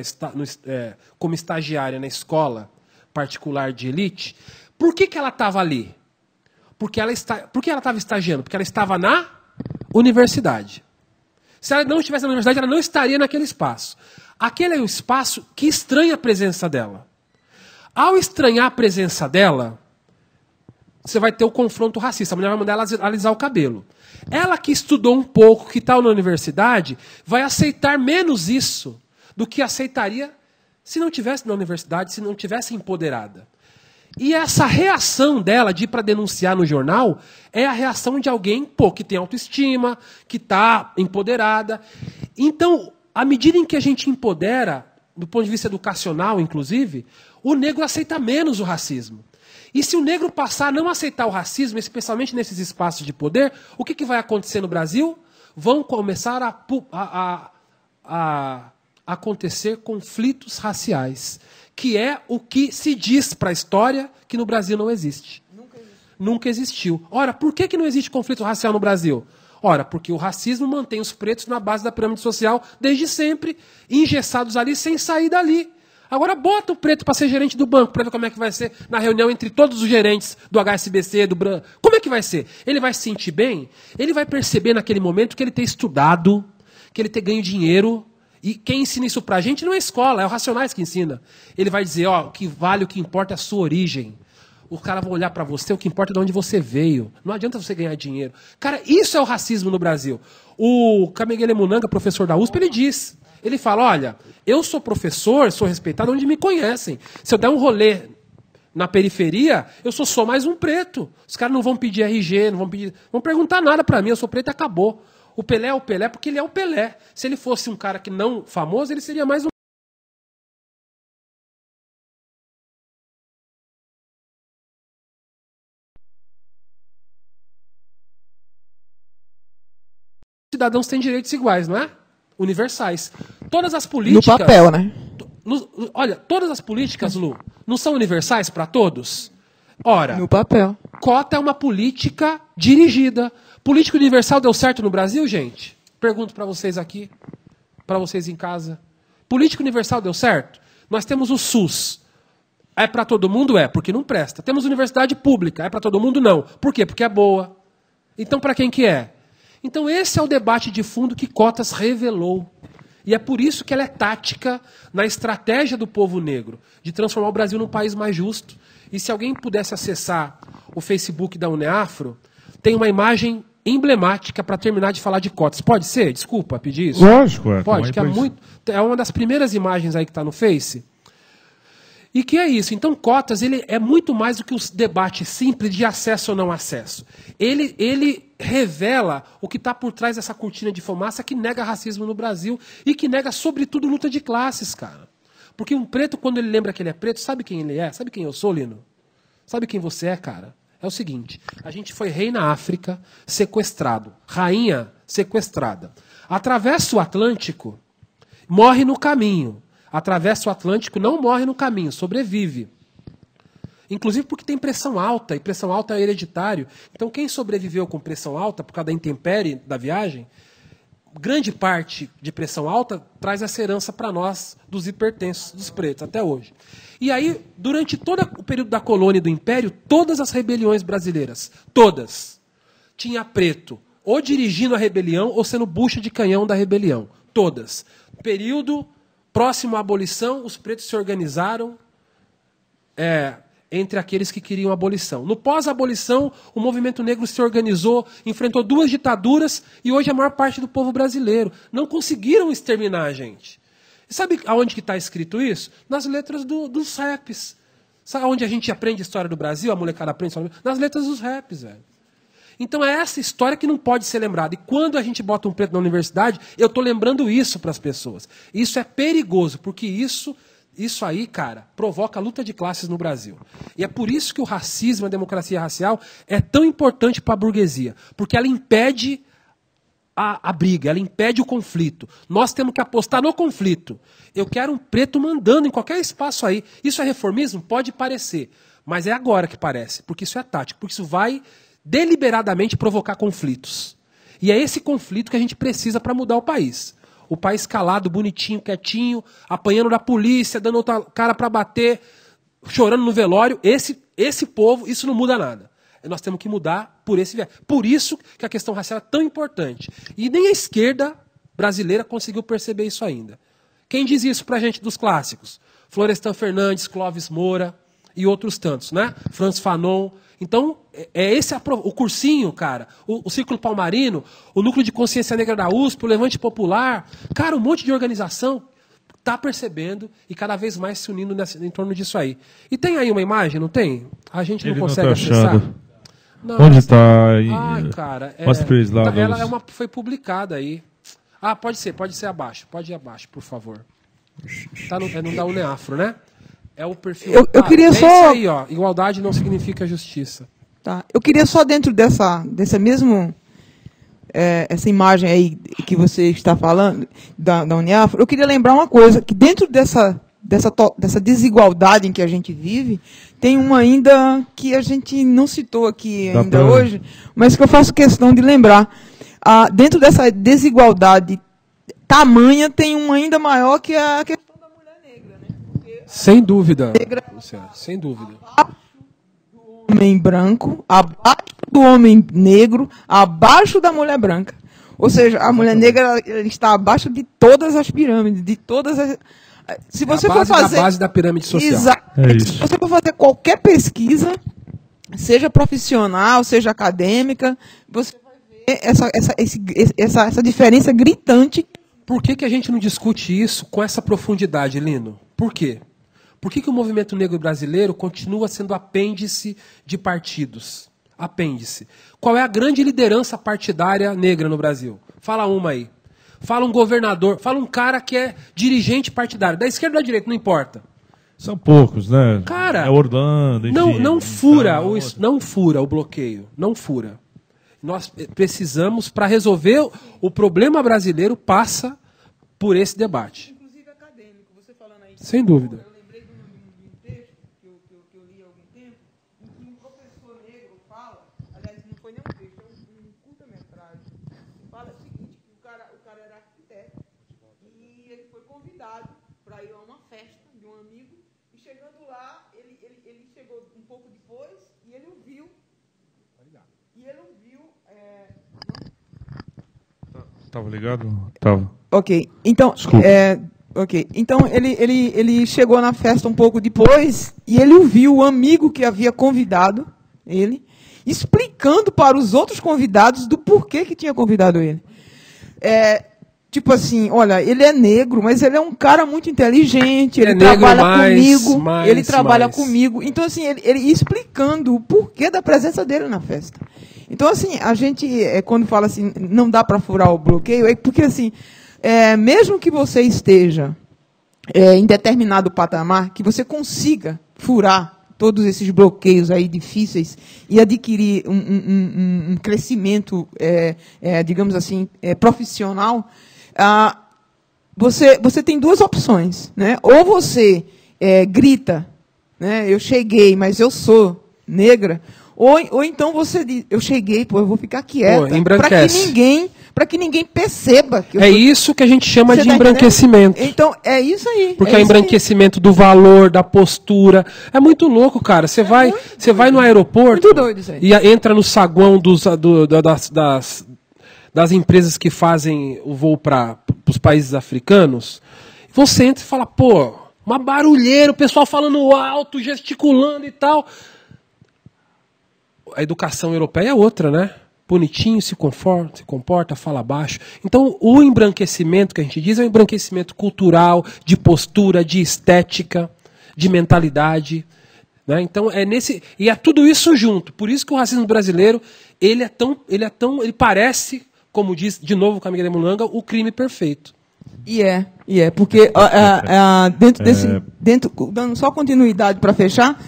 Speaker 2: como estagiária na escola particular de elite, por que ela estava ali? Por que ela estava estagiando? Porque ela estava na universidade. Se ela não estivesse na universidade, ela não estaria naquele espaço. Aquele é o espaço que estranha a presença dela. Ao estranhar a presença dela, você vai ter o confronto racista. A mulher vai mandar ela alisar o cabelo. Ela que estudou um pouco, que está na universidade, vai aceitar menos isso do que aceitaria se não tivesse na universidade, se não tivesse empoderada. E essa reação dela de ir para denunciar no jornal é a reação de alguém que tem autoestima, que está empoderada. Então, à medida em que a gente empodera, do ponto de vista educacional, inclusive, o negro aceita menos o racismo. E se o negro passar a não aceitar o racismo, especialmente nesses espaços de poder, o que vai acontecer no Brasil? Vão começar a acontecer conflitos raciais, que é o que se diz para a história que no Brasil não existe. Nunca existiu. Ora, por que não existe conflito racial no Brasil? Ora, porque o racismo mantém os pretos na base da pirâmide social desde sempre, engessados ali, sem sair dali. Agora bota o preto para ser gerente do banco, para ver como é que vai ser na reunião entre todos os gerentes do HSBC, do Bran. Como é que vai ser? Ele vai se sentir bem? Ele vai perceber naquele momento que ele tem estudado, que ele tem ganho dinheiro. E quem ensina isso pra gente não é a escola, é o Racionais que ensina. Ele vai dizer, o que vale, o que importa é a sua origem. Os caras vão olhar para você, o que importa é de onde você veio. Não adianta você ganhar dinheiro. Cara, isso é o racismo no Brasil. O Kamegele Munanga, professor da USP, ele diz... Ele fala, olha, eu sou professor, sou respeitado onde me conhecem. Se eu der um rolê na periferia, eu sou só mais um preto. Os caras não vão pedir RG, não vão perguntar nada para mim, eu sou preto e acabou. O Pelé é o Pelé porque ele é o Pelé. Se ele fosse um cara que não famoso, ele seria mais um cidadãos têm direitos iguais, não é? Universais. Todas as políticas...
Speaker 3: No papel, né?
Speaker 2: Olha, todas as políticas, Lu, não são universais para todos? Ora,
Speaker 3: no papel.
Speaker 2: Cota é uma política dirigida. Política universal deu certo no Brasil, gente? Pergunto para vocês aqui, para vocês em casa. Política universal deu certo? Nós temos o SUS. É para todo mundo? É, porque não presta. Temos universidade pública. É para todo mundo? Não. Por quê? Porque é boa. Então, para quem que é? Então, esse é o debate de fundo que Cotas revelou. E é por isso que ela é tática na estratégia do povo negro, de transformar o Brasil num país mais justo. E se alguém pudesse acessar o Facebook da UNEAFRO, tem uma imagem emblemática para terminar de falar de cotas. Pode ser? Desculpa pedir isso.
Speaker 1: Lógico, é.
Speaker 2: Pode, que é uma das primeiras imagens aí que está no Face. E que é isso. Então, cotas, ele é muito mais do que os debates simples de acesso ou não acesso. Ele revela o que está por trás dessa cortina de fumaça que nega racismo no Brasil e que nega, sobretudo, luta de classes, cara. Porque um preto, quando ele lembra que ele é preto, sabe quem ele é? Sabe quem eu sou, Lino? Sabe quem você é, cara? É o seguinte, a gente foi rei na África, sequestrado. Rainha, sequestrada. Atravessa o Atlântico, morre no caminho. Atravessa o Atlântico, não morre no caminho, sobrevive. Inclusive porque tem pressão alta, e pressão alta é hereditário. Então quem sobreviveu com pressão alta, por causa da intempérie da viagem, grande parte de pressão alta traz essa herança para nós, dos hipertensos, dos pretos, até hoje. E aí, durante todo o período da colônia e do império, todas as rebeliões brasileiras, todas, tinha preto, ou dirigindo a rebelião, ou sendo bucha de canhão da rebelião. Todas. Período próximo à abolição, os pretos se organizaram entre aqueles que queriam a abolição. No pós-abolição, o movimento negro se organizou, enfrentou 2 ditaduras e hoje a maior parte do povo brasileiro. Não conseguiram exterminar a gente. E sabe aonde que está escrito isso? Nas letras dos raps. Sabe onde a gente aprende a história do Brasil? A molecada aprende história do Brasil? Nas letras dos raps, velho. Então é essa história que não pode ser lembrada. E quando a gente bota um preto na universidade, eu estou lembrando isso para as pessoas. Isso é perigoso, porque isso aí, cara, provoca a luta de classes no Brasil. E é por isso que o racismo, a democracia racial, é tão importante para a burguesia. Porque ela impede a briga, ela impede o conflito. Nós temos que apostar no conflito. Eu quero um preto mandando em qualquer espaço aí. Isso é reformismo? Pode parecer. Mas é agora que parece, porque isso é tático. Porque isso vai deliberadamente provocar conflitos. E é esse conflito que a gente precisa para mudar o país. O país calado, bonitinho, quietinho, apanhando da polícia, dando outra cara para bater, chorando no velório. Esse povo, isso não muda nada. Nós temos que mudar por esse viés. Por isso que a questão racial é tão importante. E nem a esquerda brasileira conseguiu perceber isso ainda. Quem diz isso pra gente dos clássicos? Florestan Fernandes, Clóvis Moura e outros tantos, né? Franz Fanon. Então, esse o cursinho, cara, o Círculo Palmarino, o Núcleo de Consciência Negra da USP, o Levante Popular, cara, um monte de organização está percebendo e cada vez mais se unindo em torno disso aí. E tem aí uma imagem, não tem? A gente não consegue acessar. Não,
Speaker 1: onde está?
Speaker 2: Ai, cara,
Speaker 1: mostra pra eles lá.
Speaker 2: Ela foi publicada aí. Ah, pode ser abaixo. Pode ir abaixo, por favor. Tá não dá o Neafro, né? É o perfil.
Speaker 3: Eu queria só.
Speaker 2: Isso aí, ó. Igualdade não significa justiça.
Speaker 3: Tá. Eu queria só dentro dessa mesmo essa imagem aí que você está falando da Uniafro, eu queria lembrar uma coisa, que dentro dessa desigualdade em que a gente vive, tem uma ainda que a gente não citou aqui ainda hoje, mas que eu faço questão de lembrar. Dentro dessa desigualdade tamanha, tem uma ainda maior, que é a questão da mulher negra. Né? Porque
Speaker 2: sem dúvida. Sem dúvida.
Speaker 3: Do homem branco, abaixo do homem negro, abaixo da mulher branca. Ou seja, a mulher negra ela está abaixo de todas as pirâmides, de todas as... Se você for fazer
Speaker 2: a base da pirâmide social.
Speaker 3: Exatamente. Se você for fazer qualquer pesquisa, seja profissional, seja acadêmica, você vai ver essa diferença gritante.
Speaker 2: Por que a gente não discute isso com essa profundidade, Lino? Por quê? Por que o movimento negro brasileiro continua sendo apêndice de partidos? Apêndice. Qual é a grande liderança partidária negra no Brasil? Fala uma aí. Fala um governador, fala um cara que é dirigente partidário, da esquerda ou da direita, não importa.
Speaker 1: São poucos, né?
Speaker 2: Cara,
Speaker 1: é Orlando, enfim.
Speaker 2: Não fura o bloqueio, não fura. Nós precisamos, para resolver o problema brasileiro, passa por esse debate.
Speaker 3: Inclusive acadêmico, você falando aí.
Speaker 2: Sem dúvida.
Speaker 3: Eu lembrei de um texto que eu li há algum tempo, em que um professor negro fala, aliás, não foi nem um texto, é um curta-metragem, fala o seguinte, que o cara era arquiteto e ele foi convidado para ir a uma festa de um amigo e chegando lá, ele chegou um pouco depois e ele o viu.
Speaker 1: Tava ligado? Tava.
Speaker 3: Ok. Então, então ele chegou na festa um pouco depois e ele ouviu o amigo que havia convidado ele, explicando para os outros convidados do porquê que tinha convidado ele. Tipo assim, olha, ele é negro, mas ele é um cara muito inteligente, ele trabalha comigo, ele trabalha comigo. Então, assim, ele explicando o porquê da presença dele na festa. Então, assim, a gente, quando fala assim, não dá para furar o bloqueio, é porque, assim, mesmo que você esteja em determinado patamar, que você consiga furar todos esses bloqueios aí difíceis e adquirir um crescimento, digamos assim, profissional, você tem duas opções, né? Ou você grita, né? Eu cheguei, mas eu sou negra. Ou então você diz, eu cheguei, eu vou ficar quieta, para que ninguém perceba. Que
Speaker 2: isso que a gente chama de embranquecimento.
Speaker 3: Então, é isso aí.
Speaker 2: Porque é embranquecimento do valor, da postura. É muito louco, cara. Você vai no aeroporto e entra no saguão das empresas que fazem o voo para os países africanos. Você entra e fala, pô, uma barulheira, o pessoal falando alto, gesticulando e tal. A educação europeia é outra, né? Bonitinho, se comporta, fala baixo. Então, o embranquecimento que a gente diz é um embranquecimento cultural, de postura, de estética, de mentalidade. Né? Então, e é tudo isso junto. Por isso que o racismo brasileiro, ele parece, como diz de novo Camila Mulanga, o crime perfeito.
Speaker 3: Porque dando só continuidade para fechar,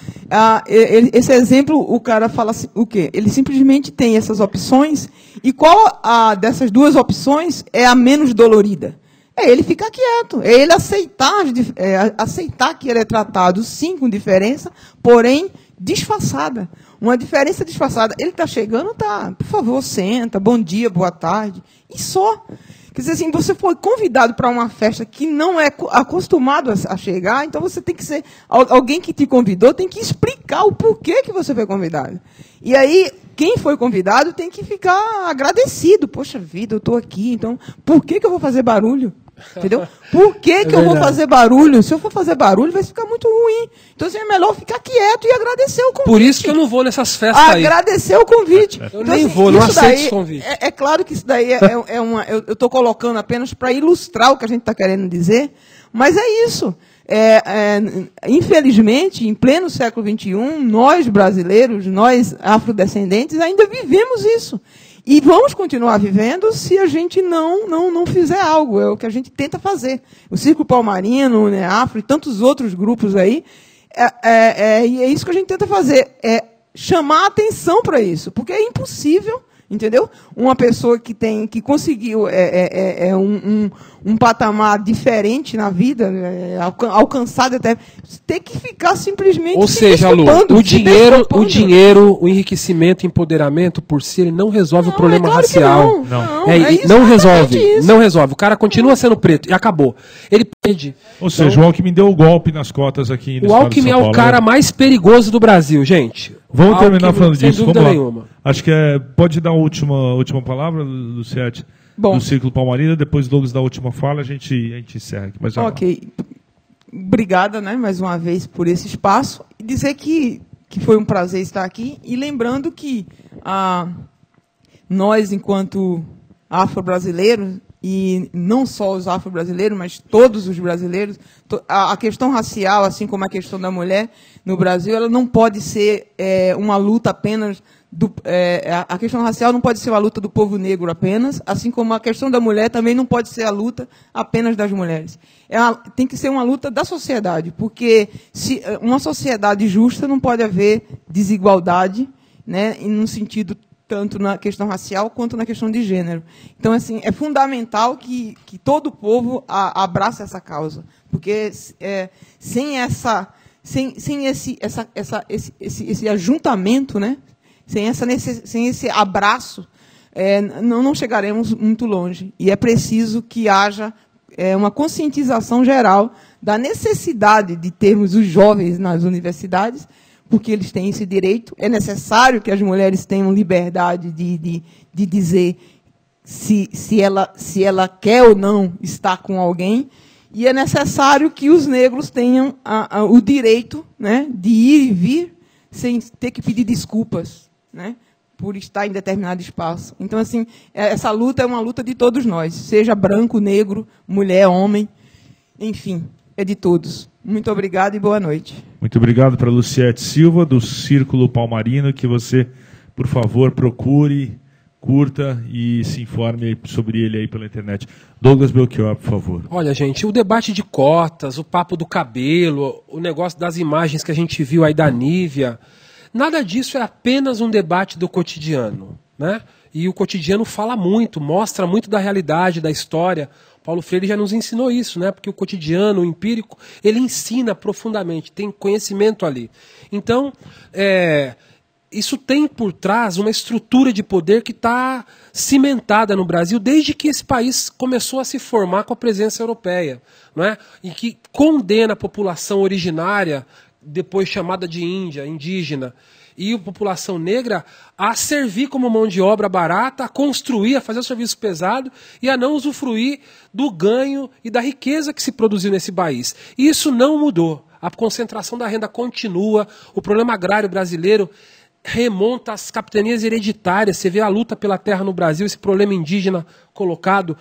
Speaker 3: esse exemplo, o cara fala assim, o quê? Ele simplesmente tem essas opções, e qual dessas duas opções é a menos dolorida? É ele ficar quieto, é ele aceitar que ele é tratado, sim, com diferença, porém disfarçada. Uma diferença disfarçada. Ele está chegando, tá, por favor, senta, bom dia, boa tarde, e só. Quer dizer assim, você foi convidado para uma festa que não é acostumado a chegar, então você tem que ser... Alguém que te convidou tem que explicar o porquê que você foi convidado. E aí, quem foi convidado tem que ficar agradecido. Poxa vida, eu estou aqui, então por que eu vou fazer barulho? Entendeu? Por que eu vou fazer barulho? Se eu for fazer barulho, vai ficar muito ruim. Então assim, é melhor ficar quieto e agradecer o convite.
Speaker 2: Por isso que eu não vou nessas festas aí.
Speaker 3: Agradecer o convite.
Speaker 2: Eu
Speaker 3: então,
Speaker 2: nem
Speaker 3: assim,
Speaker 2: vou, não aceito
Speaker 3: daí,
Speaker 2: esse convite.
Speaker 3: É claro que isso daí é uma... Eu estou colocando apenas para ilustrar o que a gente está querendo dizer, mas é isso. Infelizmente, em pleno século XXI, nós brasileiros, nós afrodescendentes, ainda vivemos isso. E vamos continuar vivendo se a gente não fizer algo. É o que a gente tenta fazer. O Círculo Palmarino, o Neafro e tantos outros grupos aí, e é isso que a gente tenta fazer. É chamar a atenção para isso. Porque é impossível, entendeu? Uma pessoa que conseguiu um patamar diferente na vida, alcançado até, ter que ficar simplesmente...
Speaker 2: Ou seja, Lu, o dinheiro, o enriquecimento, o empoderamento, por si, ele não resolve o problema racial. Não resolve. Não resolve. O cara continua sendo preto e acabou. Ele perde.
Speaker 1: Ou seja, o Alckmin deu o golpe nas cotas aqui no
Speaker 2: O Alckmin é o cara mais perigoso do Brasil, gente.
Speaker 1: Vamos terminar falando disso.
Speaker 2: Sem dúvida nenhuma.
Speaker 1: Acho que pode dar a última palavra, Luciete, do Círculo Palmarino, depois Douglas da última fala, a gente encerra aqui. Mas
Speaker 3: ok. Obrigada, né, mais uma vez por esse espaço. E dizer que foi um prazer estar aqui. E lembrando que nós, enquanto afro-brasileiros, e não só os afro-brasileiros, mas todos os brasileiros, a questão racial, assim como a questão da mulher no Brasil, ela não pode ser uma luta apenas... a questão racial não pode ser uma luta do povo negro apenas, assim como a questão da mulher também não pode ser a luta apenas das mulheres. Tem que ser uma luta da sociedade, porque uma sociedade justa não pode haver desigualdade, né, no sentido tanto na questão racial quanto na questão de gênero. Então, assim, é fundamental que todo o povo abrace essa causa, porque sem esse ajuntamento, né, sem esse abraço, não chegaremos muito longe. E é preciso que haja uma conscientização geral da necessidade de termos os jovens nas universidades, porque eles têm esse direito. É necessário que as mulheres tenham liberdade de dizer se ela quer ou não estar com alguém, e é necessário que os negros tenham o direito, né, de ir e vir sem ter que pedir desculpas, né, por estar em determinado espaço. Então, assim, essa luta é uma luta de todos nós, seja branco, negro, mulher, homem, enfim, é de todos. Muito obrigado e boa noite.
Speaker 1: Muito obrigado para Luciete Silva, do Círculo Palmarino, que você, por favor, procure, curta e se informe sobre ele aí pela internet. Douglas Belchior, por favor.
Speaker 2: Olha, gente, o debate de cotas, o papo do cabelo, o negócio das imagens que a gente viu aí da Nívia, nada disso é apenas um debate do cotidiano, né? E o cotidiano fala muito, mostra muito da realidade, da história. Paulo Freire já nos ensinou isso, né? Porque o cotidiano, o empírico, ele ensina profundamente, tem conhecimento ali. Então, isso tem por trás uma estrutura de poder que está cimentada no Brasil desde que esse país começou a se formar com a presença europeia, não é? E que condena a população originária, depois chamada de Índia, indígena, e a população negra a servir como mão de obra barata, a construir, a fazer o serviço pesado e a não usufruir do ganho e da riqueza que se produziu nesse país. E isso não mudou. A concentração da renda continua, o problema agrário brasileiro remonta às capitanias hereditárias. Você vê a luta pela terra no Brasil, esse problema indígena colocado.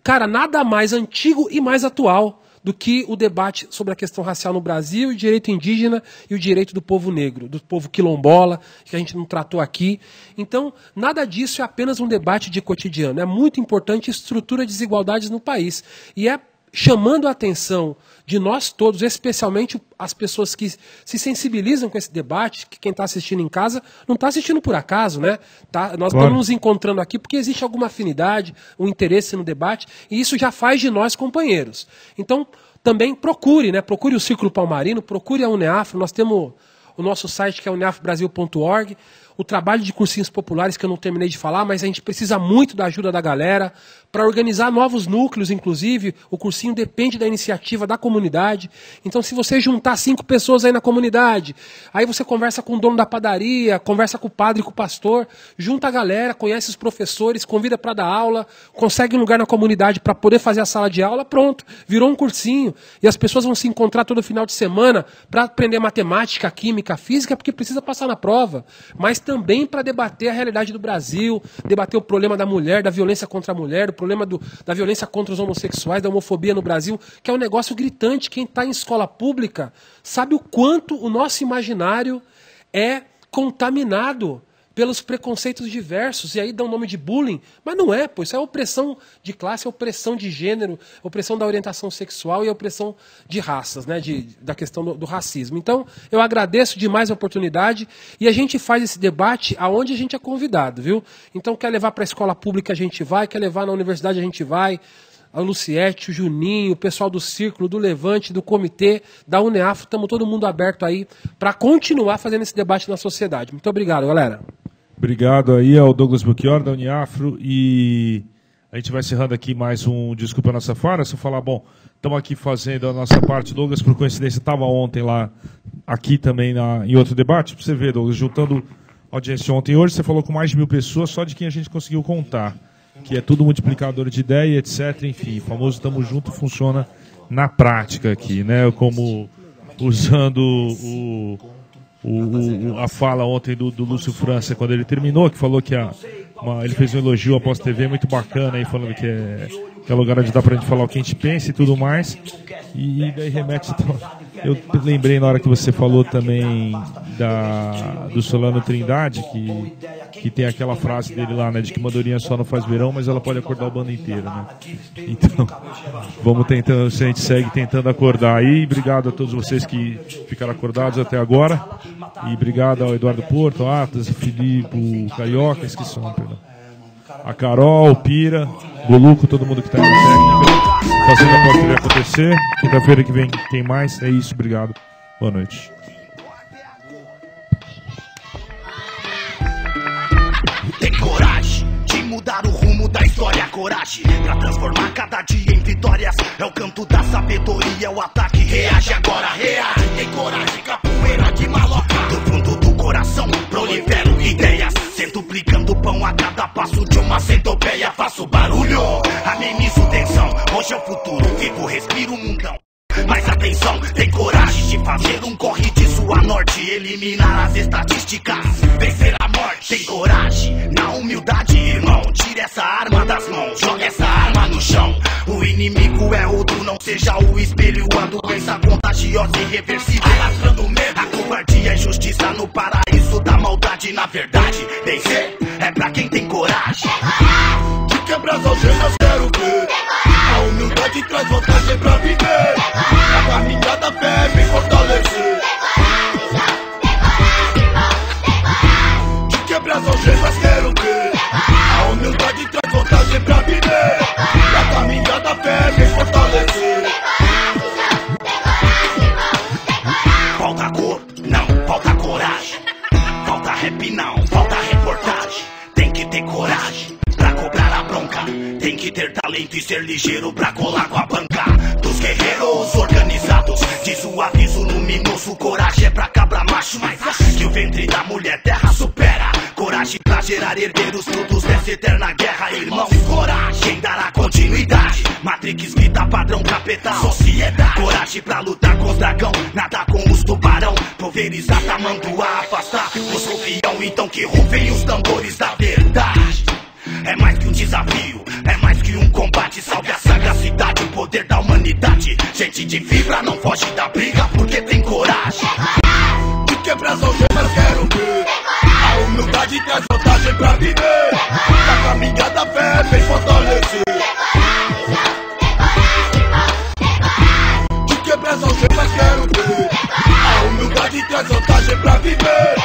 Speaker 2: Cara, nada mais antigo e mais atual do que o debate sobre a questão racial no Brasil, o direito indígena e o direito do povo negro, do povo quilombola, que a gente não tratou aqui. Então, nada disso é apenas um debate de cotidiano. É muito importante a estrutura de desigualdades no país. E é chamando a atenção de nós todos, especialmente as pessoas que se sensibilizam com esse debate, que quem está assistindo em casa não está assistindo por acaso, né? Nós estamos nos encontrando aqui porque existe alguma afinidade, um interesse no debate, e isso já faz de nós companheiros. Então, também procure, né? Procure o Círculo Palmarino, procure a Uneafro, nós temos o nosso site que é uneafrobrasil.org, o trabalho de cursinhos populares que eu não terminei de falar, mas a gente precisa muito da ajuda da galera para organizar novos núcleos, inclusive. O cursinho depende da iniciativa da comunidade. Então, se você juntar 5 pessoas aí na comunidade, aí você conversa com o dono da padaria, conversa com o padre, com o pastor, junta a galera, conhece os professores, convida para dar aula, consegue um lugar na comunidade para poder fazer a sala de aula, pronto, virou um cursinho. E as pessoas vão se encontrar todo final de semana para aprender matemática, química, física, porque precisa passar na prova, mas também para debater a realidade do Brasil, debater o problema da mulher, da violência contra a mulher, o problema da violência contra os homossexuais, da homofobia no Brasil, que é um negócio gritante. Quem está em escola pública sabe o quanto o nosso imaginário é contaminado pelos preconceitos diversos, e aí dá o nome de bullying, mas não é, pô, isso é opressão de classe, é opressão de gênero, opressão da orientação sexual e opressão de raças, né, da questão do racismo. Então, eu agradeço demais a oportunidade, e a gente faz esse debate aonde a gente é convidado, viu? Então, quer levar para a escola pública, a gente vai, quer levar na universidade, a gente vai, a Luciete, o Juninho, o pessoal do Círculo, do Levante, do Comitê, da UNEAFRO, estamos todo mundo aberto aí para continuar fazendo esse debate na sociedade. Muito obrigado, galera.
Speaker 1: Obrigado aí ao Douglas Belchior, da UNEAFRO, e a gente vai encerrando aqui mais um Desculpa a Nossa Falha. Se eu falar, bom, estamos aqui fazendo a nossa parte. Douglas, por coincidência, estava ontem lá, aqui também em outro debate, para você ver, Douglas, juntando audiência ontem e hoje, você falou com mais de 1.000 pessoas, só de quem a gente conseguiu contar, que é tudo multiplicador de ideia, etc. Enfim, o famoso Tamo Junto funciona na prática aqui, né? Como usando a fala ontem do Lúcio França, quando ele terminou, que falou que ele fez um elogio à Pós-TV muito bacana, aí, falando que é lugar onde dá pra gente falar o que a gente pensa e tudo mais. E daí remete... Eu lembrei na hora que você falou também do Solano Trindade, que tem aquela frase dele lá, né, de que uma andorinha só não faz verão, mas ela pode acordar o bando inteiro, né? Então, vamos tentando, se a gente segue tentando acordar aí. Obrigado a todos vocês que ficaram acordados até agora. E obrigado ao Eduardo Porto, ao Atas, ao Filipe, o Carioca, esqueci o nome, perdão. A Carol, o Pira, o Boluco, todo mundo que está aí na técnica, fazendo a Pós-TV acontecer. Quinta-feira que vem tem mais. É isso, obrigado. Boa noite.
Speaker 12: Tem coragem de mudar o rumo da história, coragem pra transformar cada dia em vitórias. É o canto da sabedoria, é o ataque, reage agora, reage. Tem coragem, capoeira de maloca, do fundo do coração prolifero ideias, centuplicando pão a cada passo de uma centopeia. Faço barulho, amenizo tensão, hoje é o futuro, vivo, respiro o mundão. Mas atenção, tem coragem de fazer um corre de sua norte, eliminar as estatísticas, vencer a morte. Tem coragem, na humildade, irmão, tira essa arma das mãos, joga essa arma no chão. O inimigo é outro, não seja o espelho, a doença contagiosa e irreversível, alastrando medo, a covardia e a injustiça no paraíso da maldade. Na verdade, vencer é pra quem tem coragem de quebrar as algemas, quero ver. A humildade traz vantagem pra viver. A caminhada fé vem fortalecer. De quebrar as algemas, quero ver. A humildade traz vantagem pra viver. A caminhada fé vem fortalecer. Falta cor, não, falta coragem. Falta rap, não, falta reportagem. Tem que ter coragem pra cobrar a bronca. Tem que ter talento e ser ligeiro pra colar com a banca dos guerreiros organizados. Diz o aviso luminoso, coragem é pra cabra macho, mas acha que o ventre da mulher terra supera. Coragem pra gerar herdeiros, frutos dessa eterna guerra. Irmãos, coragem dará continuidade. Matrix grita padrão capeta, sociedade. Coragem pra lutar com os dragão, nada com os tubarão. Pulverizar tamanduá, afastar os rufião. Então que rufem os tambores da verdade. É mais que um desafio, é mais que um combate. Salve a sagacidade, o poder da humanidade. Gente de fibra não foge da briga porque tem coragem de quebrar as algemas, quero ver. A humildade traz vantagem pra viver. A caminhada fé vem fortalecer. De quebrar as algemas, quero ver. A humildade traz vantagem pra viver.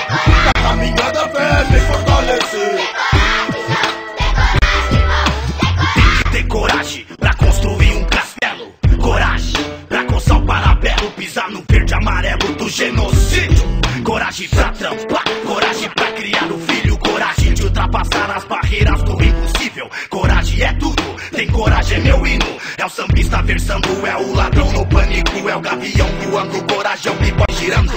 Speaker 12: A caminhada fé vem fortalecer. Tem coragem pra construir um castelo. Coragem pra coçar o parabelo, pisar no verde amarelo do genocídio. Coragem pra trampar, coragem pra criar o filho. Coragem de ultrapassar as barreiras do impossível. Coragem é tudo. Tem coragem é meu hino, é o sambista versando, é o ladrão no pânico, é o gavião voando, coragem é o b-boy girando.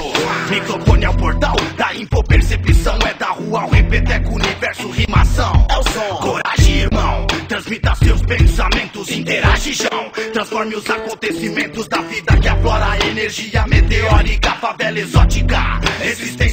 Speaker 12: Microfone é o portal da infopercepção, é da rua ao repeteco, universo, rimação. É o som. Coragem, irmão, transmita seus pensamentos, interage, João. Transforme os acontecimentos da vida que aflora a energia meteórica, favela exótica, resistência.